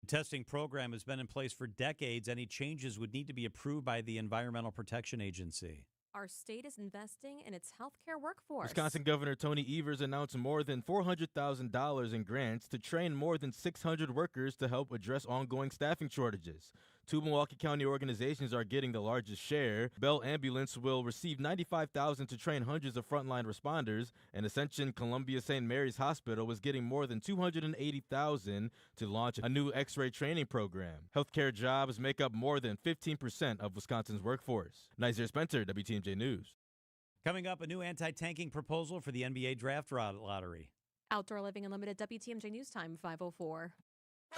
The testing program has been in place for decades. Any changes would need to be approved by the Environmental Protection Agency. Our state is investing in its healthcare workforce. Wisconsin Governor Tony Evers announced more than $400,000 in grants to train more than 600 workers to help address ongoing staffing shortages. Two Milwaukee County organizations are getting the largest share. Bell Ambulance will receive $95,000 to train hundreds of frontline responders, and Ascension Columbia St. Mary's Hospital was getting more than $280,000 to launch a new X-ray training program. Healthcare jobs make up more than 15% of Wisconsin's workforce. Nazir Spencer, WTMJ News. Coming up, a new anti-tanking proposal for the NBA Draft Lottery. Outdoor Living Unlimited, WTMJ News Time, 5:04.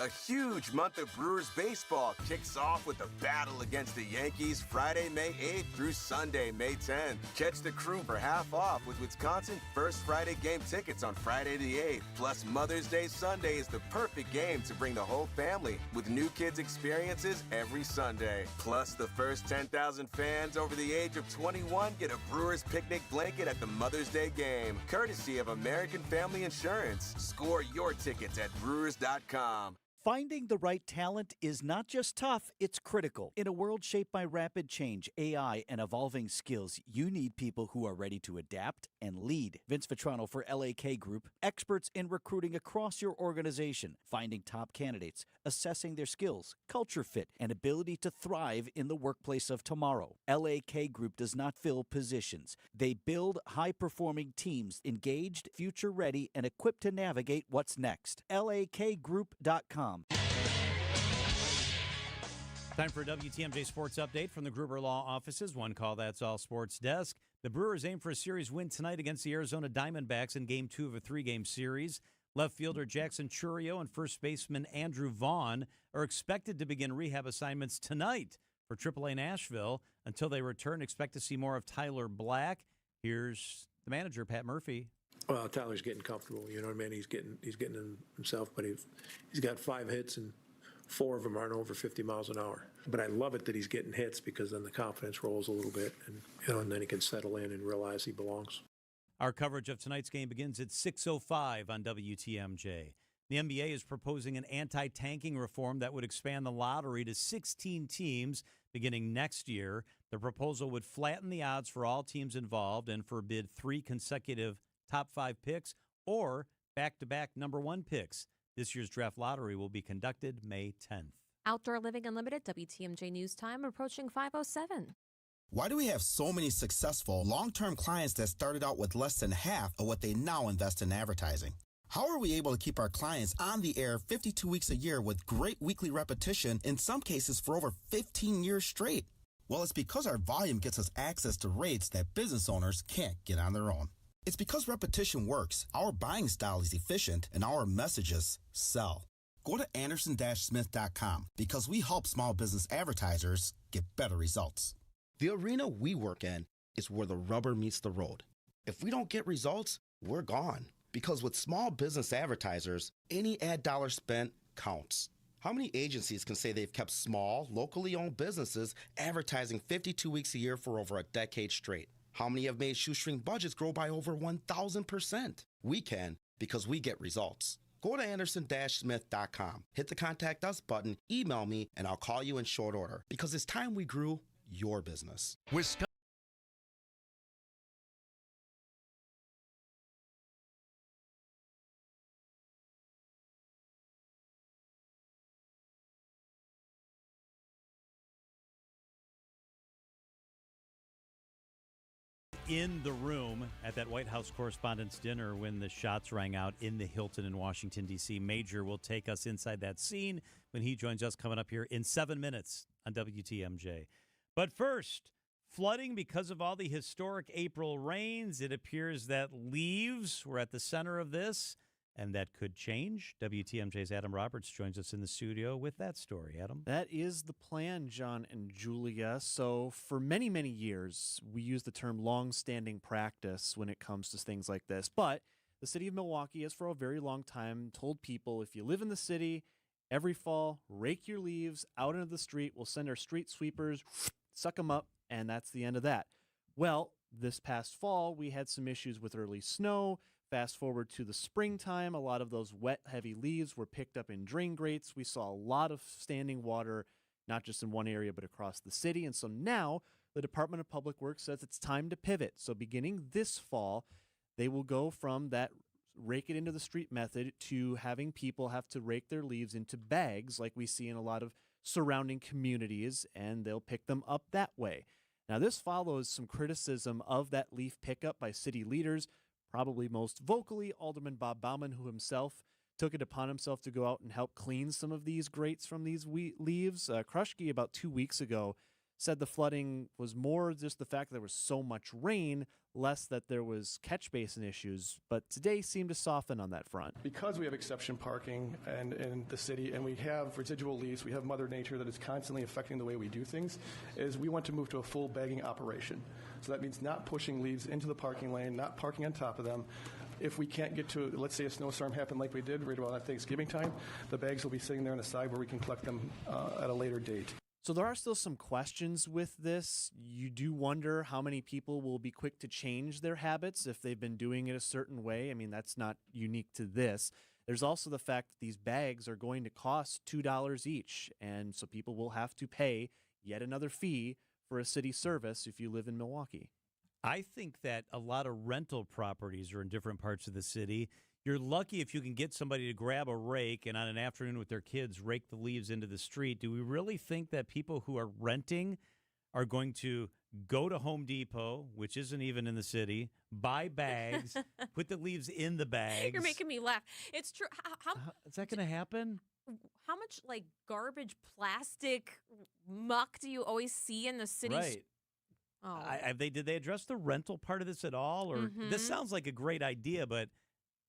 A huge month of Brewers baseball kicks off with a battle against the Yankees Friday, May 8th through Sunday, May 10th. Catch the crew for half off with Wisconsin First Friday game tickets on Friday the 8th. Plus, Mother's Day Sunday is the perfect game to bring the whole family with new kids experiences every Sunday. Plus, the first 10,000 fans over the age of 21 get a Brewers picnic blanket at the Mother's Day game, courtesy of American Family Insurance. Score your tickets at Brewers.com. Finding the right talent is not just tough, it's critical. In a world shaped by rapid change, AI, and evolving skills, you need people who are ready to adapt and lead. Vince Vitrano for LAK Group, experts in recruiting across your organization, finding top candidates, assessing their skills, culture fit, and ability to thrive in the workplace of tomorrow. LAK Group does not fill positions. They build high-performing teams, engaged, future-ready, and equipped to navigate what's next. LAKgroup.com. Time for a WTMJ Sports Update from the Gruber Law Offices. One call, that's all sports desk. The Brewers aim for a series win tonight against the Arizona Diamondbacks in Game 2 of a 3-game series. Left fielder Jackson Churio and first baseman Andrew Vaughn are expected to begin rehab assignments tonight for AAA Nashville. Until they return, expect to see more of Tyler Black. Here's the manager, Pat Murphy. Well, Tyler's getting comfortable. You know what I mean? He's getting himself, but he's got 5 hits and 4 of them aren't over 50 miles an hour. But I love it that he's getting hits because then the confidence rolls a little bit, and then he can settle in and realize he belongs. Our coverage of tonight's game begins at 6:05 on WTMJ. The NBA is proposing an anti-tanking reform that would expand the lottery to 16 teams beginning next year. The proposal would flatten the odds for all teams involved and forbid 3 consecutive top 5 picks or back-to-back number 1 picks. This year's draft lottery will be conducted May 10th. Outdoor Living Unlimited, WTMJ News Time, approaching 5:07. Why do we have so many successful long-term clients that started out with less than half of what they now invest in advertising? How are we able to keep our clients on the air 52 weeks a year with great weekly repetition, in some cases for over 15 years straight? Well, it's because our volume gets us access to rates that business owners can't get on their own. It's because repetition works, our buying style is efficient, and our messages sell. Go to Anderson-Smith.com because we help small business advertisers get better results. The arena we work in is where the rubber meets the road. If we don't get results, we're gone. Because with small business advertisers, any ad dollar spent counts. How many agencies can say they've kept small, locally owned businesses advertising 52 weeks a year for over a decade straight? How many have made shoestring budgets grow by over 1,000%? We can because we get results. Go to Anderson-Smith.com, hit the Contact Us button, email me, and I'll call you in short order because it's time we grew your business. Wisconsin. In the room at that White House Correspondents' Dinner when the shots rang out in the Hilton in Washington, D.C. Major will take us inside that scene when he joins us coming up here in 7 minutes on WTMJ. But first, flooding because of all the historic April rains. It appears that leaves were at the center of this, and that could change. WTMJ's Adam Roberts joins us in the studio with that story. Adam? That is the plan, John and Julia. So for many, many years, we use the term long-standing practice when it comes to things like this. But the city of Milwaukee has for a very long time told people, if you live in the city, every fall, rake your leaves out into the street. We'll send our street sweepers, suck them up, and that's the end of that. Well, this past fall, we had some issues with early snow. Fast forward to the springtime, a lot of those wet, heavy leaves were picked up in drain grates. We saw a lot of standing water, not just in one area, but across the city. And so now the Department of Public Works says it's time to pivot. So beginning this fall, they will go from that rake it into the street method to having people have to rake their leaves into bags like we see in a lot of surrounding communities, and they'll pick them up that way. Now, this follows some criticism of that leaf pickup by city leaders, probably most vocally Alderman Bob Bauman, who himself took it upon himself to go out and help clean some of these grates from these leaves. Krushke, about 2 weeks ago, said the flooding was more just the fact that there was so much rain, less that there was catch basin issues, but today seemed to soften on that front. Because we have exception parking and in the city, and we have residual leaves, we have Mother Nature that is constantly affecting the way we do things, is we want to move to a full bagging operation. So that means not pushing leaves into the parking lane, not parking on top of them. If we can't get to, let's say a snowstorm happened like we did right about at Thanksgiving time, the bags will be sitting there on the side where we can collect them at a later date. So there are still some questions with this. You do wonder how many people will be quick to change their habits if they've been doing it a certain way. I mean, that's not unique to this. There's also the fact that these bags are going to cost $2 each, and so people will have to pay yet another fee for a city service if you live in Milwaukee. I think that a lot of rental properties are in different parts of the city. You're lucky if you can get somebody to grab a rake and on an afternoon with their kids rake the leaves into the street. Do we really think that people who are renting are going to go to Home Depot, which isn't even in the city, buy bags, put the leaves in the bags? You're making me laugh. It's true. How is that going to happen? How much like garbage, plastic, muck do you always see in the city? Right. Oh. Did they address the rental part of this at all? Or this sounds like a great idea, but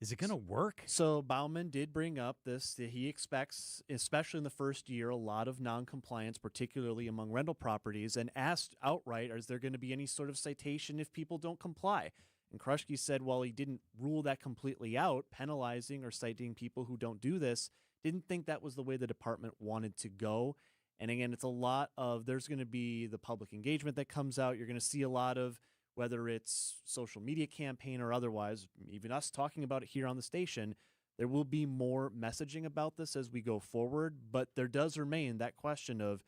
is it going to work? So Bauman did bring up this, that he expects, especially in the first year, a lot of noncompliance, particularly among rental properties, and asked outright, is there going to be any sort of citation if people don't comply? And Krushke said, while he didn't rule that completely out, penalizing or citing people who don't do this, didn't think that was the way the department wanted to go. And again, it's a lot of, there's going to be the public engagement that comes out. You're going to see a lot of, whether it's social media campaign or otherwise, even us talking about it here on the station, there will be more messaging about this as we go forward. But there does remain that question of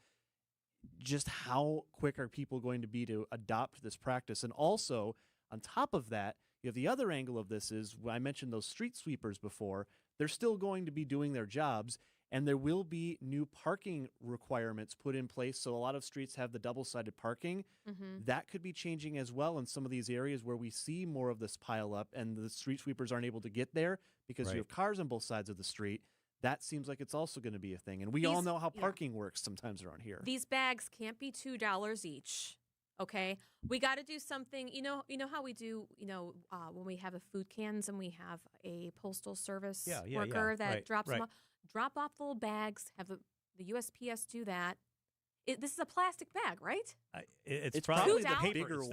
just how quick are people going to be to adopt this practice? And also, on top of that, you have the other angle of this is, I mentioned those street sweepers before, they're still going to be doing their jobs. And there will be new parking requirements put in place. So a lot of streets have the double-sided parking. That could be changing as well in some of these areas where we see more of this pile up and the street sweepers aren't able to get there because you have cars on both sides of the street. That seems like it's also going to be a thing. And we all know how parking works sometimes around here. These bags can't be $2 each. Okay, we got to do something. You know how we do. When we have the food cans and we have a postal service worker that drops them off. Drop off the little bags. Have the USPS do that. This is a plastic bag, right? It's probably the bigger ones.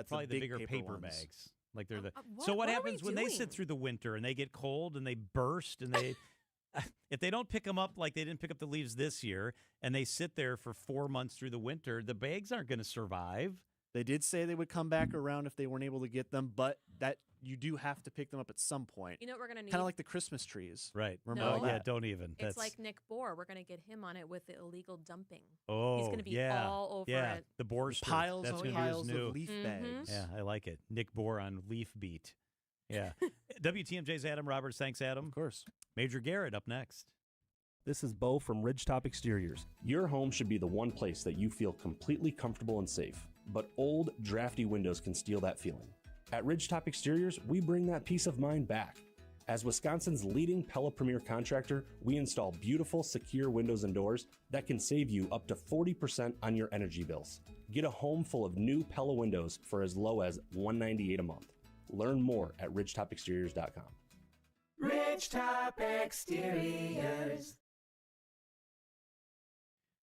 Probably the bigger paper bags. Like they're the. So what happens when they sit through the winter and they get cold and they burst and they, if they don't pick them up like they didn't pick up the leaves this year and they sit there for 4 months through the winter, the bags aren't going to survive. They did say they would come back around if they weren't able to get them, but that you do have to pick them up at some point. You know what we're going to need? Kind of like the Christmas trees. Right. Remember yeah, don't even. It's like Nick Bohr. We're going to get him on it with the illegal dumping. Oh, he's going to be all over it. The Bohr piles of leaf bags. Yeah, I like it. Nick Bohr on Leaf Beat. Yeah. WTMJ's Adam Roberts. Thanks, Adam. Of course. Major Garrett up next. This is Bo from Ridgetop Exteriors. Your home should be the one place that you feel completely comfortable and safe, but old, drafty windows can steal that feeling. At Ridgetop Exteriors, we bring that peace of mind back. As Wisconsin's leading Pella Premier contractor, we install beautiful, secure windows and doors that can save you up to 40% on your energy bills. Get a home full of new Pella windows for as low as $198 a month. Learn more at ridgetopexteriors.com. Ridgetop Exteriors.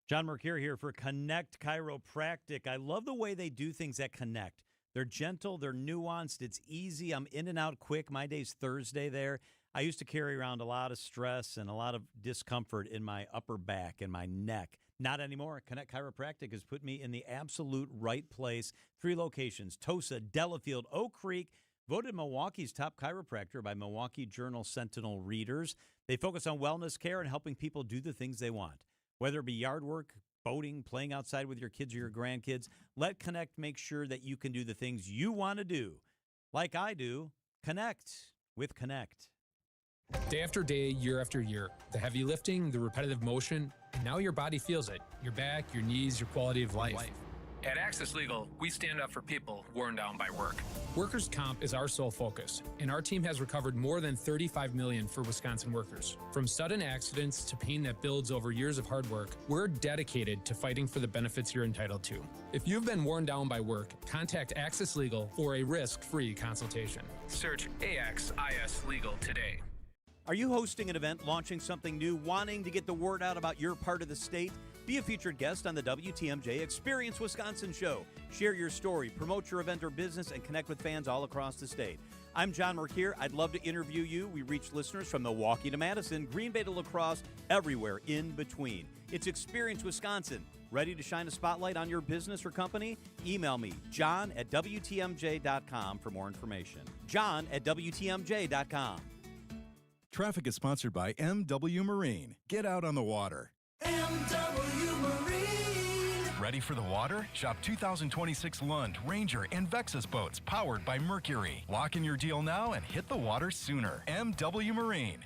John Mercure here for Connect Chiropractic. I love the way they do things at Connect. They're gentle, they're nuanced, it's easy. I'm in and out quick. My day's Thursday there. I used to carry around a lot of stress and a lot of discomfort in my upper back and my neck. Not anymore. Connect Chiropractic has put me in the absolute right place. 3 locations, Tosa, Delafield, Oak Creek, voted Milwaukee's top chiropractor by Milwaukee Journal Sentinel readers. They focus on wellness care and helping people do the things they want. Whether it be yard work, boating, playing outside with your kids or your grandkids, let Connect make sure that you can do the things you want to do. Like I do, connect with Connect. Day after day, year after year, the heavy lifting, the repetitive motion, and now your body feels it. Your back, your knees, your quality of life. At Access Legal, we stand up for people worn down by work. Workers' comp is our sole focus, and our team has recovered more than $35 million for Wisconsin workers. From sudden accidents to pain that builds over years of hard work, we're dedicated to fighting for the benefits you're entitled to. If you've been worn down by work, contact Access Legal for a risk-free consultation. Search AXIS Legal today. Are you hosting an event, launching something new, wanting to get the word out about your part of the state? Be a featured guest on the WTMJ Experience Wisconsin show. Share your story, promote your event or business, and connect with fans all across the state. I'm John Merkier. I'd love to interview you. We reach listeners from Milwaukee to Madison, Green Bay to La Crosse, everywhere in between. It's Experience Wisconsin. Ready to shine a spotlight on your business or company? Email me, john@WTMJ.com for more information. john@WTMJ.com. Traffic is sponsored by MW Marine. Get out on the water. MW Marine. Ready for the water? Shop 2026 Lund, Ranger, and Vexus boats powered by Mercury. Lock in your deal now and hit the water sooner. MW Marine.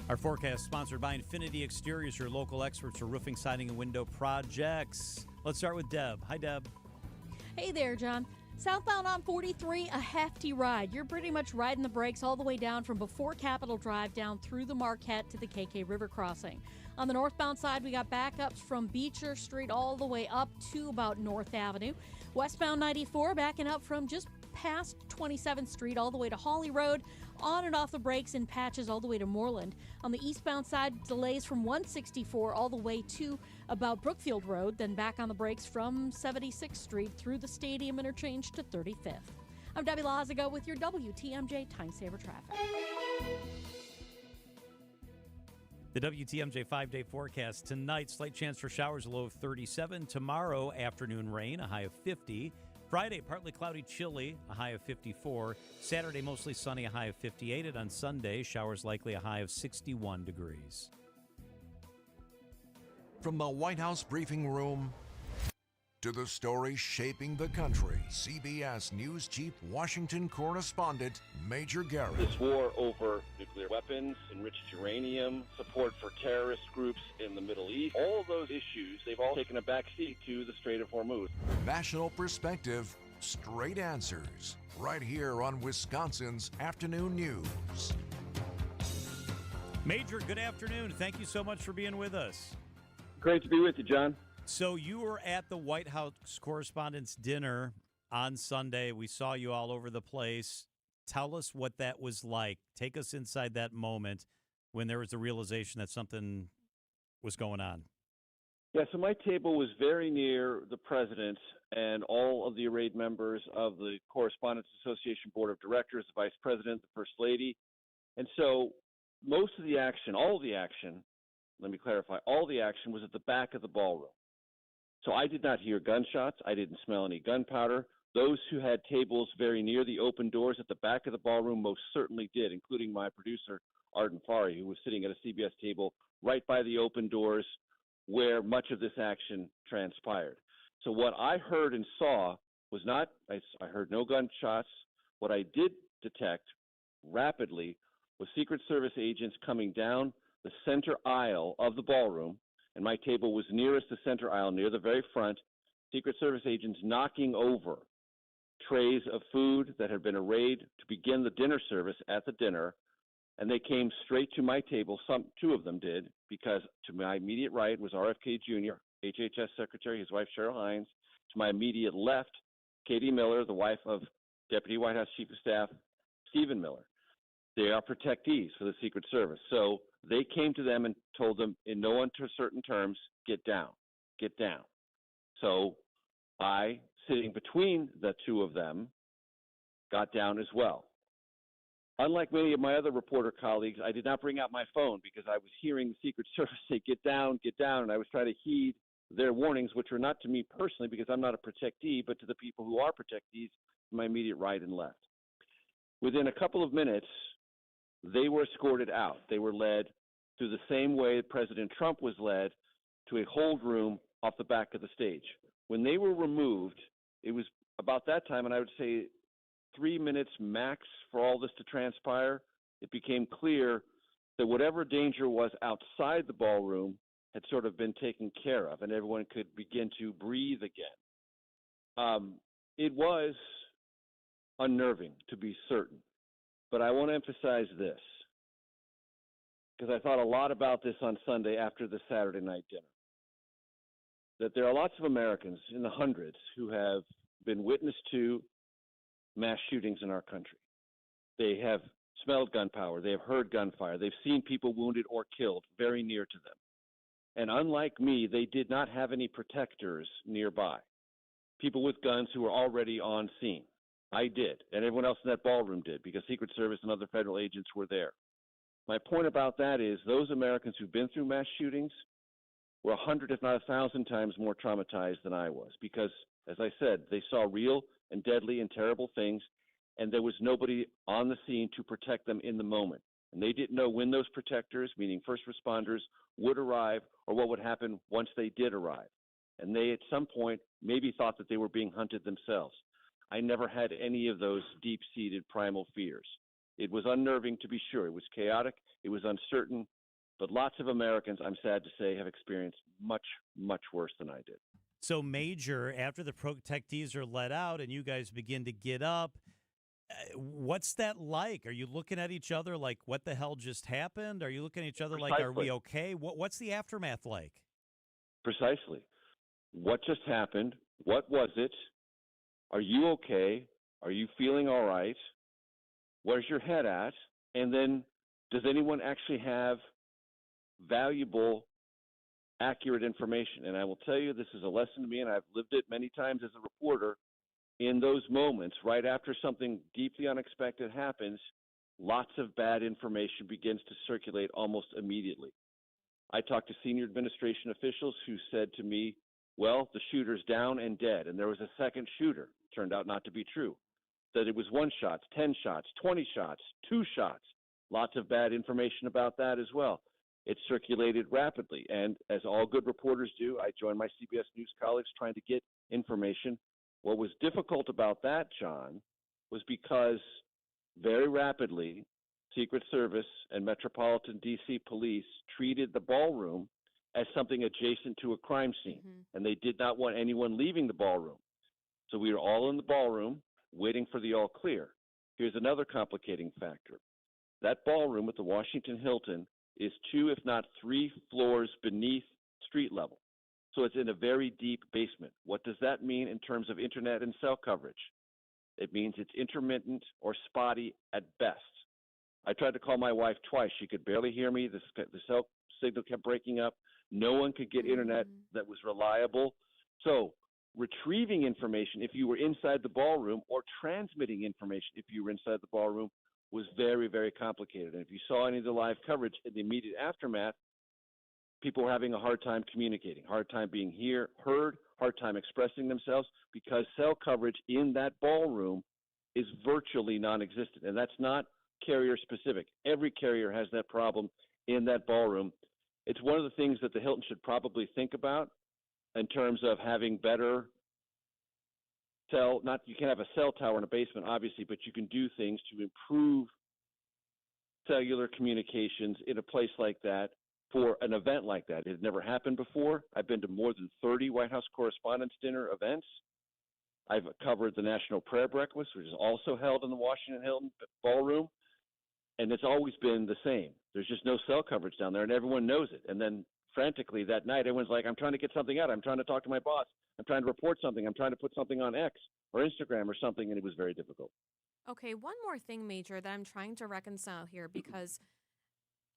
Our forecast sponsored by Infinity Exteriors, your local experts for roofing, siding, and window projects. Let's start with Deb. Hi, Deb. Hey there, John. Southbound on 43, a hefty ride. You're pretty much riding the brakes all the way down from before Capitol Drive down through the Marquette to the KK River crossing. On the northbound side, we got backups from Beecher Street all the way up to about North Avenue. Westbound 94 backing up from just past 27th Street all the way to Hawley Road, on and off the brakes in patches all the way to Moreland. On the eastbound side, delays from 164 all the way to about Brookfield Road, then back on the brakes from 76th Street through the Stadium interchange to 35th. I'm Debbie Lazago with your WTMJ Time Saver Traffic. The WTMJ 5-day forecast tonight, slight chance for showers, a low of 37. Tomorrow, afternoon rain, a high of 50. Friday, partly cloudy, chilly, a high of 54. Saturday, mostly sunny, a high of 58. And on Sunday, showers likely, a high of 61 degrees. From the White House briefing room to the story shaping the country, CBS News Chief Washington correspondent Major Garrett. This war over nuclear weapons, enriched uranium, support for terrorist groups in the Middle East, all of those issues, they've all taken a backseat to the Strait of Hormuz. National perspective, straight answers, right here on Wisconsin's Afternoon News. Major, good afternoon. Thank you so much for being with us. Great to be with you, John. So you were at the White House Correspondents' Dinner on Sunday. We saw you all over the place. Tell us what that was like. Take us inside that moment when there was the realization that something was going on. Yeah, so my table was very near the president and all of the arrayed members of the Correspondents Association Board of Directors, the vice president, the first lady. And so most of the action, all of the action, let me clarify, all the action was at the back of the ballroom. So I did not hear gunshots. I didn't smell any gunpowder. Those who had tables very near the open doors at the back of the ballroom most certainly did, including my producer, Arden Fari, who was sitting at a CBS table right by the open doors where much of this action transpired. So what I heard and saw was not, I heard no gunshots. What I did detect rapidly was Secret Service agents coming down the center aisle of the ballroom, and my table was nearest the center aisle, near the very front, Secret Service agents knocking over trays of food that had been arrayed to begin the dinner service at the dinner, and they came straight to my table. Two of them did, because to my immediate right was RFK Jr., HHS Secretary, his wife Cheryl Hines. To my immediate left, Katie Miller, the wife of Deputy White House Chief of Staff Stephen Miller. They are protectees for the Secret Service. So they came to them and told them in no uncertain terms, get down, get down. So I, sitting between the two of them, got down as well. Unlike many of my other reporter colleagues, I did not bring out my phone because I was hearing the Secret Service say, get down, and I was trying to heed their warnings, which were not to me personally because I'm not a protectee, but to the people who are protectees, my immediate right and left. Within a couple of minutes, they were escorted out. They were led through the same way President Trump was led to a hold room off the back of the stage. When they were removed, it was about that time, and I would say 3 minutes max for all this to transpire. It became clear that whatever danger was outside the ballroom had sort of been taken care of, and everyone could begin to breathe again. It was unnerving, to be certain, but I want to emphasize this, because I thought a lot about this on Sunday after the Saturday night dinner, that there are lots of Americans in the hundreds who have been witness to mass shootings in our country. They have smelled gunpowder, they have heard gunfire, they've seen people wounded or killed very near to them. And unlike me, they did not have any protectors nearby, people with guns who were already on scene. I did, and everyone else in that ballroom did, because Secret Service and other federal agents were there. My point about that is those Americans who've been through mass shootings were 100, if not 1,000 times more traumatized than I was, because, as I said, they saw real and deadly and terrible things, and there was nobody on the scene to protect them in the moment. And they didn't know when those protectors, meaning first responders, would arrive or what would happen once they did arrive. And they, at some point, maybe thought that they were being hunted themselves. I never had any of those deep-seated primal fears. It was unnerving, to be sure. It was chaotic. It was uncertain. But lots of Americans, I'm sad to say, have experienced much, much worse than I did. So, Major, after the protectees are let out and you guys begin to get up, what's that like? Are you looking at each other like, what the hell just happened? Are you looking at each other like, are we okay? What's the aftermath like? Precisely. What just happened? What was it? Are you okay? Are you feeling all right? Where's your head at? And then, does anyone actually have valuable, accurate information? And I will tell you, this is a lesson to me, and I've lived it many times as a reporter. In those moments, right after something deeply unexpected happens, lots of bad information begins to circulate almost immediately. I talked to senior administration officials who said to me, well, the shooter's down and dead, and there was a second shooter. Turned out not to be true. That it was 1 shot, 10 shots, 20 shots, 2 shots. Lots of bad information about that as well. It circulated rapidly, and as all good reporters do, I joined my CBS News colleagues trying to get information. What was difficult about that, John, was because very rapidly, Secret Service and Metropolitan D.C. Police treated the ballroom as something adjacent to a crime scene, and they did not want anyone leaving the ballroom. So we were all in the ballroom waiting for the all clear. Here's another complicating factor. That ballroom at the Washington Hilton is 2, if not 3 floors beneath street level. So it's in a very deep basement. What does that mean in terms of internet and cell coverage? It means it's intermittent or spotty at best. I tried to call my wife twice. She could barely hear me. The cell signal kept breaking up. No one could get internet that was reliable. So retrieving information if you were inside the ballroom or transmitting information if you were inside the ballroom was very, very complicated. And if you saw any of the live coverage in the immediate aftermath, people were having a hard time communicating, hard time being heard, hard time expressing themselves, because cell coverage in that ballroom is virtually non-existent. And that's not carrier specific. Every carrier has that problem in that ballroom. It's one of the things that the Hilton should probably think about in terms of having better you can have a cell tower in a basement, obviously, but you can do things to improve cellular communications in a place like that for an event like that. It had never happened before. I've been to more than 30 White House Correspondents' Dinner events. I've covered the National Prayer Breakfast, which is also held in the Washington Hilton Ballroom, and it's always been the same. There's just no cell coverage down there, and everyone knows it. And then frantically that night, everyone's like, I'm trying to get something out. I'm trying to talk to my boss. I'm trying to report something. I'm trying to put something on X or Instagram or something, and it was very difficult. Okay, one more thing, Major, that I'm trying to reconcile here, because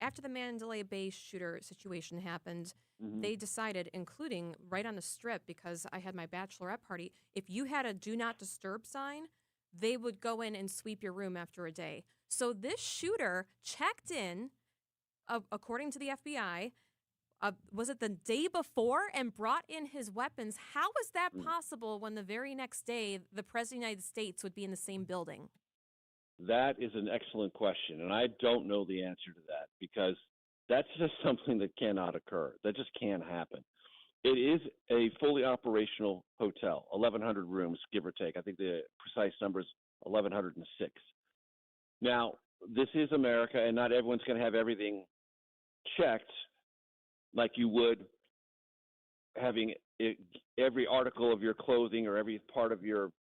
after the Mandalay Bay shooter situation happened, they decided, including right on the Strip, because I had my bachelorette party, if you had a do not disturb sign, they would go in and sweep your room after a day. So this shooter checked in, according to the FBI, was it the day before, and brought in his weapons? How is that possible when the very next day the President of the United States would be in the same building? That is an excellent question, and I don't know the answer to that because that's just something that cannot occur. That just can't happen. It is a fully operational hotel, 1,100 rooms, give or take. I think the precise number is 1,106. Now, this is America, and not everyone's going to have everything checked like you would having every article of your clothing or every part of your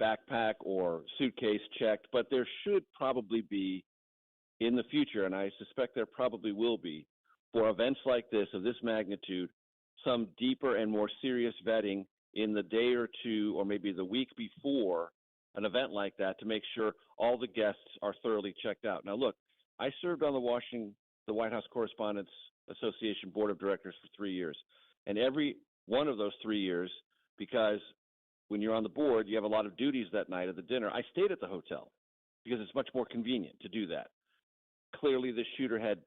backpack or suitcase checked, but there should probably be in the future, and I suspect there probably will be, for events like this, of this magnitude, some deeper and more serious vetting in the day or two or maybe the week before an event like that to make sure all the guests are thoroughly checked out. Now, look, I served on the White House Correspondents Association Board of Directors for 3 years, and every one of those 3 years, because when you're on the board, you have a lot of duties that night at the dinner. I stayed at the hotel because it's much more convenient to do that. Clearly, the shooter had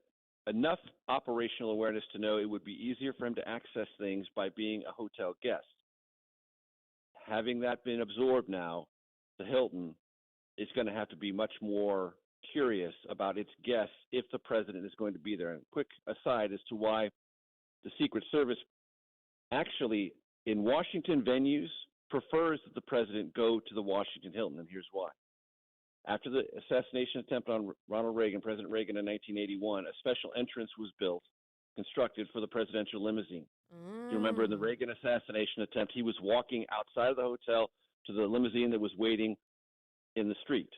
enough operational awareness to know it would be easier for him to access things by being a hotel guest. Having that been absorbed now, the Hilton is going to have to be much more curious about its guests if the president is going to be there. And quick aside as to why the Secret Service actually in Washington venues prefers that the president go to the Washington Hilton, and here's why. After the assassination attempt on Ronald Reagan, President Reagan in 1981, a special entrance was constructed for the presidential limousine. You remember in the Reagan assassination attempt, he was walking outside of the hotel to the limousine that was waiting in the street.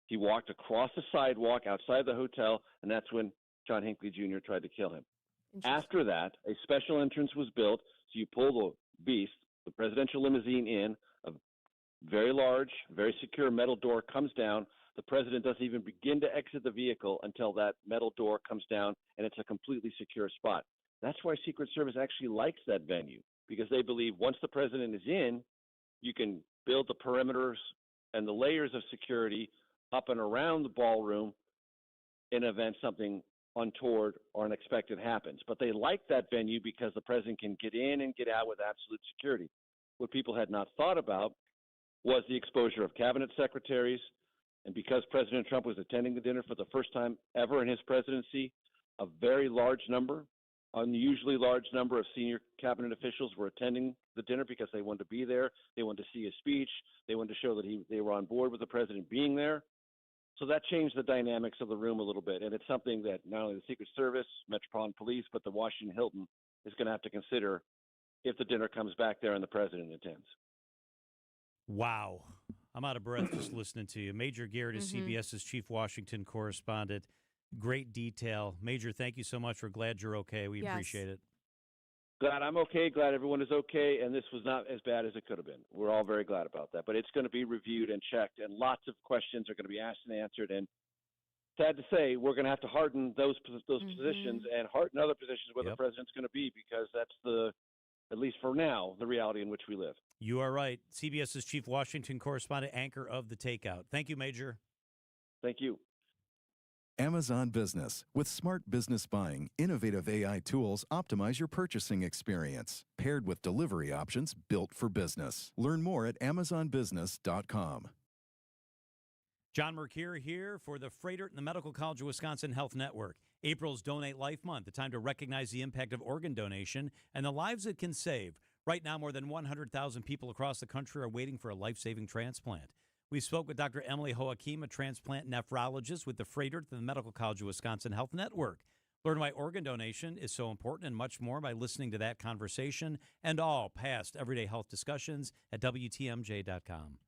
He walked across the sidewalk outside the hotel, and that's when John Hinckley Jr. tried to kill him. After that, a special entrance was built, so you pull the beast, the presidential limousine in, a very large, very secure metal door comes down. The president doesn't even begin to exit the vehicle until that metal door comes down, and it's a completely secure spot. That's why Secret Service actually likes that venue, because they believe once the president is in, you can build the perimeters and the layers of security up and around the ballroom in event something untoward or unexpected happens. But they like that venue because the president can get in and get out with absolute security. What people had not thought about was the exposure of cabinet secretaries, and because President Trump was attending the dinner for the first time ever in his presidency, a very large number, unusually large number of senior cabinet officials were attending the dinner because they wanted to be there. They wanted to see his speech. They wanted to show that they were on board with the president being there. So that changed the dynamics of the room a little bit, and it's something that not only the Secret Service, Metropolitan Police, but the Washington Hilton is going to have to consider if the dinner comes back there and the president attends. Wow. I'm out of breath just listening to you. Major Garrett is CBS's chief Washington correspondent. Great detail. Major, thank you so much. We're glad you're okay. We appreciate it. Glad I'm okay. Glad everyone is okay. And this was not as bad as it could have been. We're all very glad about that. But it's going to be reviewed and checked, and lots of questions are going to be asked and answered. And sad to say, we're going to have to harden those positions and harden other positions where the president's going to be, because that's at least for now, the reality in which we live. You are right. CBS's chief Washington correspondent, anchor of The Takeout. Thank you, Major. Thank you. Amazon Business. With smart business buying, innovative AI tools optimize your purchasing experience, paired with delivery options built for business. Learn more at amazonbusiness.com. John Mercure here for the Freighter and the Medical College of Wisconsin Health Network. April's Donate Life Month, the time to recognize the impact of organ donation and the lives it can save. Right now, more than 100,000 people across the country are waiting for a life-saving transplant. We spoke with Dr. Emily Joachim, a transplant nephrologist with the Freighter to the Medical College of Wisconsin Health Network. Learn why organ donation is so important and much more by listening to that conversation and all past everyday health discussions at WTMJ.com.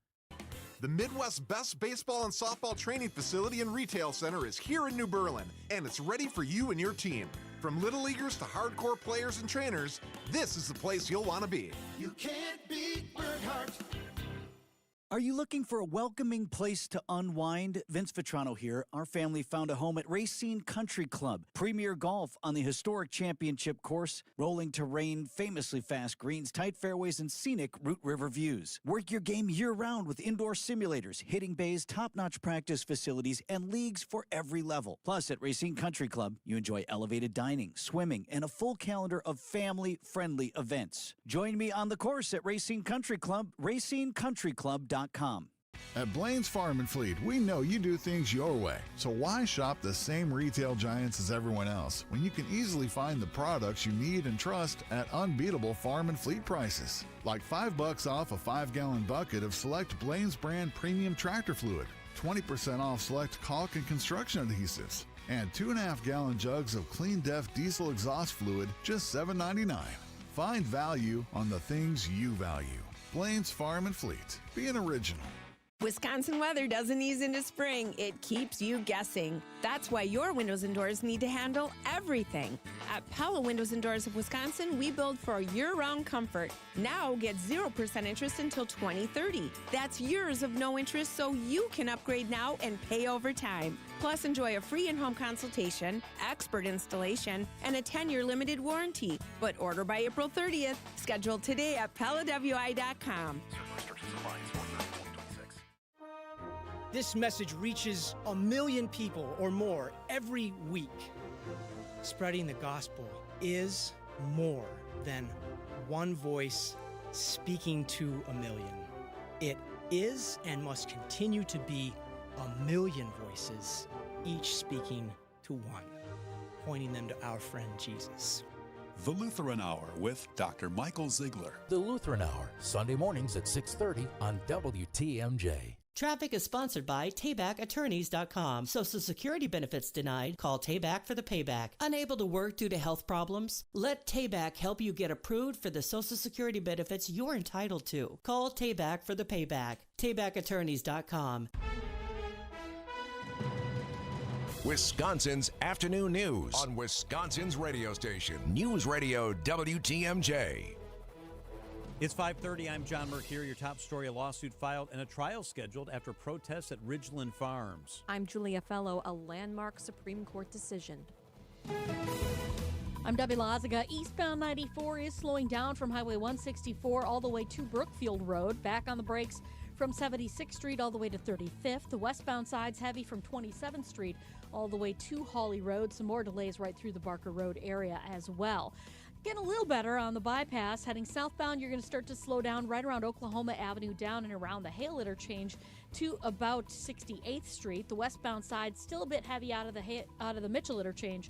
The Midwest's best baseball and softball training facility and retail center is here in New Berlin, and it's ready for you and your team. From little leaguers to hardcore players and trainers, this is the place you'll want to be. You can't beat Burkhart. Are you looking for a welcoming place to unwind? Vince Vitrano here. Our family found a home at Racine Country Club. Premier golf on the historic championship course, rolling terrain, famously fast greens, tight fairways, and scenic Root River views. Work your game year-round with indoor simulators, hitting bays, top-notch practice facilities, and leagues for every level. Plus, at Racine Country Club, you enjoy elevated dining, swimming, and a full calendar of family-friendly events. Join me on the course at Racine Country Club, racinecountryclub.com. At Blaine's Farm and Fleet, we know you do things your way. So why shop the same retail giants as everyone else when you can easily find the products you need and trust at unbeatable farm and fleet prices? Like $5 off a 5-gallon bucket of select Blaine's brand premium tractor fluid, 20% off select caulk and construction adhesives, and 2.5-gallon jugs of Clean Def diesel exhaust fluid, just $7.99. Find value on the things you value. Blaine's Farm and Fleet. Be an original. Wisconsin weather doesn't ease into spring. It keeps you guessing. That's why your windows and doors need to handle everything. At Pella Windows and Doors of Wisconsin, we build for year-round comfort. Now get 0% interest until 2030. That's years of no interest, so you can upgrade now and pay over time. Plus, enjoy a free in-home consultation, expert installation, and a 10-year limited warranty. But order by April 30th. Schedule today at PellaWI.com. This message reaches 1 million people or more every week. Spreading the gospel is more than one voice speaking to 1 million. It is and must continue to be 1 million voices, each speaking to one, pointing them to our friend Jesus. The Lutheran Hour with Dr. Michael Ziegler. The Lutheran Hour, Sunday mornings at 6:30 on WTMJ. Traffic is sponsored by TaybackAttorneys.com. Social Security benefits denied? Call Tayback for the payback. Unable to work due to health problems? Let Tayback help you get approved for the Social Security benefits you're entitled to. Call Tayback for the payback. TaybackAttorneys.com. Wisconsin's afternoon news on Wisconsin's radio station, News Radio WTMJ. It's 5:30. I'm John Mercure. Your top story, a lawsuit filed and a trial scheduled after protests at Ridgeland Farms. I'm Julia Fellow. A landmark Supreme Court decision. I'm Debbie Lazaga. Eastbound 94 is slowing down from Highway 164 all the way to Brookfield Road. Back on the brakes from 76th Street all the way to 35th. The westbound side's heavy from 27th Street all the way to Hawley Road. Some more delays right through the Barker Road area as well. Getting a little better on the bypass. Heading southbound, you're going to start to slow down right around Oklahoma Avenue down and around the Hale interchange to about 68th Street. The westbound side still a bit heavy out of the Mitchell interchange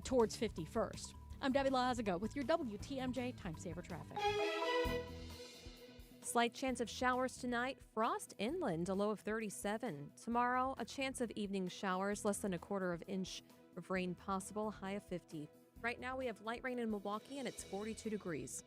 towards 51st. I'm Debbie Lazaga with your WTMJ Time Saver Traffic. Slight chance of showers tonight. Frost inland, a low of 37. Tomorrow, a chance of evening showers, less than a quarter of inch of rain possible, high of 50. Right now, we have light rain in Milwaukee, and it's 42 degrees.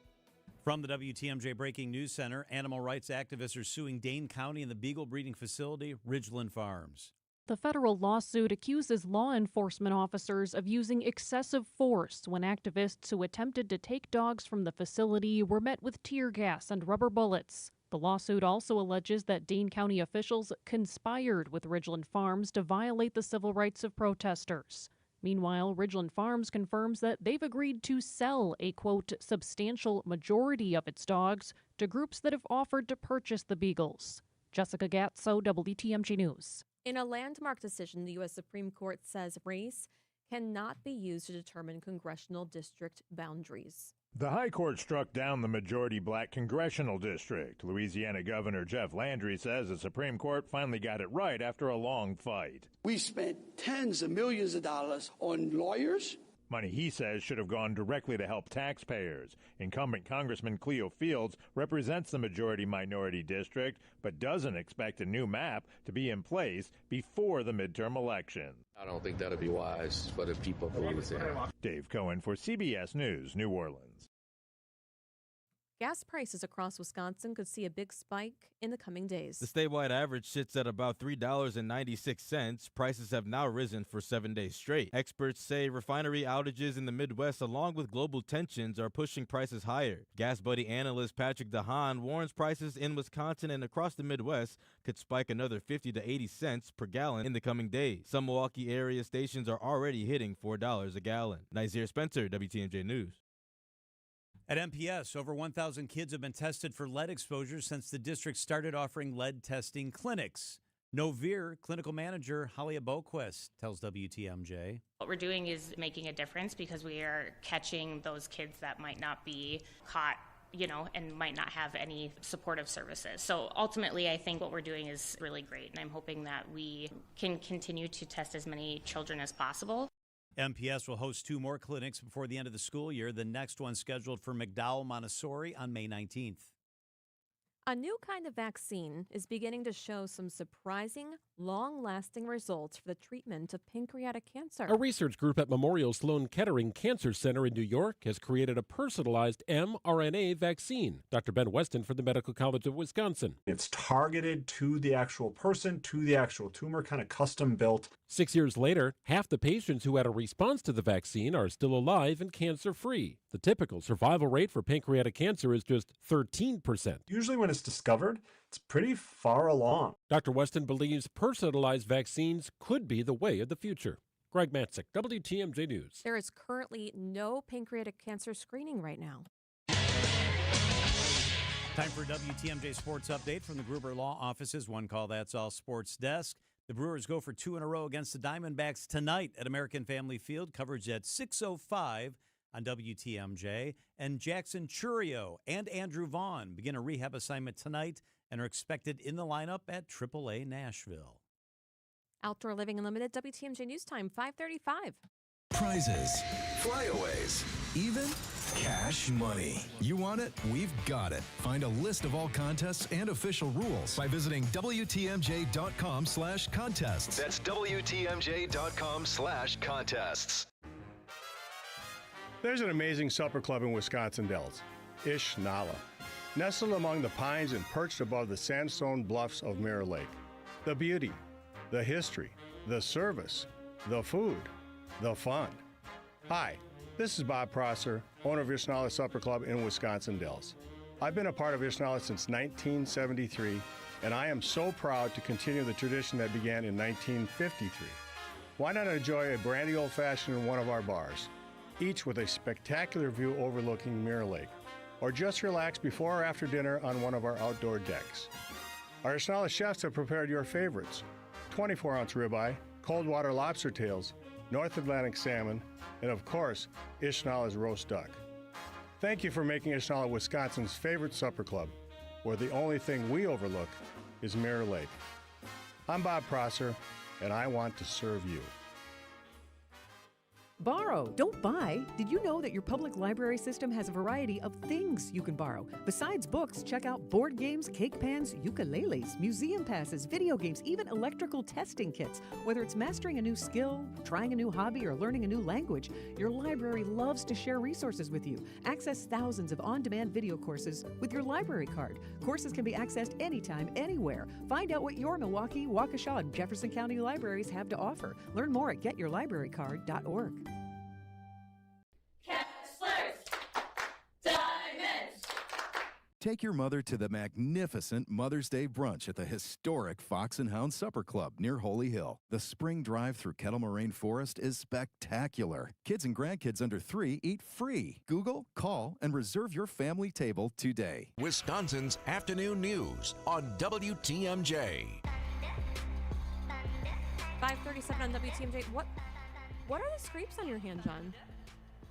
From the WTMJ Breaking News Center, animal rights activists are suing Dane County and the beagle breeding facility, Ridgeland Farms. The federal lawsuit accuses law enforcement officers of using excessive force when activists who attempted to take dogs from the facility were met with tear gas and rubber bullets. The lawsuit also alleges that Dane County officials conspired with Ridgeland Farms to violate the civil rights of protesters. Meanwhile, Ridgeland Farms confirms that they've agreed to sell a, quote, substantial majority of its dogs to groups that have offered to purchase the beagles. Jessica Gatso, WTMJ News. In a landmark decision, the U.S. Supreme Court says race cannot be used to determine congressional district boundaries. The High Court struck down the majority black congressional district. Louisiana Governor Jeff Landry says the Supreme Court finally got it right after a long fight. We spent tens of millions of dollars on lawyers. Money he says should have gone directly to help taxpayers. Incumbent Congressman Cleo Fields represents the majority-minority district, but doesn't expect a new map to be in place before the midterm election. I don't think that would be wise for the people of Louisiana. Dave Cohen for CBS News, New Orleans. Gas prices across Wisconsin could see a big spike in the coming days. The statewide average sits at about $3.96. Prices have now risen for 7 days straight. Experts say refinery outages in the Midwest, along with global tensions, are pushing prices higher. Gas Buddy analyst Patrick DeHaan warns prices in Wisconsin and across the Midwest could spike another 50 to 80 cents per gallon in the coming days. Some Milwaukee area stations are already hitting $4 a gallon. Nazir Spencer, WTMJ News. At MPS, over 1,000 kids have been tested for lead exposure since the district started offering lead testing clinics. Novir clinical manager Halia Boquist tells WTMJ. What we're doing is making a difference because we are catching those kids that might not be caught, and might not have any supportive services. So ultimately, I think what we're doing is really great, and I'm hoping that we can continue to test as many children as possible. MPS will host 2 more clinics before the end of the school year. The next one scheduled for McDowell Montessori on May 19th. A new kind of vaccine is beginning to show some surprising, long-lasting results for the treatment of pancreatic cancer. A research group at Memorial Sloan Kettering Cancer Center in New York has created a personalized mRNA vaccine. Dr. Ben Weston from the Medical College of Wisconsin. It's targeted to the actual person, to the actual tumor, kind of custom built. 6 years later, half the patients who had a response to the vaccine are still alive and cancer-free. The typical survival rate for pancreatic cancer is just 13%. Usually when it's discovered, it's pretty far along. Dr. Weston believes personalized vaccines could be the way of the future. Greg Matzik, WTMJ News. There is currently no pancreatic cancer screening right now. Time for WTMJ Sports Update from the Gruber Law Office's One Call That's All Sports Desk. The Brewers go for 2 in a row against the Diamondbacks tonight at American Family Field. Coverage at 6:05 on WTMJ. And Jackson Churio and Andrew Vaughn begin a rehab assignment tonight and are expected in the lineup at AAA Nashville. Outdoor Living Unlimited, WTMJ News Time, 5:35. Prizes, flyaways, even cash money. You want it? We've got it. Find a list of all contests and official rules by visiting WTMJ.com/contests. That's WTMJ.com/contests. There's an amazing supper club in Wisconsin Dells, Ish Nala. Nestled among the pines and perched above the sandstone bluffs of Mirror Lake. The beauty, the history, the service, the food, the fun. Hi, this is Bob Prosser, owner of Ish Nala Supper Club in Wisconsin Dells. I've been a part of Ish Nala since 1973, and I am so proud to continue the tradition that began in 1953. Why not enjoy a brandy old-fashioned in one of our bars, each with a spectacular view overlooking Mirror Lake, or just relax before or after dinner on one of our outdoor decks. Our Ish Nala chefs have prepared your favorites: 24-ounce ribeye, cold water lobster tails, North Atlantic salmon, and of course, Ish Nala's roast duck. Thank you for making Ish Nala Wisconsin's favorite supper club, where the only thing we overlook is Mirror Lake. I'm Bob Prosser, and I want to serve you. Borrow, don't buy. Did you know that your public library system has a variety of things you can borrow? Besides books, check out board games, cake pans, ukuleles, museum passes, video games, even electrical testing kits. Whether it's mastering a new skill, trying a new hobby, or learning a new language, your library loves to share resources with you. Access thousands of on-demand video courses with your library card. Courses can be accessed anytime, anywhere. Find out what your Milwaukee, Waukesha, and Jefferson County libraries have to offer. Learn more at getyourlibrarycard.org. Take your mother to the magnificent Mother's Day brunch at the historic Fox and Hound Supper Club near Holy Hill. The spring drive through Kettle Moraine Forest is spectacular. Kids and grandkids under 3 eat free. Google, call, and reserve your family table today. Wisconsin's afternoon news on WTMJ. 5:37 on WTMJ. What are the scrapes on your hand, John?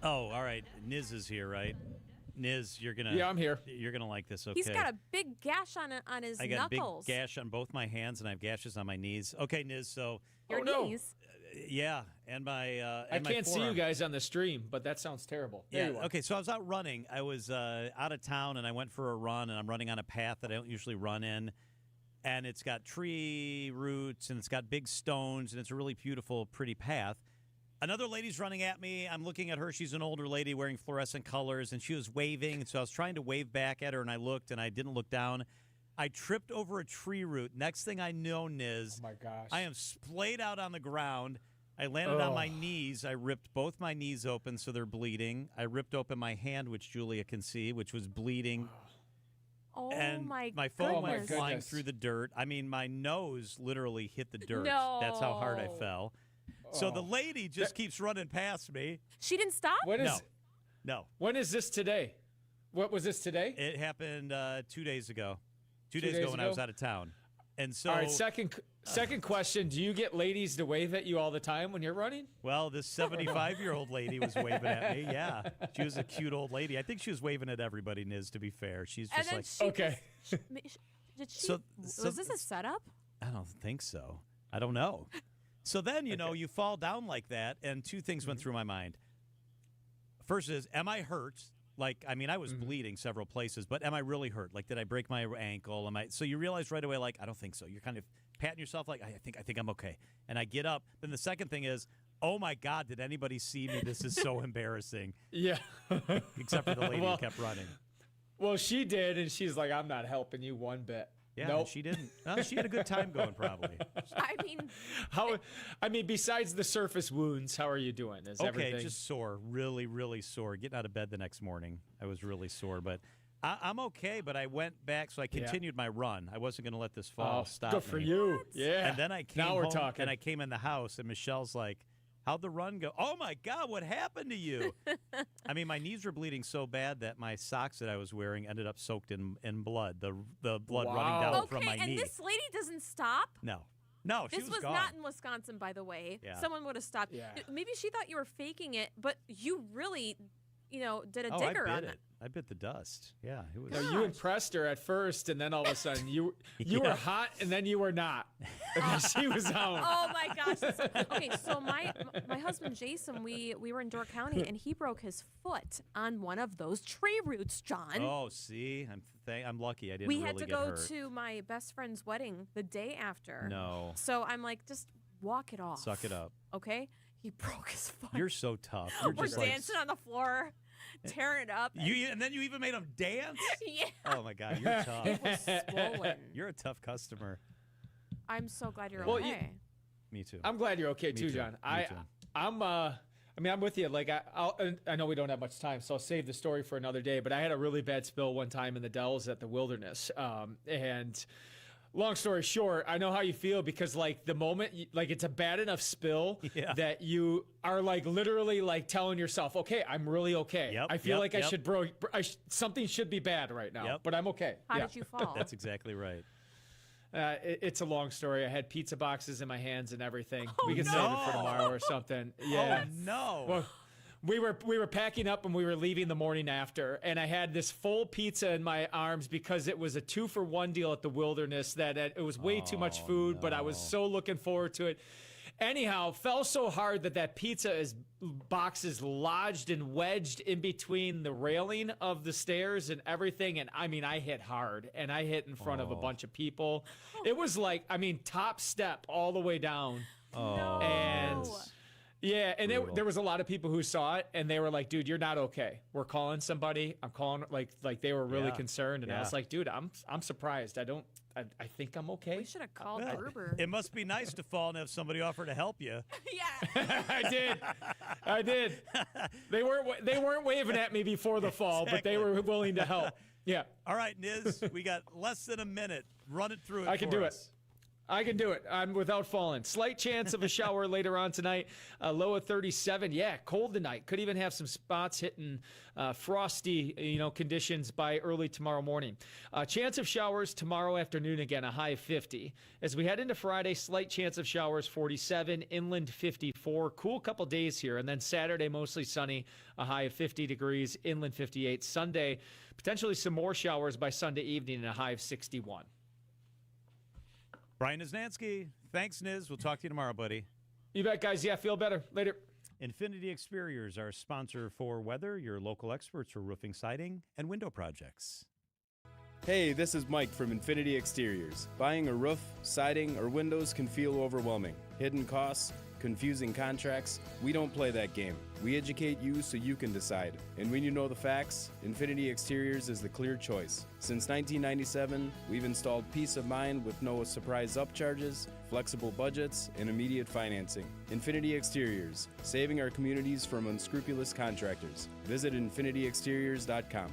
Oh, all right. Niz is here, right? Niz, you're gonna. Yeah, I'm here. You're gonna like this, okay? He's got a big gash on his I got knuckles. a big gash on both my hands, and I have gashes on my knees. Okay, Niz. So. Your knees. Yeah, and my. I can't see you guys on the stream, but that sounds terrible. There you are. Okay. So I was out running. I was out of town, and I went for a run, and I'm running on a path that I don't usually run in, and it's got tree roots, and it's got big stones, and it's a really beautiful, pretty path. Another lady's running at me. I'm looking at her. She's an older lady wearing fluorescent colors, and she was waving. So I was trying to wave back at her, and I looked, and I didn't look down. I tripped over a tree root. Next thing I know, Niz, oh my gosh, I am splayed out on the ground. I landed on my knees. I ripped both my knees open so they're bleeding. I ripped open my hand, which Julia can see, which was bleeding. Oh, and my phone went goodness. flying through the dirt. I mean, my nose literally hit the dirt. No. That's how hard I fell. So the lady just keeps running past me. She didn't stop? No. When is this today? What was this today? It happened 2 days ago. 2 days ago when I was out of town. And so, all right, second question. Do you get ladies to wave at you all the time when you're running? Well, this 75-year-old lady was waving at me. Yeah. She was a cute old lady. I think she was waving at everybody, Niz, to be fair. She's just like, okay. Did she, was this a setup? I don't think so. I don't know. So then, you know, you fall down like that, and two things went through my mind. First is, am I hurt? Like, I mean, I was bleeding several places, but am I really hurt? Like, did I break my ankle? So you realize right away, like, I don't think so. You're kind of patting yourself like, I think I'm okay. And I get up. Then the second thing is, oh, my God, did anybody see me? This is so embarrassing. Yeah. Except for the lady who kept running. Well, she did, and she's like, I'm not helping you one bit. Yeah, nope. She didn't. No, she had a good time going, probably. I mean, besides the surface wounds, how are you doing? Is everything just sore, really, really sore. Getting out of bed the next morning, I was really sore, but I'm okay. But I went back, so I continued my run. I wasn't going to let this fall stop good for me. you. Yeah. And then I came now we're home, talking. and I came in the house, and Michelle's like, how'd the run go? Oh, my God, what happened to you? I mean, my knees were bleeding so bad that my socks that I was wearing ended up soaked in blood, the blood running down from my knee. And this lady doesn't stop? No, she this was gone. not in Wisconsin, by the way. Yeah. Someone would have stopped. Yeah. Maybe she thought you were faking it, but you really, did a I digger bit on it. it. I bit the dust. Yeah, it was. No, you impressed her at first, and then all of a sudden you were hot, and then you were not. She was out. Oh my gosh! Okay, so my husband Jason, we were in Door County, and he broke his foot on one of those tree roots, John. Oh, see, I'm lucky. I didn't. We really had to get go hurt. to my best friend's wedding the day after. No. So I'm like, just walk it off. Suck it up. Okay. He broke his foot. You're so tough. We're dancing on the floor, tearing it up. And then you even made him dance? Yeah. Oh, my God. You're tough. It was swollen. You're a tough customer. I'm so glad you're Well, okay. Me too. I'm glad you're okay too, John. I'm with you. Like I know we don't have much time, so I'll save the story for another day. But I had a really bad spill one time in the Dells at the Wilderness, and long story short, I know how you feel because like the moment, it's a bad enough spill that you are like literally like telling yourself, okay, I'm really okay. Yep, I feel like yep. something should be bad right now, but I'm okay. How did you fall? That's exactly right. It's a long story. I had pizza boxes in my hands and everything. Oh, we can save it for tomorrow or something. Yeah. Oh, no. Well, we were packing up and we were leaving the morning after, and I had this full pizza in my arms because it was a 2-for-1 deal at the Wilderness that it was way too much food, but I was so looking forward to it. Anyhow, fell so hard that pizza box is lodged and wedged in between the railing of the stairs and everything. And I mean, I hit hard and I hit in front of a bunch of people. It was like, top step all the way down. Oh. And yeah, and there was a lot of people who saw it and they were like, dude, you're not okay. We're calling somebody. I'm calling, like they were really concerned. And I was like, dude, I'm surprised. I think I'm okay. We should have called Gerber. It must be nice to fall and have somebody offer to help you. Yeah. I did. They weren't waving at me before the fall, but they were willing to help. Yeah. All right, Niz, we got less than a minute. Run it through it. I can do it. I can do it. I'm without falling. Slight chance of a shower later on tonight. Low of 37. Yeah, cold tonight. Could even have some spots hitting frosty, conditions by early tomorrow morning. Chance of showers tomorrow afternoon again, a high of 50. As we head into Friday, slight chance of showers 47, inland 54. Cool couple days here. And then Saturday, mostly sunny, a high of 50 degrees, inland 58. Sunday, potentially some more showers by Sunday evening and a high of 61. Brian Niznansky. Thanks, Niz. We'll talk to you tomorrow, buddy. You bet, guys. Yeah, feel better. Later. Infinity Exteriors, our sponsor for weather, your local experts for roofing, siding, and window projects. Hey, this is Mike from Infinity Exteriors. Buying a roof, siding, or windows can feel overwhelming. Hidden costs, confusing contracts. We don't play that game. We educate you so you can decide. And when you know the facts, Infinity Exteriors is the clear choice. Since 1997, we've installed peace of mind with no surprise upcharges, flexible budgets, and immediate financing. Infinity Exteriors, saving our communities from unscrupulous contractors. Visit infinityexteriors.com.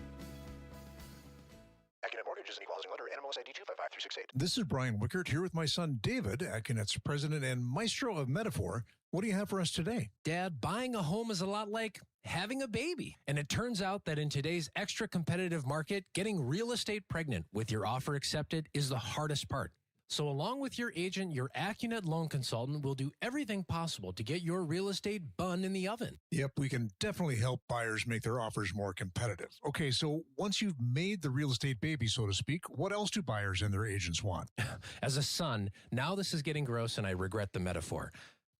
Accunet Mortgage is an equal housing lender. NMLS ID 255368. This is Brian Wickert here with my son David, Accunet's president and maestro of metaphor. What do you have for us today? Dad, buying a home is a lot like having a baby. And it turns out that in today's extra competitive market, getting real estate pregnant with your offer accepted is the hardest part. So along with your agent, your Accunet loan consultant will do everything possible to get your real estate bun in the oven. Yep, we can definitely help buyers make their offers more competitive. Okay, so once you've made the real estate baby, so to speak, what else do buyers and their agents want? As a son, now this is getting gross and I regret the metaphor.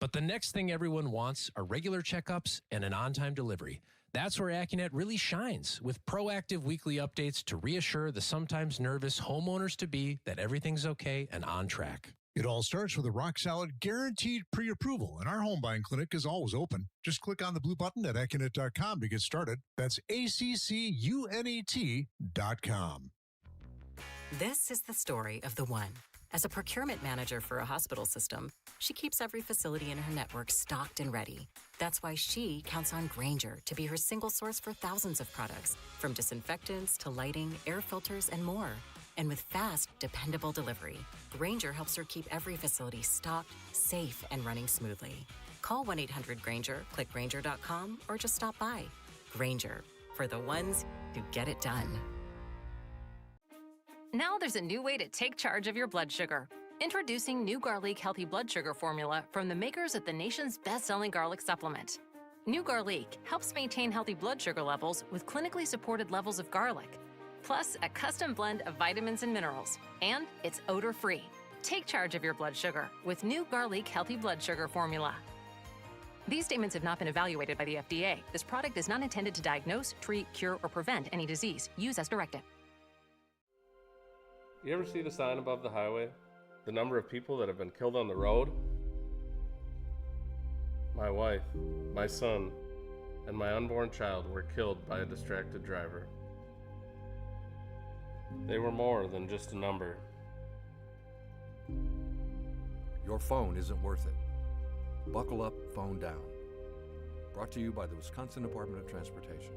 But the next thing everyone wants are regular checkups and an on-time delivery. That's where Accunet really shines, with proactive weekly updates to reassure the sometimes nervous homeowners-to-be that everything's okay and on track. It all starts with a rock-solid guaranteed pre-approval, and our home buying clinic is always open. Just click on the blue button at Accunet.com to get started. That's ACCUNET.com. This is the story of the one. As a procurement manager for a hospital system, she keeps every facility in her network stocked and ready. That's why she counts on Grainger to be her single source for thousands of products, from disinfectants to lighting, air filters, and more. And with fast, dependable delivery, Grainger helps her keep every facility stocked, safe, and running smoothly. Call 1-800-GRAINGER, click Grainger.com, or just stop by. Grainger, for the ones who get it done. Now there's a new way to take charge of your blood sugar. Introducing new Garlic Healthy Blood Sugar Formula from the makers of the nation's best-selling garlic supplement. New Garlic helps maintain healthy blood sugar levels with clinically supported levels of garlic, plus a custom blend of vitamins and minerals, and it's odor-free. Take charge of your blood sugar with new Garlic Healthy Blood Sugar Formula. These statements have not been evaluated by the FDA. This product is not intended to diagnose, treat, cure, or prevent any disease. Use as directed. You ever see the sign above the highway? The number of people that have been killed on the road? My wife, my son, and my unborn child were killed by a distracted driver. They were more than just a number. Your phone isn't worth it. Buckle up, phone down. Brought to you by the Wisconsin Department of Transportation.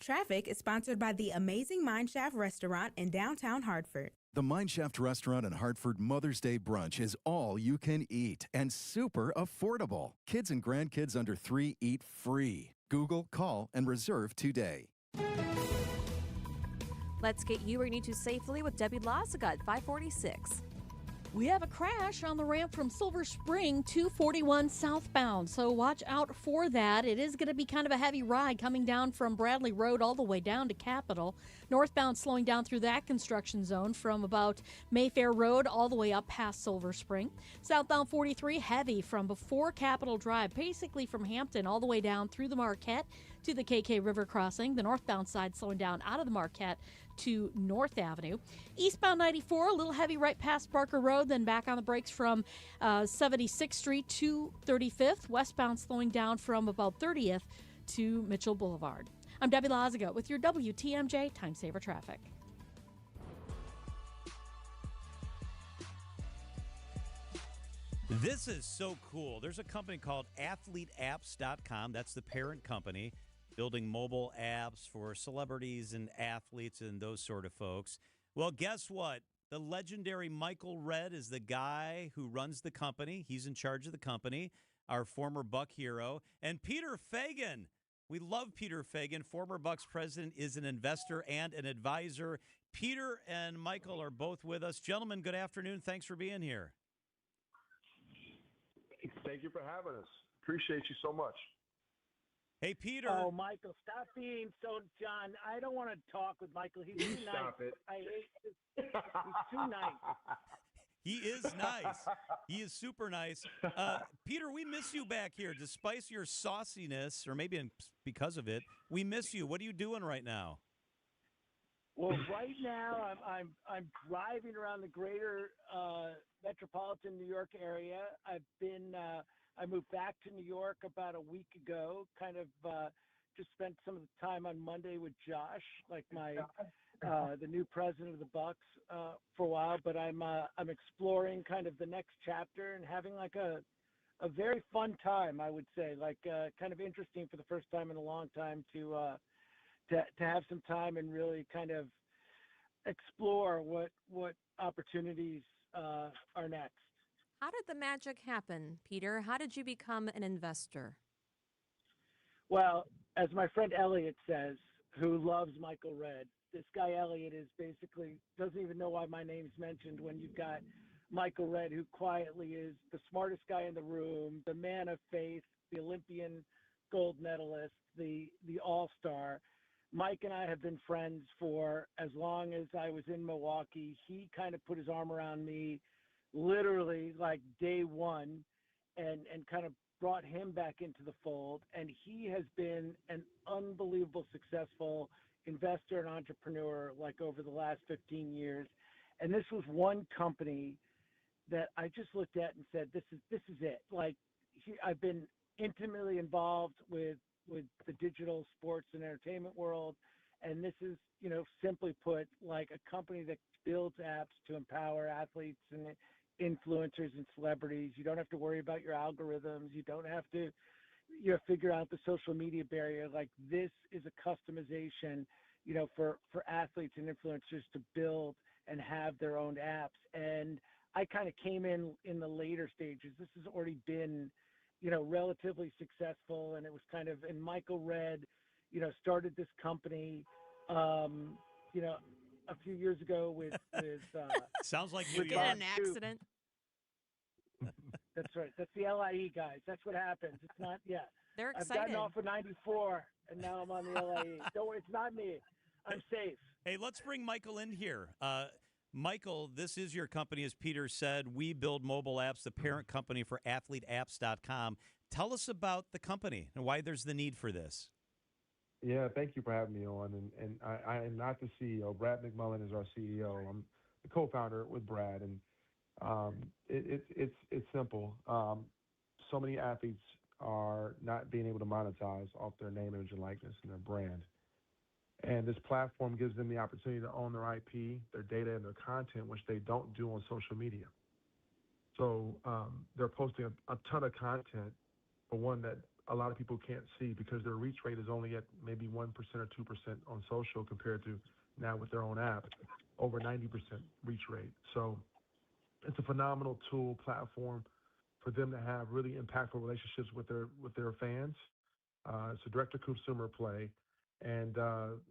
Traffic is sponsored by the Amazing Mineshaft Restaurant in downtown Hartford. The Mineshaft Restaurant and Hartford Mother's Day brunch is all you can eat and super affordable. Kids and grandkids under 3 eat free. Google, call, and reserve today. Let's get you where you need to safely with Debbie Lazaga at 546. We have a crash on the ramp from Silver Spring to 41 southbound, so watch out for that. It is going to be kind of a heavy ride coming down from Bradley Road all the way down to Capitol. Northbound slowing down through that construction zone from about Mayfair Road all the way up past Silver Spring. Southbound 43 heavy from before Capitol Drive, basically from Hampton all the way down through the Marquette to the KK River crossing. The northbound side slowing down out of the Marquette to North Avenue. Eastbound 94, a little heavy right past Barker Road, then back on the brakes from 76th Street to 35th. Westbound slowing down from about 30th to Mitchell Boulevard. I'm Debbie Lazaga with your WTMJ Time Saver Traffic. This is so cool. There's a company called AthleteApps.com. That's the parent company, building mobile apps for celebrities and athletes and those sort of folks. Well, guess what? The legendary Michael Redd is the guy who runs the company. He's in charge of the company, our former Buck hero. And Peter Fagan, we love Peter Fagan, former Bucks president, is an investor and an advisor. Peter and Michael are both with us. Gentlemen, good afternoon. Thanks for being here. Thank you for having us. Appreciate you so much. Hey, Peter. Oh, Michael, stop being so, John. I don't want to talk with Michael. He's too nice. Stop it. I hate this. He's too nice. He is nice. He is super nice. Peter, we miss you back here. Despite your sauciness, or maybe because of it, we miss you. What are you doing right now? Well, right now I'm driving around the greater metropolitan New York area. I moved back to New York about a week ago. Kind of just spent some of the time on Monday with Josh, like the new president of the Bucks, for a while. But I'm exploring kind of the next chapter and having like a very fun time, I would say, like kind of interesting for the first time in a long time to have some time and really kind of explore what opportunities are next. How did the magic happen, Peter? How did you become an investor? Well, as my friend Elliot says, who loves Michael Redd, this guy Elliot is basically doesn't even know why my name's mentioned when you've got Michael Redd, who quietly is the smartest guy in the room, the man of faith, the Olympian gold medalist, the all-star. Mike and I have been friends for as long as I was in Milwaukee. He kind of put his arm around me literally like day one and kind of brought him back into the fold. And he has been an unbelievable successful investor and entrepreneur like over the last 15 years. And this was one company that I just looked at and said, this is it. Like I've been intimately involved with the digital sports and entertainment world. And this is, simply put, like a company that builds apps to empower athletes and influencers and celebrities. You don't have to worry about your algorithms. You don't have to, figure out the social media barrier. Like this is a customization, for athletes and influencers to build and have their own apps. And I kind of came in the later stages. This has already been, relatively successful. And it was kind of, and Michael Redd, started this company, a few years ago with sounds like with New York. Bob An Stoop. accident. That's right. That's the LIE guys. That's what happens. It's not. Yeah. They're I've excited. gotten off of 94, and now I'm on the LIE. Don't worry, it's not me. I'm safe. Hey, let's bring Michael in here. Michael, this is your company, as Peter said. We build mobile apps, the parent company for athleteapps.com. Tell us about the company and why there's the need for this. Yeah, thank you for having me on. And I am not the CEO. Brad McMullen is our CEO. I'm the co-founder with Brad. And it's simple. So many athletes are not being able to monetize off their name, image, and likeness and their brand. And this platform gives them the opportunity to own their IP, their data, and their content, which they don't do on social media. So they're posting a ton of content, but one that a lot of people can't see because their reach rate is only at maybe 1% or 2% on social compared to now with their own app, over 90% reach rate. So it's a phenomenal tool platform for them to have really impactful relationships with their fans. It's a direct-to-consumer play. And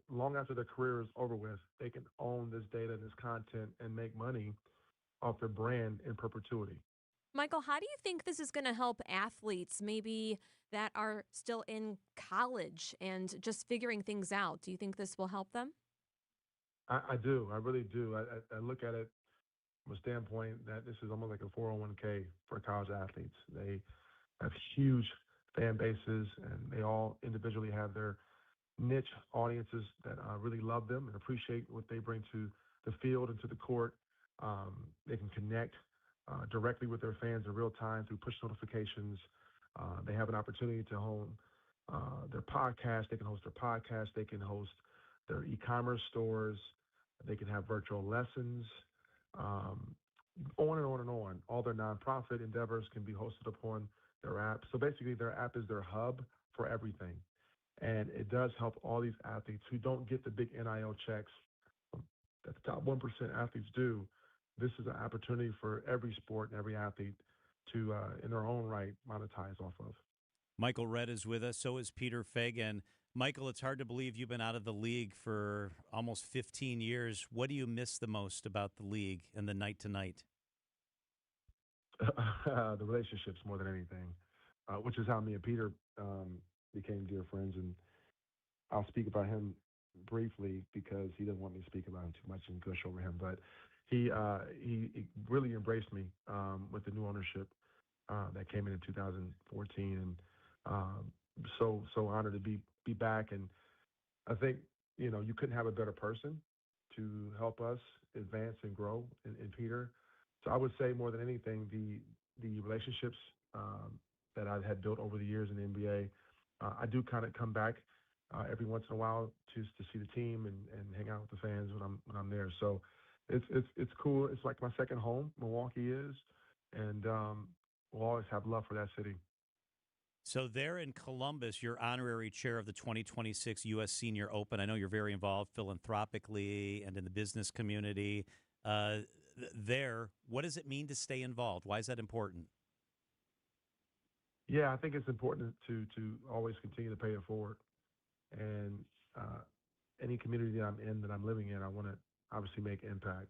long after their career is over with, they can own this data and this content and make money off their brand in perpetuity. Michael, how do you think this is going to help athletes maybe that are still in college and just figuring things out? Do you think this will help them? I do. I really do. I look at it from a standpoint that this is almost like a 401k for college athletes. They have huge fan bases, and they all individually have their niche audiences that really love them and appreciate what they bring to the field and to the court. They can connect directly with their fans in real time through push notifications. They have an opportunity to hone their podcast. They can host their podcast. They can host their e-commerce stores. They can have virtual lessons, on and on and on. All their nonprofit endeavors can be hosted upon their app. So basically, their app is their hub for everything. And it does help all these athletes who don't get the big NIL checks that the top 1% athletes do. This is an opportunity for every sport and every athlete to, in their own right, monetize off of. Michael Redd is with us. So is Peter Fagan. Michael, it's hard to believe you've been out of the league for almost 15 years. What do you miss the most about the league and the night to night? The relationships more than anything, which is how me and Peter became dear friends. And I'll speak about him briefly because he doesn't want me to speak about him too much and gush over him. But he really embraced me with the new ownership that came in 2014, and so honored to be back. And I think you couldn't have a better person to help us advance and grow in Peter. So I would say more than anything, the relationships that I had built over the years in the NBA, I do kind of come back every once in a while to see the team and hang out with the fans when I'm there. So it's cool. It's like my second home. Milwaukee is, and we'll always have love for that city. So there in Columbus, you're honorary chair of the 2026 U.S. Senior Open. I know you're very involved philanthropically and in the business community. There, what does it mean to stay involved? Why is that important? Yeah, I think it's important to always continue to pay it forward. And any community that I'm living in, I want to obviously make impact.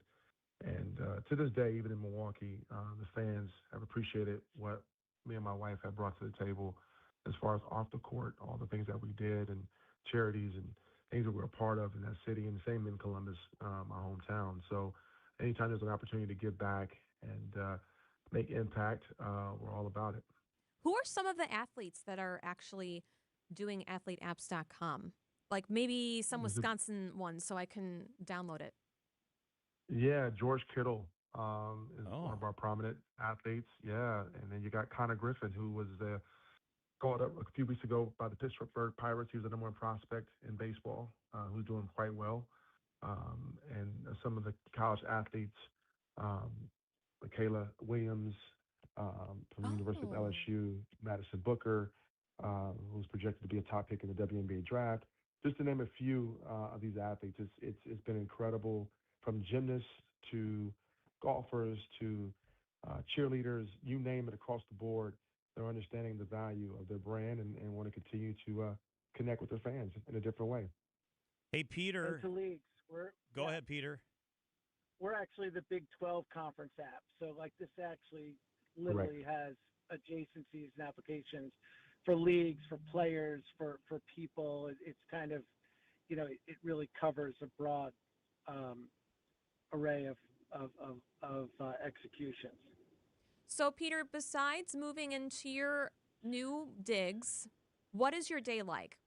And to this day, even in Milwaukee, the fans have appreciated what me and my wife have brought to the table as far as off the court, all the things that we did and charities and things that we're a part of in that city, and the same in Columbus, my hometown. So anytime there's an opportunity to give back and make impact, we're all about it. Who are some of the athletes that are actually doing athleteapps.com? Like maybe some Wisconsin ones so I can download it. Yeah, George Kittle is one of our prominent athletes. Yeah, and then you got Connor Griffin, who was called up a few weeks ago by the Pittsburgh Pirates. He was the number one prospect in baseball, who's doing quite well. And some of the college athletes, Michaela Williams from the University of LSU, Madison Booker, who's projected to be a top pick in the WNBA draft. Just to name a few of these athletes, it's been incredible, from gymnasts to golfers to cheerleaders, you name it, across the board. They're understanding the value of their brand and want to continue to connect with their fans in a different way. Hey, Peter. Into leagues. Go ahead, Peter. We're actually the Big 12 conference app. So like this actually literally has adjacencies and applications for leagues, for players, for people. It's kind of, it really covers a broad array of executions. So, Peter, besides moving into your new digs, what is your day like?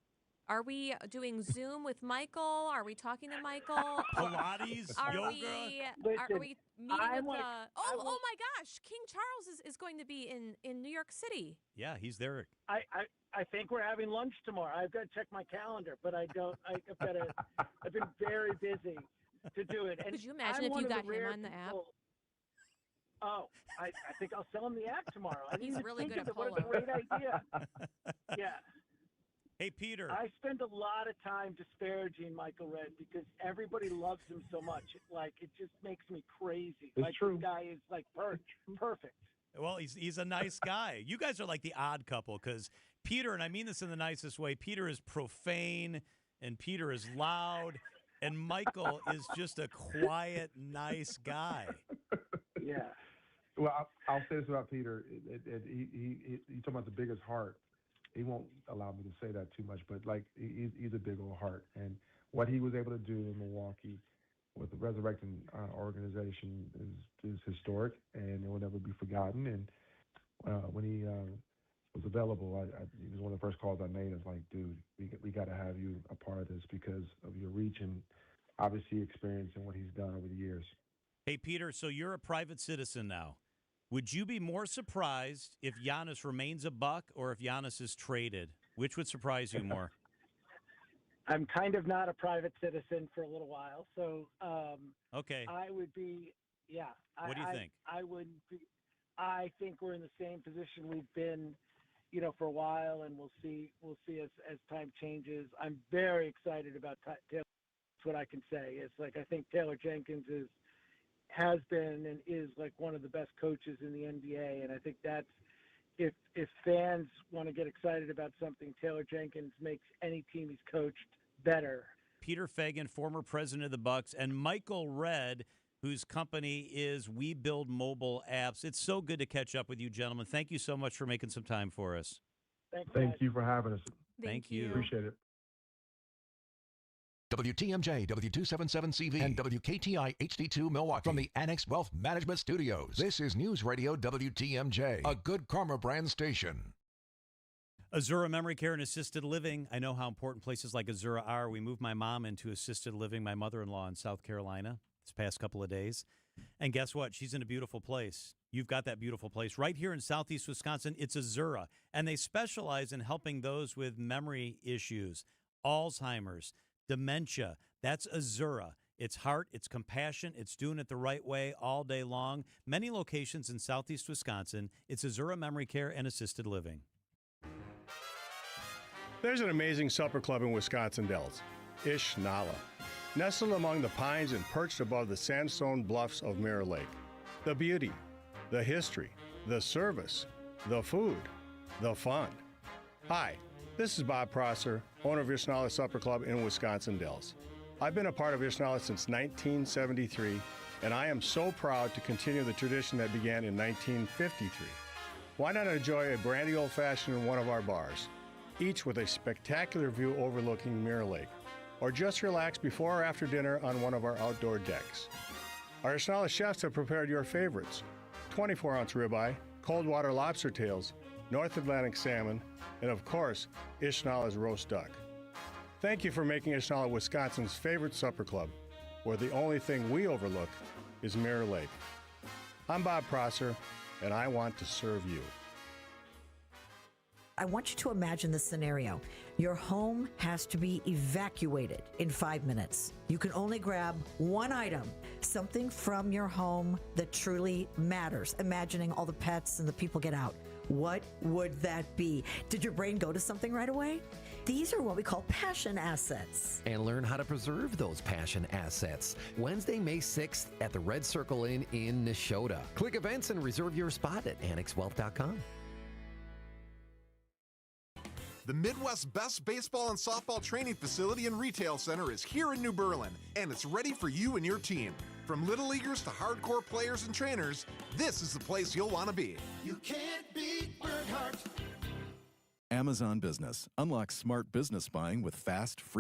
Are we doing Zoom with Michael? Are we talking to Michael? Pilates, yoga? Are we meeting with oh my gosh, King Charles is going to be in New York City. Yeah, he's there. I think we're having lunch tomorrow. I've got to check my calendar, but I've been very busy to do it. And could you imagine if you got him on the app? Oh, I think I'll sell him the app tomorrow. He's really good at polo. What a great idea. Yeah. Hey, Peter. I spend a lot of time disparaging Michael Redd because everybody loves him so much. It just makes me crazy. It's true. This guy is perfect. Well, he's a nice guy. You guys are like the odd couple because Peter, and I mean this in the nicest way, Peter is profane and Peter is loud, and Michael is just a quiet, nice guy. Yeah. Well, I'll say this about Peter. He's talking about the biggest heart. He won't allow me to say that too much, but he's a big old heart. And what he was able to do in Milwaukee with the Resurrecting organization is historic, and it will never be forgotten. And when he was available, he was one of the first calls I made. I was like, dude, we got to have you a part of this because of your reach and obviously experience and what he's done over the years. Hey, Peter, so you're a private citizen now. Would you be more surprised if Giannis remains a Buck or if Giannis is traded? Which would surprise you more? I'm kind of not a private citizen for a little while, so okay. I would be, yeah. What do you think? I would be. I think we're in the same position we've been, for a while, and we'll see as time changes. I'm very excited about Taylor. That's what I can say. It's I think Taylor Jenkins has been and is one of the best coaches in the NBA, and I think that's if fans want to get excited about something, Taylor Jenkins makes any team he's coached better. Peter Feigin, former president of the Bucks, and Michael Redd, whose company is We Build Mobile Apps. It's so good to catch up with you, gentlemen. Thank you so much for making some time for us. Thank you for having us. Thank you. Appreciate it. WTMJ, W277CV, and WKTI HD2 Milwaukee from the Annex Wealth Management Studios. This is News Radio WTMJ, a Good Karma brand station. Azura Memory Care and Assisted Living. I know how important places like Azura are. We moved my mom into assisted living, my mother-in-law in South Carolina this past couple of days. And guess what? She's in a beautiful place. You've got that beautiful place right here in southeast Wisconsin. It's Azura, and they specialize in helping those with memory issues, Alzheimer's, dementia. That's Azura. It's heart, it's compassion, it's doing it the right way all day long. Many locations in southeast Wisconsin. It's Azura Memory Care and Assisted Living. There's an amazing supper club in Wisconsin Dells, Ish Nala. Nestled among the pines and perched above the sandstone bluffs of Mirror Lake. The beauty, the history, the service, the food, the fun. Hi, this is Bob Prosser, owner of Ish Nala Supper Club in Wisconsin Dells. I've been a part of Ish Nala since 1973, and I am so proud to continue the tradition that began in 1953. Why not enjoy a brandy old-fashioned in one of our bars, each with a spectacular view overlooking Mirror Lake, or just relax before or after dinner on one of our outdoor decks. Our Ish Nala chefs have prepared your favorites: 24-ounce ribeye, cold water lobster tails, North Atlantic salmon, and of course, Ish Nala's roast duck. Thank you for making Ish Nala Wisconsin's favorite supper club, where the only thing we overlook is Mirror Lake. I'm Bob Prosser, and I want to serve you. I want you to imagine this scenario. Your home has to be evacuated in 5 minutes. You can only grab one item, something from your home that truly matters, imagining all the pets and the people get out. What would that be? Did your brain go to something right away? These are what we call passion assets. And learn how to preserve those passion assets. Wednesday, May 6th at the Red Circle Inn in Neshota. Click events and reserve your spot at annexwealth.com. The Midwest's best baseball and softball training facility and retail center is here in New Berlin, and it's ready for you and your team. From little leaguers to hardcore players and trainers, this is the place you'll want to be. You can't beat Bernhardt. Amazon Business. Unlock smart business buying with fast, free